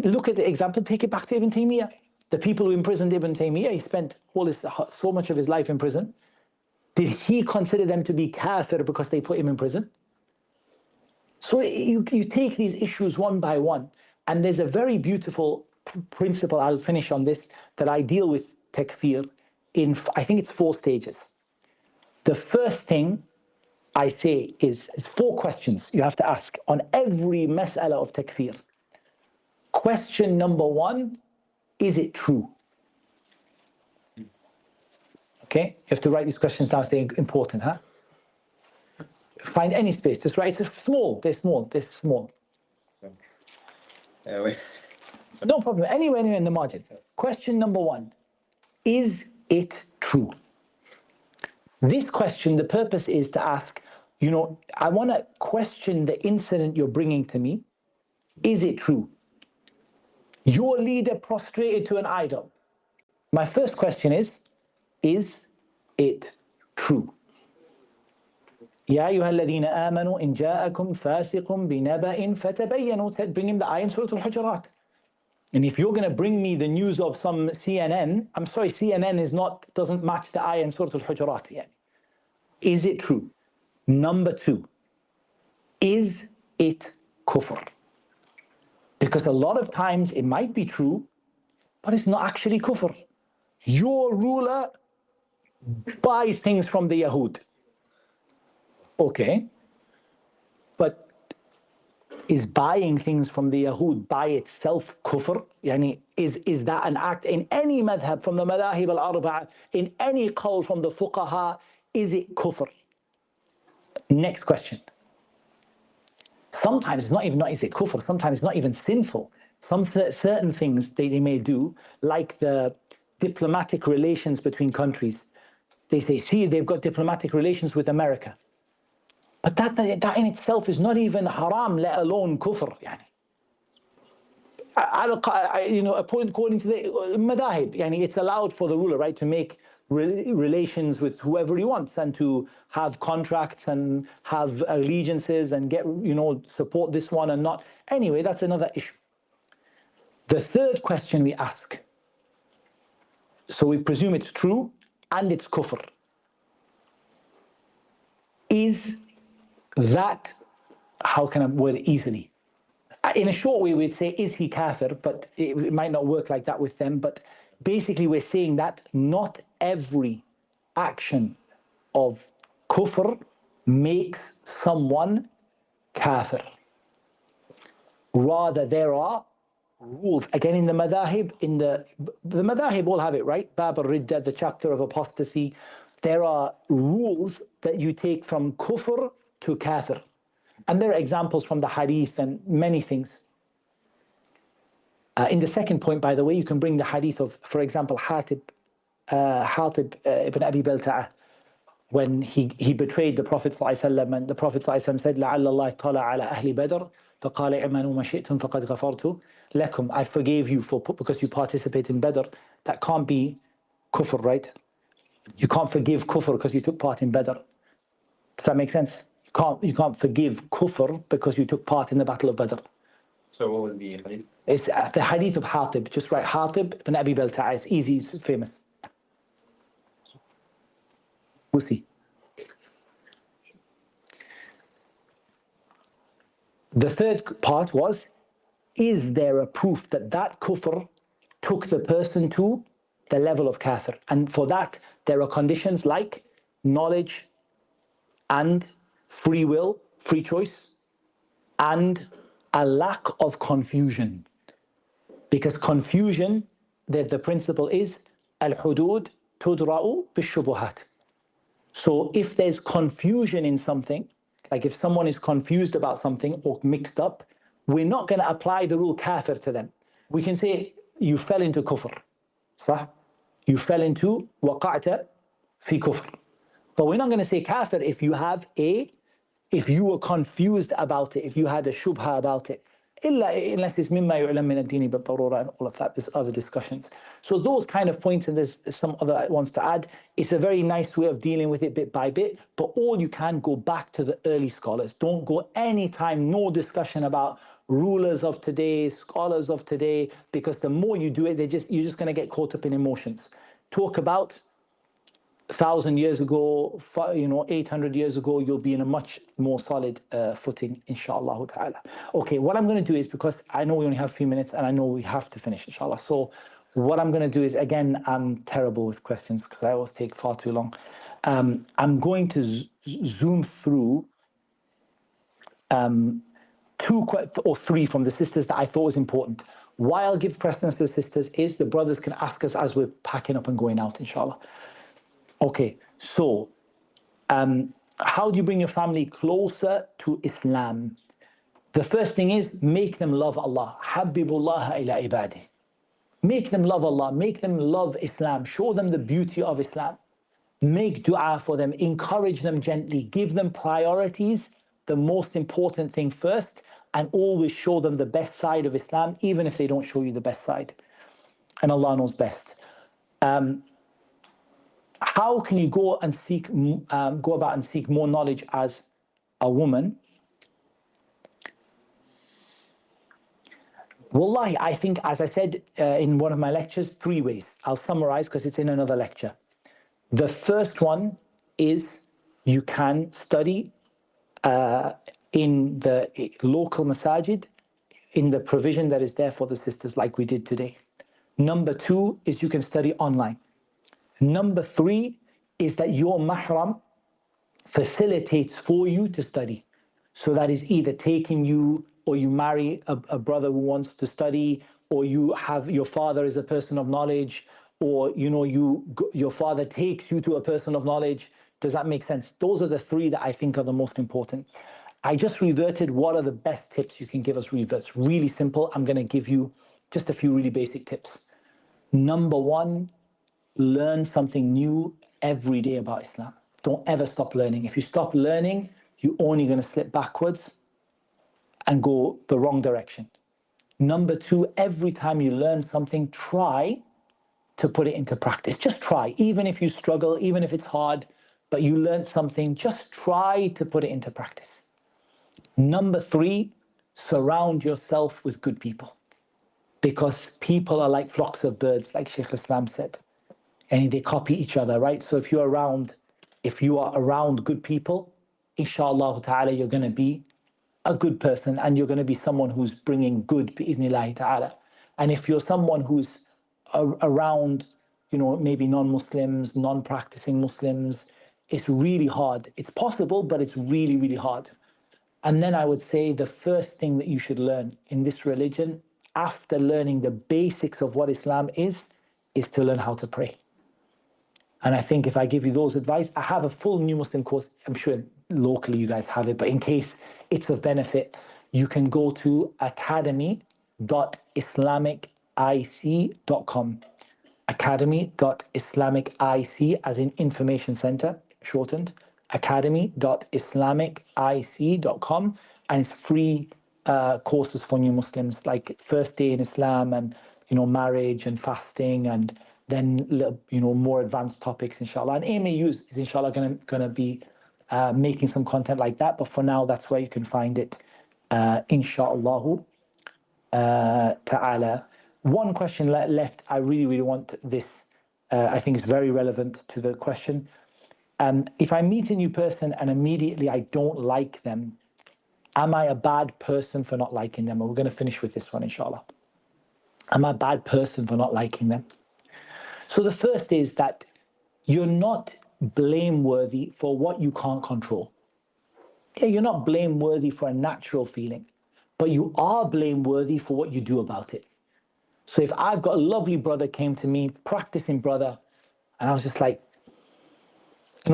look at the example, take it back to Ibn Taymiyyah. The people who imprisoned Ibn Taymiyyah, he spent so much of his life in prison. Did he consider them to be kafir because they put him in prison? So you take these issues one by one, and there's a very beautiful principle, I'll finish on this, that I deal with takfeer in, I think it's 4 stages. The first thing I say is 4 questions you have to ask on every mas'ala of takfeer. Question number 1, is it true? Okay, you have to write these questions down, they're important, huh? Find any space, just write, it's small, they're small. No problem, anywhere in the margin. Question number 1, is it true? This question, the purpose is to ask, you know, I want to question the incident you're bringing to me. Is it true? Your leader prostrated to an idol. My first question is it true? يا أيها الذين آمنوا إن جاءكم فاسق بنبأ فتبينوا. Bring him the ayah in Surah Al-Hujurat. And if you're going to bring me the news of some CNN, I'm sorry, CNN doesn't match the ayah in Surah Al-Hujurat yet. Is it true? Number 2, is it kufr? Because a lot of times it might be true, but it's not actually kufr. Your ruler buys things from the Yahud. Okay, but is buying things from the Yahud by itself kufr? Yani, is that an act in any madhab from the madahib al-arba'a, in any qawl from the fuqaha, is it kufr? Next question. Sometimes it's not even is it kufr, sometimes it's not even sinful. Some certain things they may do, like the diplomatic relations between countries. They say, see, they've got diplomatic relations with America. But that in itself is not even haram, let alone kufr. Yani. You know, according to the madahib, yani, it's allowed for the ruler, right, to make relations with whoever he wants and to have contracts and have allegiances and get, you know, support this one and not. Anyway, that's another issue. The third question we ask, so we presume it's true and it's kufr. Is that, how can I word it easily? In a short way, we'd say, is he kafir? But it might not work like that with them. But basically, we're saying that not every action of kufr makes someone kafir. Rather, there are rules. Again, in the madahib, the madahib all have it, right? Bab al-Ridda, the chapter of apostasy. There are rules that you take from kufr to kafir. And there are examples from the hadith and many things. In the second point, by the way, you can bring the hadith of, for example, Hatib ibn Abi Balta'a, when he betrayed the Prophet ﷺ, and the Prophet ﷺ said, لَعَلَّ اللَّهِ طَلَعَ عَلَى أَهْلِ بَدْرٍ فَقَالَ اعْمَلُوا مَا شِئْتُمْ فَقَدْ غَفَرْتُ لَكُمْ. I forgave you because you participate in Badr. That can't be kufr, right? You can't forgive kufr because you took part in Badr. Does that make sense? You can't forgive kufr because you took part in the Battle of Badr. So what would be hadith? It's the hadith of Hatib. Just write Hatib ibn Abi Balta'a. It's easy, it's famous. We'll see. The third part was, is there a proof that kufr took the person to the level of kafir? And for that, there are conditions like knowledge and free will, free choice, and a lack of confusion. Because confusion the principle is al-hudud tudra'u bish-shubuhat. So if there's confusion in something, like if someone is confused about something or mixed up, we're not going to apply the rule kafir to them. We can say, you fell into kufr. صح? You fell into waqa'ta fi kufr. But we're not going to say kafir if you were confused about it, if you had a shubha about it. Unless it's mimma yu'lam min ad-dini bit-darura and all of that, there's other discussions. So those kind of points, and there's some other ones to add. It's a very nice way of dealing with it bit by bit, but all you can go back to the early scholars. Don't go anytime, no discussion about rulers of today, scholars of today, because the more you do it, you're just going to get caught up in emotions. Talk about 1,000 years ago, 800 years ago, you'll be in a much more solid footing, inshallah ta'ala. Okay, what I'm going to do is, because I know we only have a few minutes and I know we have to finish, inshallah. So what I'm going to do is, again, I'm terrible with questions because I always take far too long. I'm going to zoom through 2 or 3 from the sisters that I thought was important. Why I'll give precedence to the sisters is the brothers can ask us as we're packing up and going out, inshallah. Okay, so how do you bring your family closer to Islam? The first thing is make them love Allah. Habibullah ila ibadi. Make them love Allah, make them love Islam, show them the beauty of Islam. Make dua for them, encourage them gently, give them priorities, the most important thing first, and always show them the best side of Islam, even if they don't show you the best side. And Allah knows best. How can you go about and seek more knowledge as a woman? Wallahi, I think, as I said in one of my lectures, 3 ways. I'll summarize because it's in another lecture. The first one is you can study in the local masajid, in the provision that is there for the sisters like we did today. Number 2 is you can study online. Number 3 is that your mahram facilitates for you to study. So that is either taking you, or you marry a brother who wants to study, or you have your father is a person of knowledge, or your father takes you to a person of knowledge. Does that make sense? Those are the 3 that I think are the most important. I just reverted what are the best tips you can give us reverts. Really simple. I'm going to give you just a few really basic tips. Number 1, learn something new every day about Islam. Don't ever stop learning. If you stop learning, you're only going to slip backwards and go the wrong direction. Number 2, every time you learn something, try to put it into practice. Just try. Even if you struggle, even if it's hard, but you learned something, just try to put it into practice. Number 3, surround yourself with good people. Because people are like flocks of birds, like Shaykh Islam said. And they copy each other, right? So if you are around good people, inshallah ta'ala, you're going to be a good person and you're going to be someone who's bringing good, bi'iznillahi ta'ala. And if you're someone who's around, maybe non-Muslims, non-practicing Muslims, it's really hard. It's possible, but it's really, really hard. And then I would say the first thing that you should learn in this religion, after learning the basics of what Islam is to learn how to pray. And I think if I give you those advice, I have a full New Muslim course. I'm sure locally you guys have it, but in case it's of benefit, you can go to academy.islamicic.com. Academy.islamic.ic, as in information center, shortened. Academy.islamic.ic.com, and it's free courses for new Muslims, like first day in Islam and marriage and fasting, and then more advanced topics, inshallah. And AMAU is inshallah gonna be making some content like that, but for now that's where you can find it, inshallah ta'ala. One question left. I really want this. I think it's very relevant to the question. If I meet a new person and immediately I don't like them, am I a bad person for not liking them? And we're going to finish with this one, inshallah. Am I a bad person for not liking them? So the first is that you're not blameworthy for what you can't control. Yeah, you're not blameworthy for a natural feeling, but you are blameworthy for what you do about it. So if I've got a lovely brother came to me, practicing brother, and I was just like,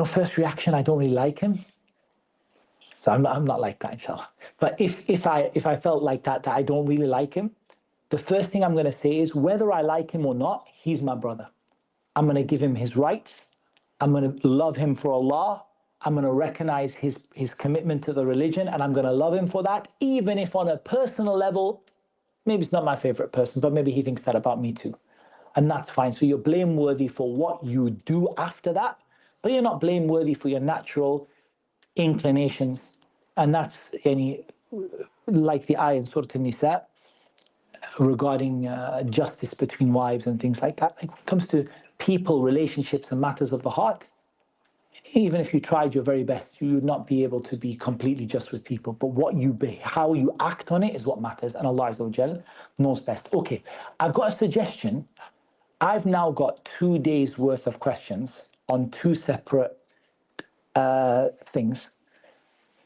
first reaction, I don't really like him. So I'm not like that, inshallah. But if I felt like that I don't really like him, the first thing I'm going to say is, whether I like him or not, he's my brother. I'm going to give him his rights. I'm going to love him for Allah. I'm going to recognize his commitment to the religion, and I'm going to love him for that, even if on a personal level, maybe it's not my favorite person, but maybe he thinks that about me too. And that's fine. So you're blameworthy for what you do after that, but you're not blameworthy for your natural inclinations. And that's like the ayah in Surah An-Nisa regarding justice between wives and things like that. Like when it comes to people, relationships, and matters of the heart, even if you tried your very best, you would not be able to be completely just with people. But how you act on it is what matters, and Allah Azza wa Jal knows best. Okay, I've got a suggestion. I've now got 2 days worth of questions on 2 separate things.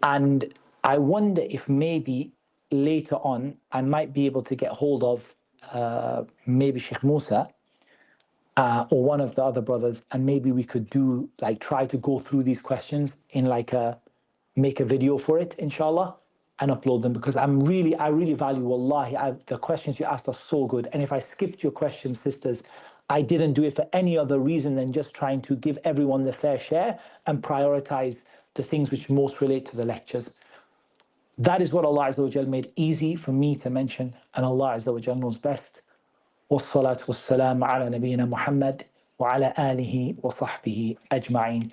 And I wonder if maybe later on I might be able to get hold of maybe Sheikh Musa or one of the other brothers, and maybe we could try to go through these questions in make a video for it, inshallah, and upload them, because I really value, wallahi, the questions you asked are so good. And if I skipped your questions, sisters, I didn't do it for any other reason than just trying to give everyone the fair share and prioritize the things which most relate to the lectures. That is what Allah Azza wa Jal made easy for me to mention, and Allah Azza wa Jal knows best. والصلاة والسلام على نبينا محمد وعلى آله وصحبه أجمعين.